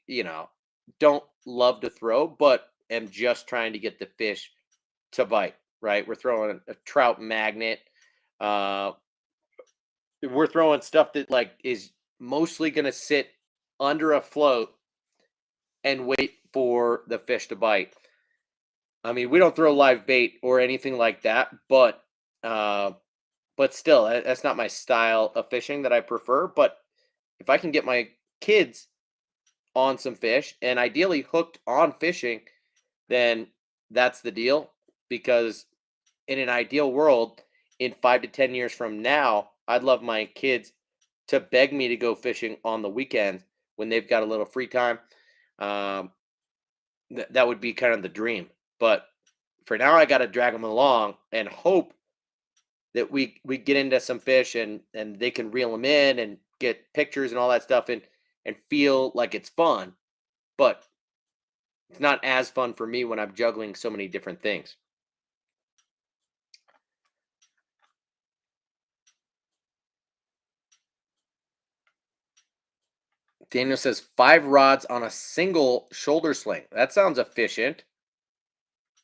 don't love to throw, but am just trying to get the fish to bite. Right, we're throwing a trout magnet. Uh, we're throwing stuff that like is mostly going to sit under a float and wait for the fish to bite. I mean, we don't throw live bait or anything like that, uh, but still, that's not my style of fishing that I prefer. But if I can get my kids on some fish and ideally hooked on fishing, then that's the deal. Because in an ideal world, in 5 to 10 years from now, I'd love my kids to beg me to go fishing on the weekends when they've got a little free time. Um, that would be kind of the dream. But for now, I got to drag them along and hope that we get into some fish and they can reel them in and get pictures and all that stuff and feel like it's fun. But it's not as fun for me when I'm juggling so many different things. Daniel says 5 rods on a single shoulder sling. That sounds efficient.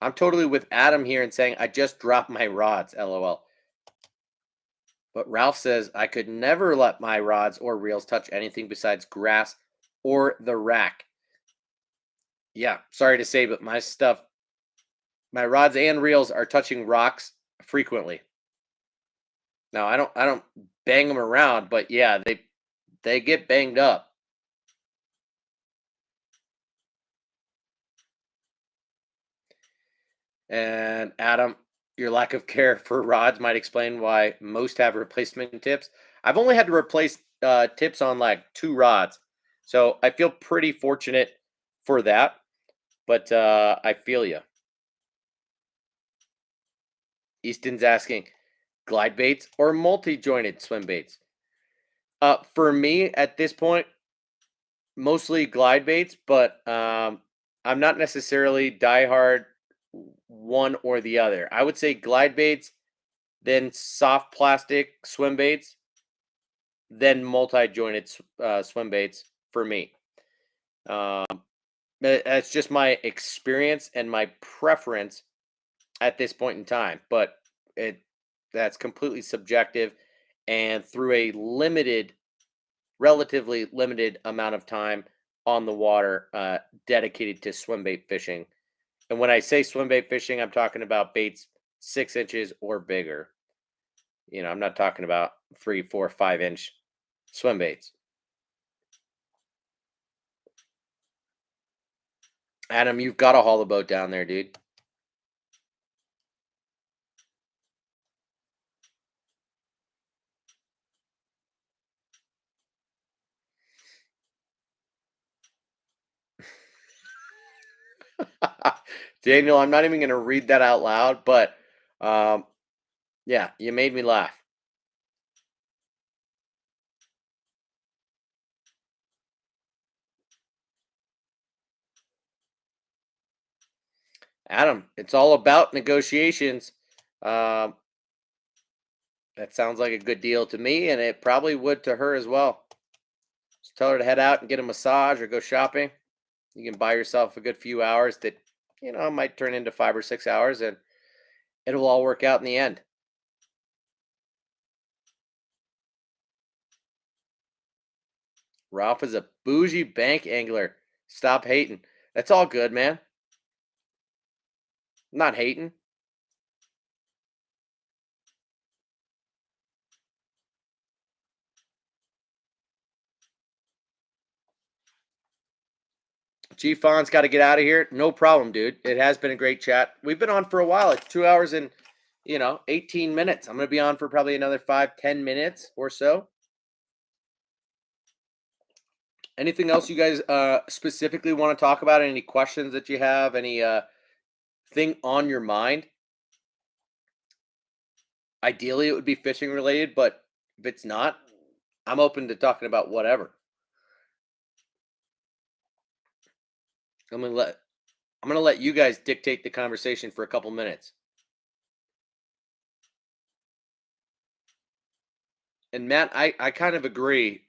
I'm totally with Adam here and saying I just dropped my rods, lol. But Ralph says I could never let my rods or reels touch anything besides grass or the rack. Yeah, sorry to say, but my rods and reels are touching rocks frequently. Now I don't bang them around, but yeah, they get banged up. And Adam, your lack of care for rods might explain why most have replacement tips. I've only had to replace tips on like 2 rods, so I feel pretty fortunate for that. But I feel you. Easton's asking, glide baits or multi-jointed swim baits? For me at this point, mostly glide baits, but I'm not necessarily diehard one or the other. I would say glide baits, then soft plastic swim baits, then multi-jointed swim baits for me. Um, that's just my experience and my preference at this point in time. But it that's completely subjective, and through a relatively limited amount of time on the water dedicated to swim bait fishing. And when I say swim bait fishing, I'm talking about baits 6 inches or bigger. I'm not talking about 3, 4, 5 inch swim baits. Adam, you've got to haul the boat down there, dude. Daniel, I'm not even going to read that out loud, but um, yeah, you made me laugh. Adam, it's all about negotiations. Um, that sounds like a good deal to me, and it probably would to her as well. Just tell her to head out and get a massage or go shopping. You can buy yourself a good few hours that, might turn into 5 or 6 hours, and it'll all work out in the end. Ralph is a bougie bank angler. Stop hating. That's all good, man. I'm not hating. G Fon's got to get out of here. No problem, dude. It has been a great chat. We've been on for a while. It's 2 hours and 18 minutes. I'm gonna be on for probably another 5, 10 minutes or so. Anything else you guys specifically want to talk about? Any questions that you have? Any thing on your mind? Ideally, it would be fishing related, but if it's not, I'm open to talking about whatever. I'm gonna let I'm gonna let you guys dictate the conversation for a couple minutes. And Matt, I kind of agree.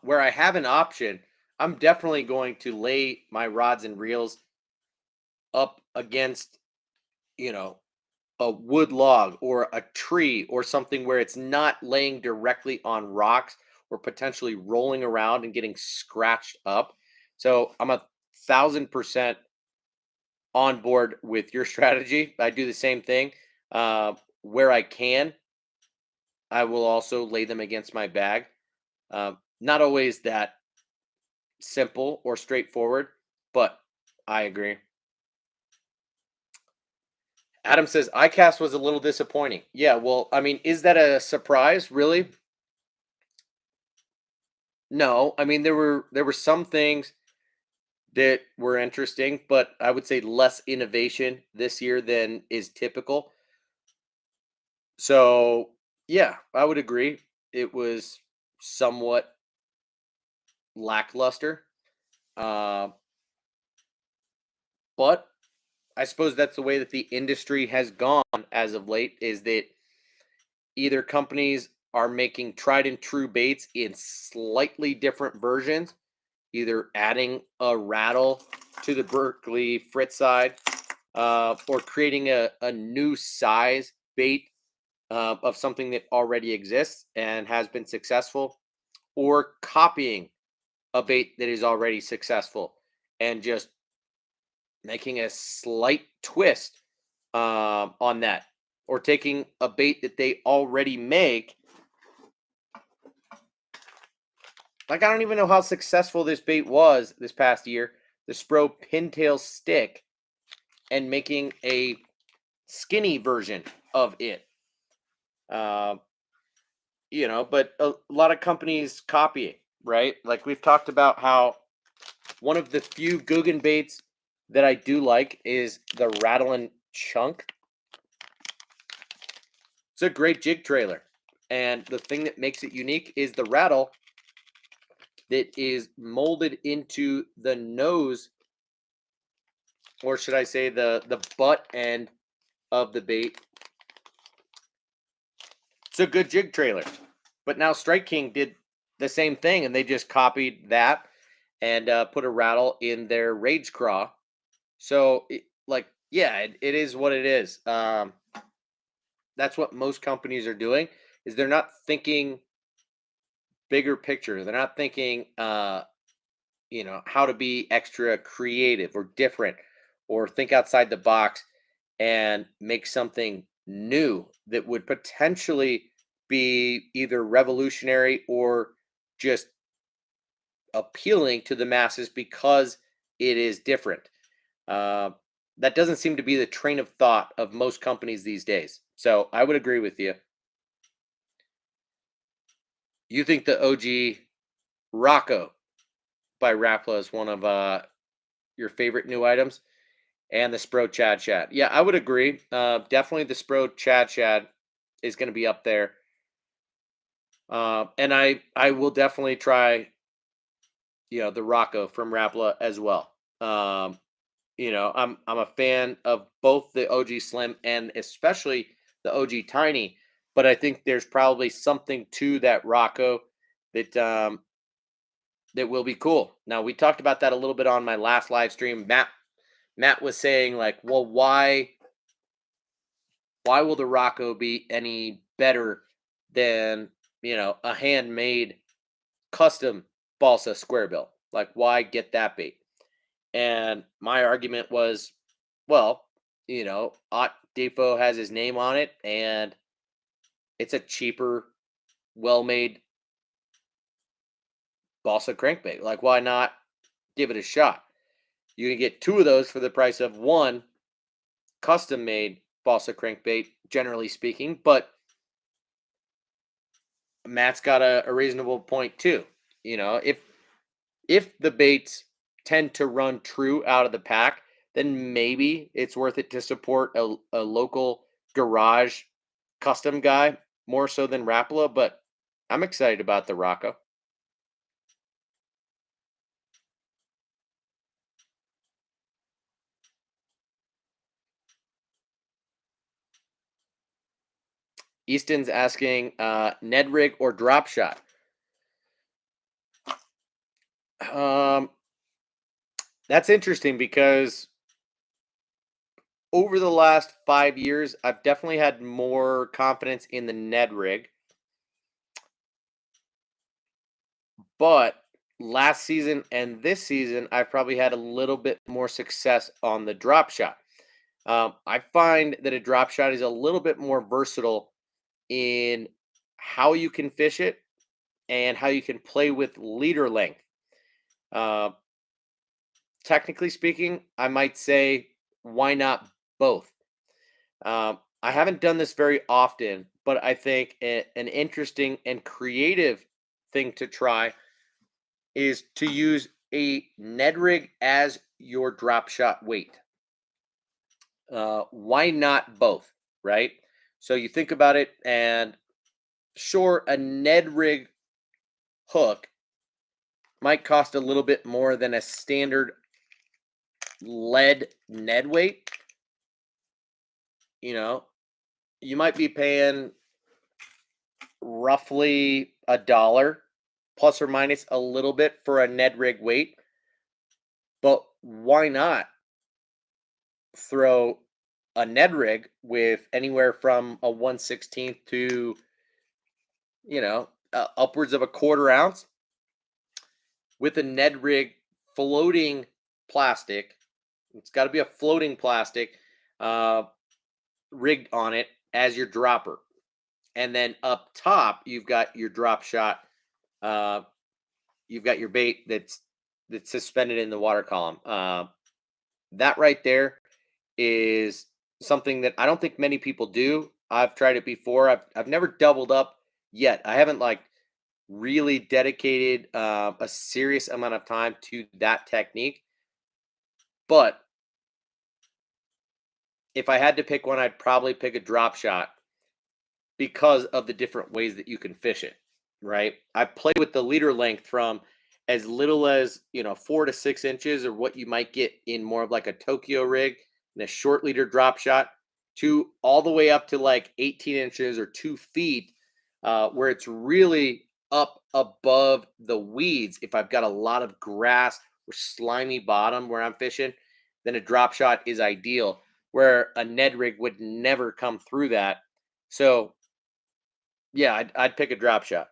Where I have an option, I'm definitely going to lay my rods and reels up against, you know, a wood log or a tree or something where it's not laying directly on rocks or potentially rolling around and getting scratched up. So I'm 1,000% on board with your strategy. I do the same thing. Where I can, I will also lay them against my bag. Not always that simple or straightforward, but I agree. Adam says iCast was a little disappointing. Yeah, well, I mean, is that a surprise, really? No. I mean, there were some things that were interesting, but I would say less innovation this year than is typical. So, yeah, I would agree. It was somewhat lackluster. Uh, but I suppose that's the way that the industry has gone as of late, is that either companies are making tried and true baits in slightly different versions, either adding a rattle to the Berkeley Fritz side, or creating a new size bait of something that already exists and has been successful, or copying a bait that is already successful and just making a slight twist on that, or taking a bait that they already make. Like, I don't even know how successful this bait was this past year, the Spro Pintail Stick, and making a skinny version of it. But a lot of companies copy it, right? Like, we've talked about how one of the few Guggen baits that I do like is the Rattle and Chunk. It's a great jig trailer. And the thing that makes it unique is the rattle that is molded into the nose, or should I say the butt end of the bait. It's a good jig trailer. But now Strike King did the same thing, and they just copied that and put a rattle in their Rage Craw. So, it is what it is. That's what most companies are doing, is they're not thinking bigger picture. They're not thinking, how to be extra creative or different, or think outside the box and make something new that would potentially be either revolutionary or just appealing to the masses because it is different. That doesn't seem to be the train of thought of most companies these days. So I would agree with you. You think the OG Rocco by Rapala is one of your favorite new items, and the Spro Chad Chad. Yeah, I would agree. Definitely the Spro Chad Chad is going to be up there. And I will definitely try, the Rocco from Rapala as well. I'm a fan of both the OG Slim and especially the OG Tiny, but I think there's probably something to that Rocco that that will be cool. Now, we talked about that a little bit on my last live stream. Matt was saying, like, well, why will the Rocco be any better than, a handmade custom balsa square bill? Like, why get that bait? And my argument was, well, Ott Defo has his name on it, and it's a cheaper, well-made balsa crankbait. Like, why not give it a shot? You can get two of those for the price of one custom-made balsa crankbait, generally speaking. But Matt's got a reasonable point too. If the baits tend to run true out of the pack, then maybe it's worth it to support a local garage custom guy more so than Rapala. But I'm excited about the Rocco. Easton's asking Ned rig or drop shot. That's interesting because over the last 5 years, I've definitely had more confidence in the Ned rig. But last season and this season, I've probably had a little bit more success on the drop shot. I find that a drop shot is a little bit more versatile in how you can fish it and how you can play with leader length. Uh, Technically speaking, I might say, why not both? I haven't done this very often, but I think an interesting and creative thing to try is to use a Ned rig as your drop shot weight. Why not both, right? So you think about it, and sure, a Ned rig hook might cost a little bit more than a standard lead Ned weight. You might be paying roughly $1 plus or minus a little bit for a Ned rig weight. But why not throw a Ned rig with anywhere from a 1/16 to, upwards of a 1/4 ounce with a Ned rig floating plastic. It's got to be a floating plastic uh, rigged on it as your dropper. And then up top, you've got your drop shot. Uh, you've got your bait that's suspended in the water column. That right there is something that I don't think many people do. I've tried it before. I've never doubled up yet. I haven't like really dedicated a serious amount of time to that technique. But if I had to pick one, I'd probably pick a drop shot because of the different ways that you can fish it, right? I play with the leader length from as little as, 4 to 6 inches, or what you might get in more of like a Tokyo rig and a short leader drop shot, to all the way up to like 18 inches or 2 feet, where it's really up above the weeds. If I've got a lot of grass or slimy bottom where I'm fishing, then a drop shot is ideal, where a Ned rig would never come through that. So yeah, I'd pick a drop shot.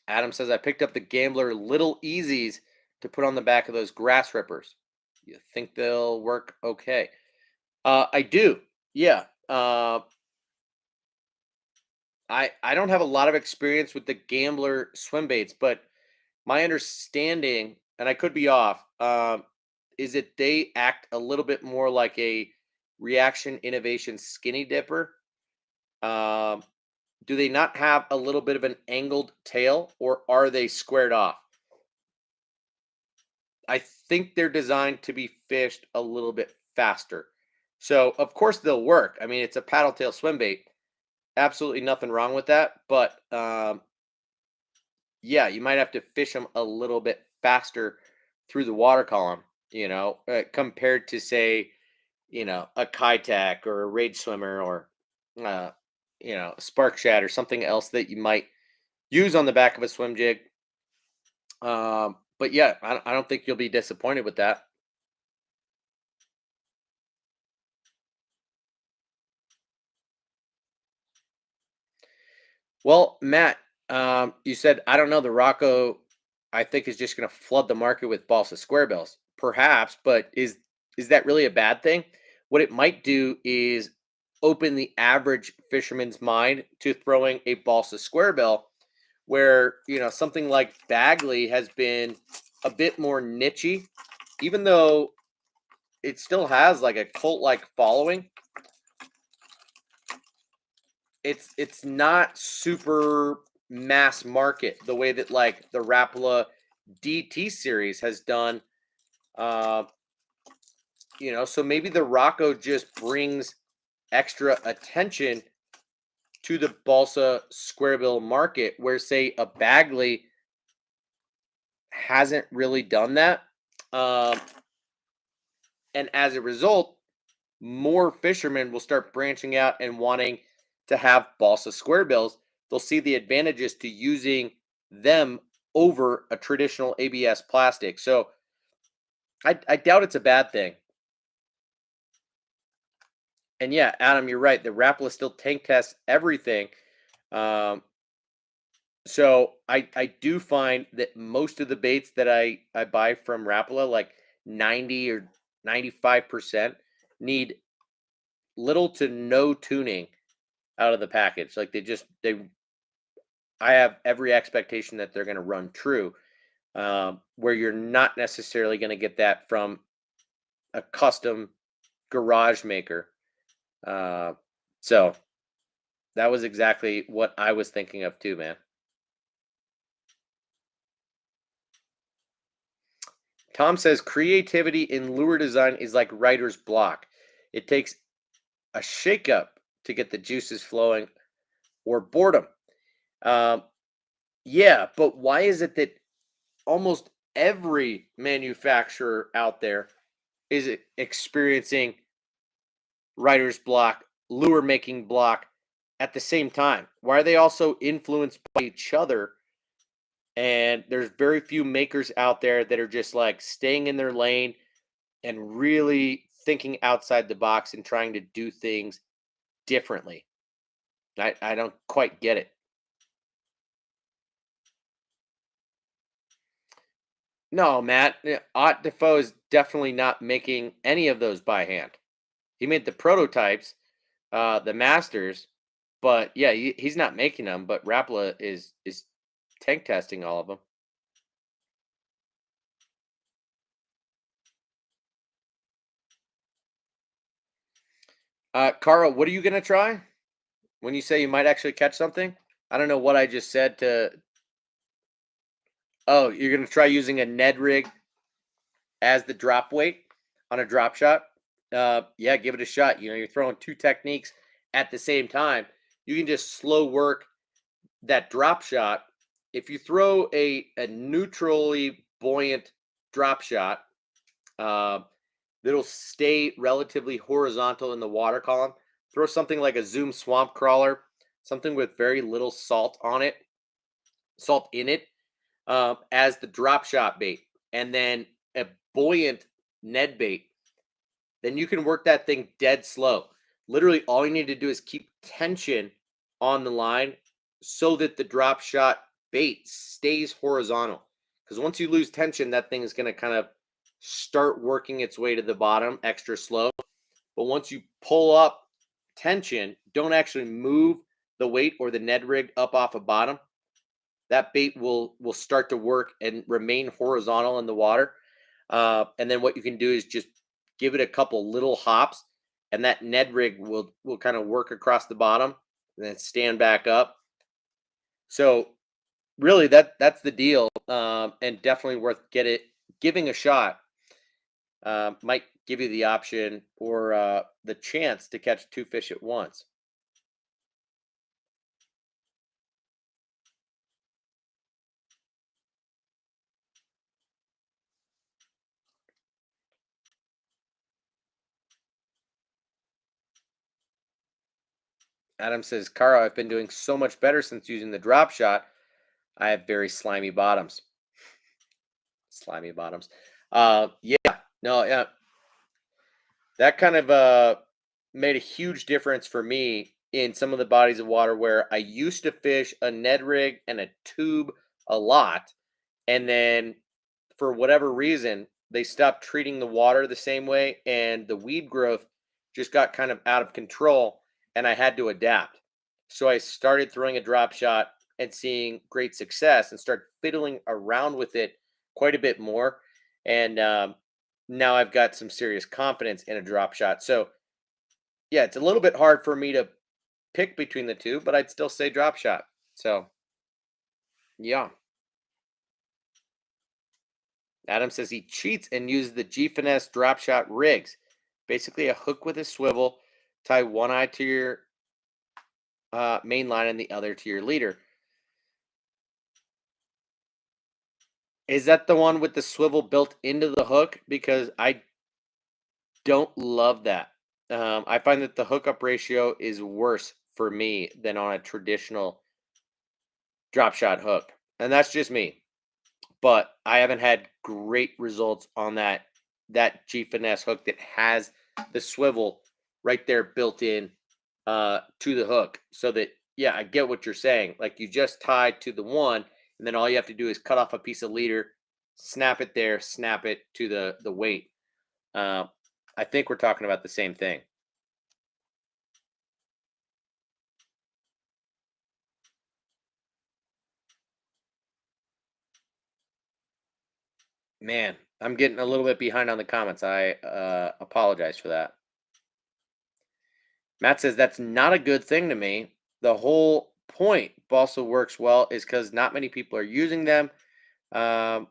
Adam says, I picked up the Gambler Little Easies to put on the back of those grass rippers. You think they'll work okay? I do. Yeah. I don't have a lot of experience with the Gambler swim baits, but my understanding, and I could be off, is that they act a little bit more like a Reaction Innovation skinny dipper. Um, Do they not have a little bit of an angled tail, or are they squared off? I think they're designed to be fished a little bit faster. So, of course, they'll work. I mean, it's a paddle tail swim bait. Absolutely nothing wrong with that. But yeah, you might have to fish them a little bit faster through the water column, compared to, say, a Kitech or a Rage Swimmer, or, uh, Spark Shad or something else that you might use on the back of a swim jig. But yeah, I don't think you'll be disappointed with that. Well, Matt, you said, I don't know, the Rocco, I think, is just going to flood the market with balsa square bills. Perhaps, but is that really a bad thing? What it might do is open the average fisherman's mind to throwing a balsa square bill, where something like Bagley has been a bit more nichey, even though it still has like a cult like following. It's not super mass market the way that like the Rapala DT series has done. uh so maybe the Rocco just brings extra attention to the balsa square bill market, where, say, a Bagley hasn't really done that. um and as a result, more fishermen will start branching out and wanting to have balsa square bills. They'll see the advantages to using them over a traditional ABS plastic. So I doubt it's a bad thing. And yeah, Adam, you're right. The Rapala still tank tests everything. Um, so I do find that most of the baits that I buy from Rapala, like 90 or 95%, need little to no tuning out of the package. Like they I have every expectation that they're going to run true, where you're not necessarily going to get that from a custom garage maker. Uh, so that was exactly what I was thinking of too, man. Tom says creativity in lure design is like writer's block. It takes a shakeup to get the juices flowing, or boredom. Um, yeah, but why is it that almost every manufacturer out there is experiencing writer's block, lure making block at the same time? Why are they also influenced by each other? And there's very few makers out there that are just like staying in their lane and really thinking outside the box and trying to do things differently. I don't quite get it. No, Matt, Ott Defoe is definitely not making any of those by hand. He made the prototypes, the masters, but yeah, he's not making them. But Rapala is tank testing all of them. Carl, what are you gonna try when you say you might actually catch something? I don't know what I just said to. Oh, you're gonna try using a Ned rig as the drop weight on a drop shot. Yeah, give it a shot. You know, you're throwing two techniques at the same time. You can just slow work that drop shot. If you throw a neutrally buoyant drop shot, uh, that'll stay relatively horizontal in the water column. Throw something like a Zoom swamp crawler, something with very little salt in it, as the drop shot bait, and then a buoyant Ned bait. Then you can work that thing dead slow. Literally, all you need to do is keep tension on the line so that the drop shot bait stays horizontal. Because once you lose tension, that thing is going to kind of start working its way to the bottom extra slow. But once you pull up tension, don't actually move the weight or the Ned rig up off of bottom. That bait will start to work and remain horizontal in the water. And then what you can do is just give it a couple little hops, and that Ned rig will kind of work across the bottom and then stand back up. So really, that's the deal, and definitely worth giving a shot. Might give you the option or the chance to catch two fish at once. Adam says, "Cara, I've been doing so much better since using the drop shot. I have very slimy bottoms. Slimy bottoms. Yeah, no, yeah, that kind of made a huge difference for me in some of the bodies of water where I used to fish a Ned rig and a tube a lot, and then for whatever reason they stopped treating the water the same way, and the weed growth just got kind of out of control, and I had to adapt. So I started throwing a drop shot and seeing great success, and start fiddling around with it quite a bit more, and now I've got some serious confidence in a drop shot. So yeah, it's a little bit hard for me to pick between the two, but I'd still say drop shot. So yeah. Adam says he cheats and uses the G Finesse drop shot rigs. Basically a hook with a swivel, tie one eye to your main line and the other to your leader. Is that the one with the swivel built into the hook? Because I don't love that. I find that the hookup ratio is worse for me than on a traditional drop shot hook. And that's just me. But I haven't had great results on that G Finesse hook that has the swivel right there built in to the hook. So that, yeah, I get what you're saying. Like, you just tie to the one, and then all you have to do is cut off a piece of leader, snap it there, snap it to the weight. Uh, I think we're talking about the same thing. Man, I'm getting a little bit behind on the comments. I apologize for that. Matt says that's not a good thing to me. The whole point balsa works well is because not many people are using them um,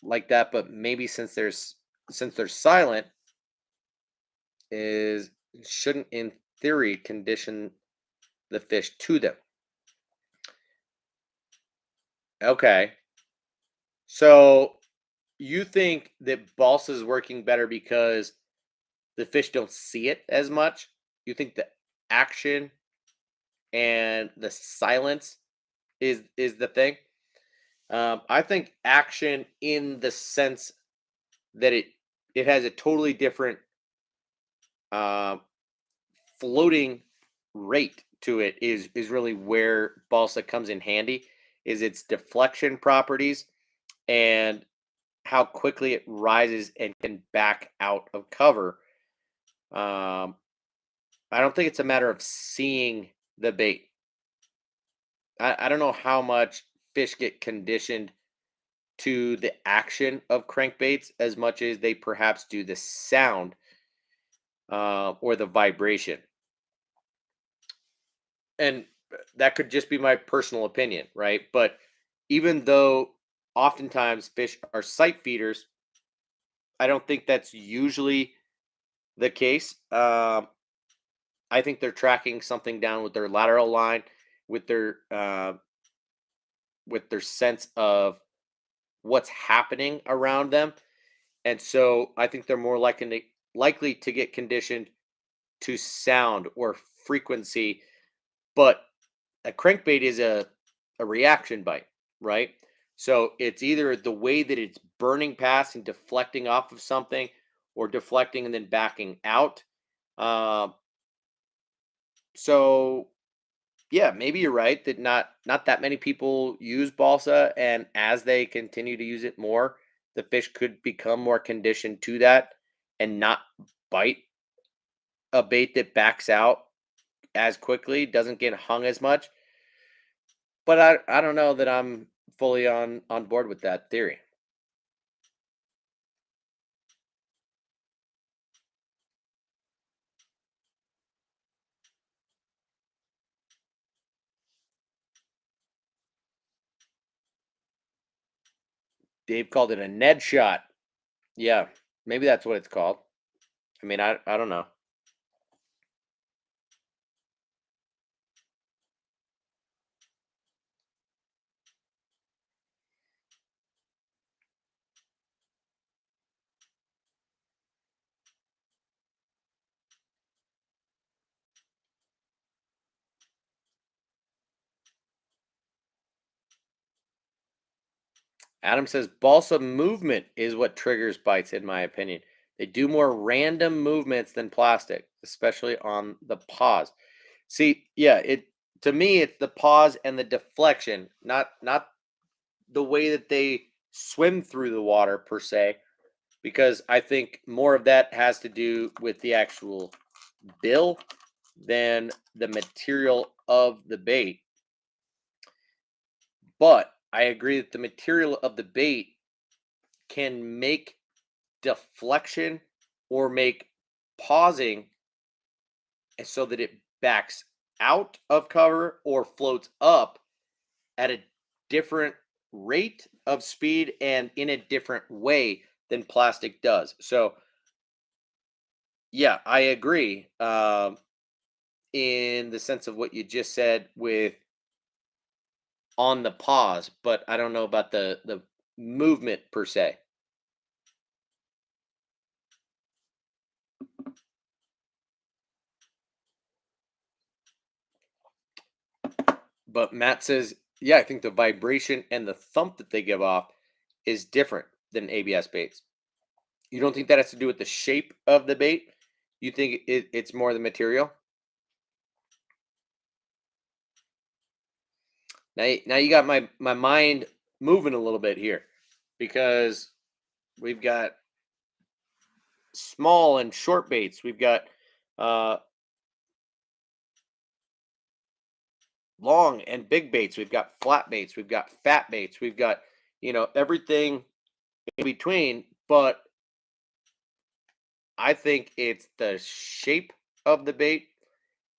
like that. But maybe since they're silent, is shouldn't in theory condition the fish to them. Okay, so you think that balsa is working better because the fish don't see it as much? You think the action and the silence is the thing? I think action in the sense that it has a totally different uh, floating rate to it is really where balsa comes in handy, is its deflection properties and how quickly it rises and can back out of cover. Um, I don't think it's a matter of seeing the bait. I don't know how much fish get conditioned to the action of crankbaits as much as they perhaps do the sound or the vibration. And that could just be my personal opinion, right? But even though oftentimes fish are sight feeders, I don't think that's usually the case. I think they're tracking something down with their lateral line, with their sense of what's happening around them, and so I think they're more likely to get conditioned to sound or frequency. But a crankbait is a reaction bite, right? So it's either the way that it's burning past and deflecting off of something, or deflecting and then backing out. Um, so yeah, maybe you're right that not that many people use balsa, and as they continue to use it more, the fish could become more conditioned to that and not bite a bait that backs out as quickly, doesn't get hung as much. But I don't know that I'm fully on board with that theory. Dave called it a Ned shot. Yeah, maybe that's what it's called. I mean, I don't know. Adam says balsa movement is what triggers bites, in my opinion. They do more random movements than plastic, especially on the paws. See, yeah, it to me it's the pause and the deflection, not the way that they swim through the water per se, because I think more of that has to do with the actual bill than the material of the bait. But I agree that the material of the bait can make deflection or make pausing so that it backs out of cover or floats up at a different rate of speed and in a different way than plastic does. So, yeah, I agree in the sense of what you just said with on the pause, but I don't know about the movement per se. But Matt says, yeah, I think the vibration and the thump that they give off is different than ABS baits. You don't think that has to do with the shape of the bait? You think it's more the material? Now you got my mind moving a little bit here, because we've got small and short baits. We've got uh, long and big baits. We've got flat baits. We've got fat baits. We've got everything in between. But I think it's the shape of the bait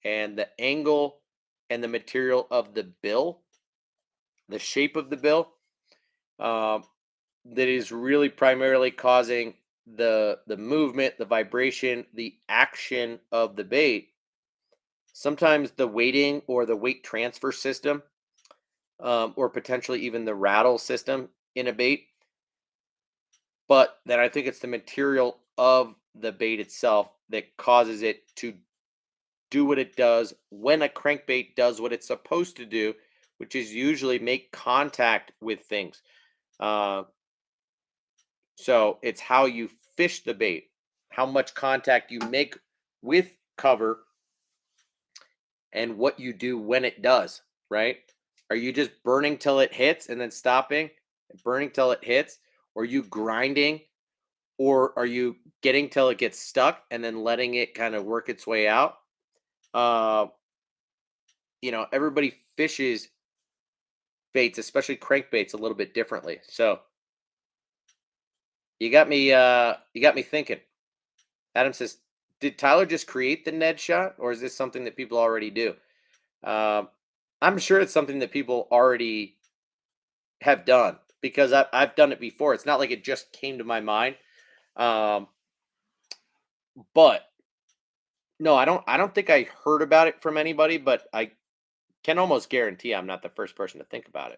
and the angle and the material of the bill, the shape of the bill, um, that is really primarily causing the movement, the vibration, the action of the bait. Sometimes the weighting or the weight transfer system, or potentially even the rattle system in a bait. But then I think it's the material of the bait itself that causes it to do what it does when a crankbait does what it's supposed to do, which is usually make contact with things. Uh, so it's how you fish the bait, how much contact you make with cover, and what you do when it does, right? Are you just burning till it hits and then stopping, burning till it hits? Or are you grinding? Or are you getting till it gets stuck and then letting it kind of work its way out? Uh, everybody fishes baits, especially crankbaits, a little bit differently. So you got me thinking. Adam says, did Tyler just create the Ned shot, or is this something that people already do? Um, I'm sure it's something that people already have done because I've done it before. It's not like it just came to my mind. Um, but no, I don't think I heard about it from anybody, but I can almost guarantee I'm not the first person to think about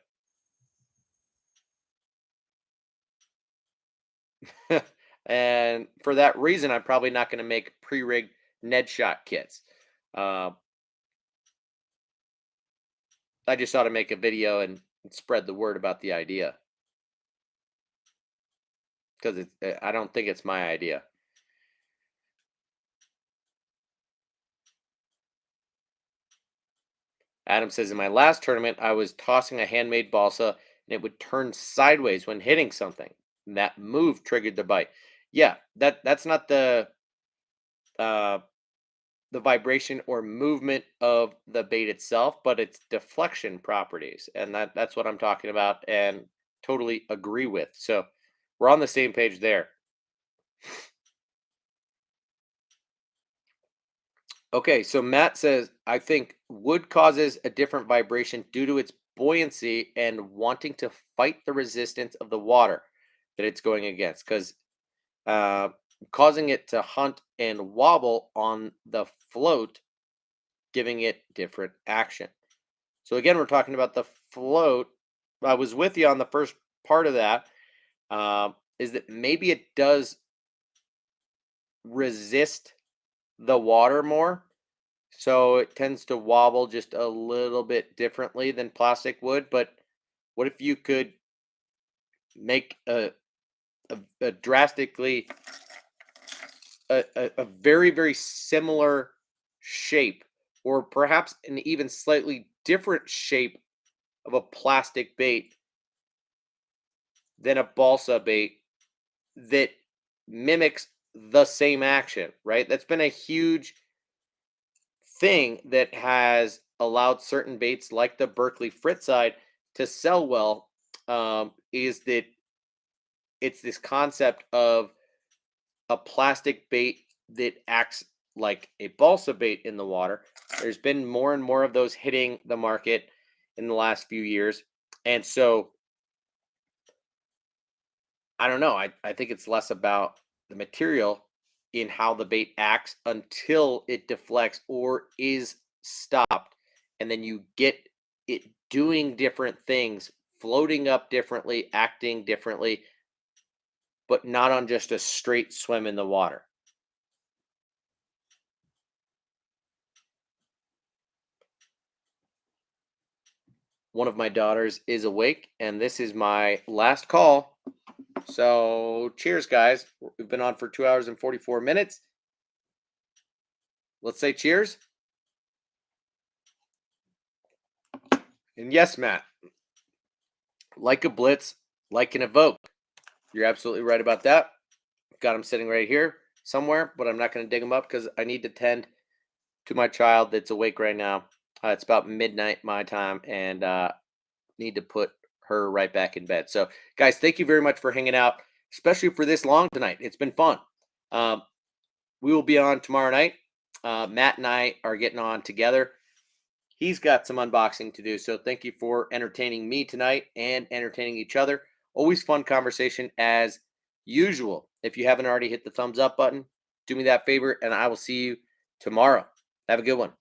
it. And for that reason, I'm probably not going to make pre-rigged Ned shot kits. Uh, I just ought to make a video and spread the word about the idea because I don't think it's my idea. Adam says, in my last tournament, I was tossing a handmade balsa and it would turn sideways when hitting something. And that move triggered the bite. Yeah, that's not uh, the vibration or movement of the bait itself, but its deflection properties. And that's what I'm talking about and totally agree with. So we're on the same page there. Okay, so Matt says, I think wood causes a different vibration due to its buoyancy and wanting to fight the resistance of the water that it's going against, because uh, causing it to hunt and wobble on the float, giving it different action. So again, we're talking about the float. I was with you on the first part of that. Is that maybe it does resist the water more, so it tends to wobble just a little bit differently than plastic would. But what if you could make a drastically a very very similar shape, or perhaps an even slightly different shape of a plastic bait than a balsa bait that mimics the same action, right? That's been a huge thing that has allowed certain baits like the Berkeley Fritzide to sell well, is that it's this concept of a plastic bait that acts like a balsa bait in the water. There's been more and more of those hitting the market in the last few years. And so I don't know. I think it's less about the material in how the bait acts until it deflects or is stopped. And then you get it doing different things, floating up differently, acting differently, but not on just a straight swim in the water. One of my daughters is awake, and this is my last call. So, cheers, guys. We've been on for 2 hours and 44 minutes. Let's say cheers. And yes, Matt, like a blitz, like an evoke. You're absolutely right about that. Got him sitting right here somewhere, but I'm not going to dig him up because I need to tend to my child that's awake right now. It's about midnight my time, and need to put her right back in bed. So, guys, thank you very much for hanging out, especially for this long tonight. It's been fun. Um, we will be on tomorrow night. Matt and I are getting on together. He's got some unboxing to do. So thank you for entertaining me tonight and entertaining each other. Always fun conversation as usual. If you haven't already hit the thumbs up button, do me that favor, and I will see you tomorrow. Have a good one.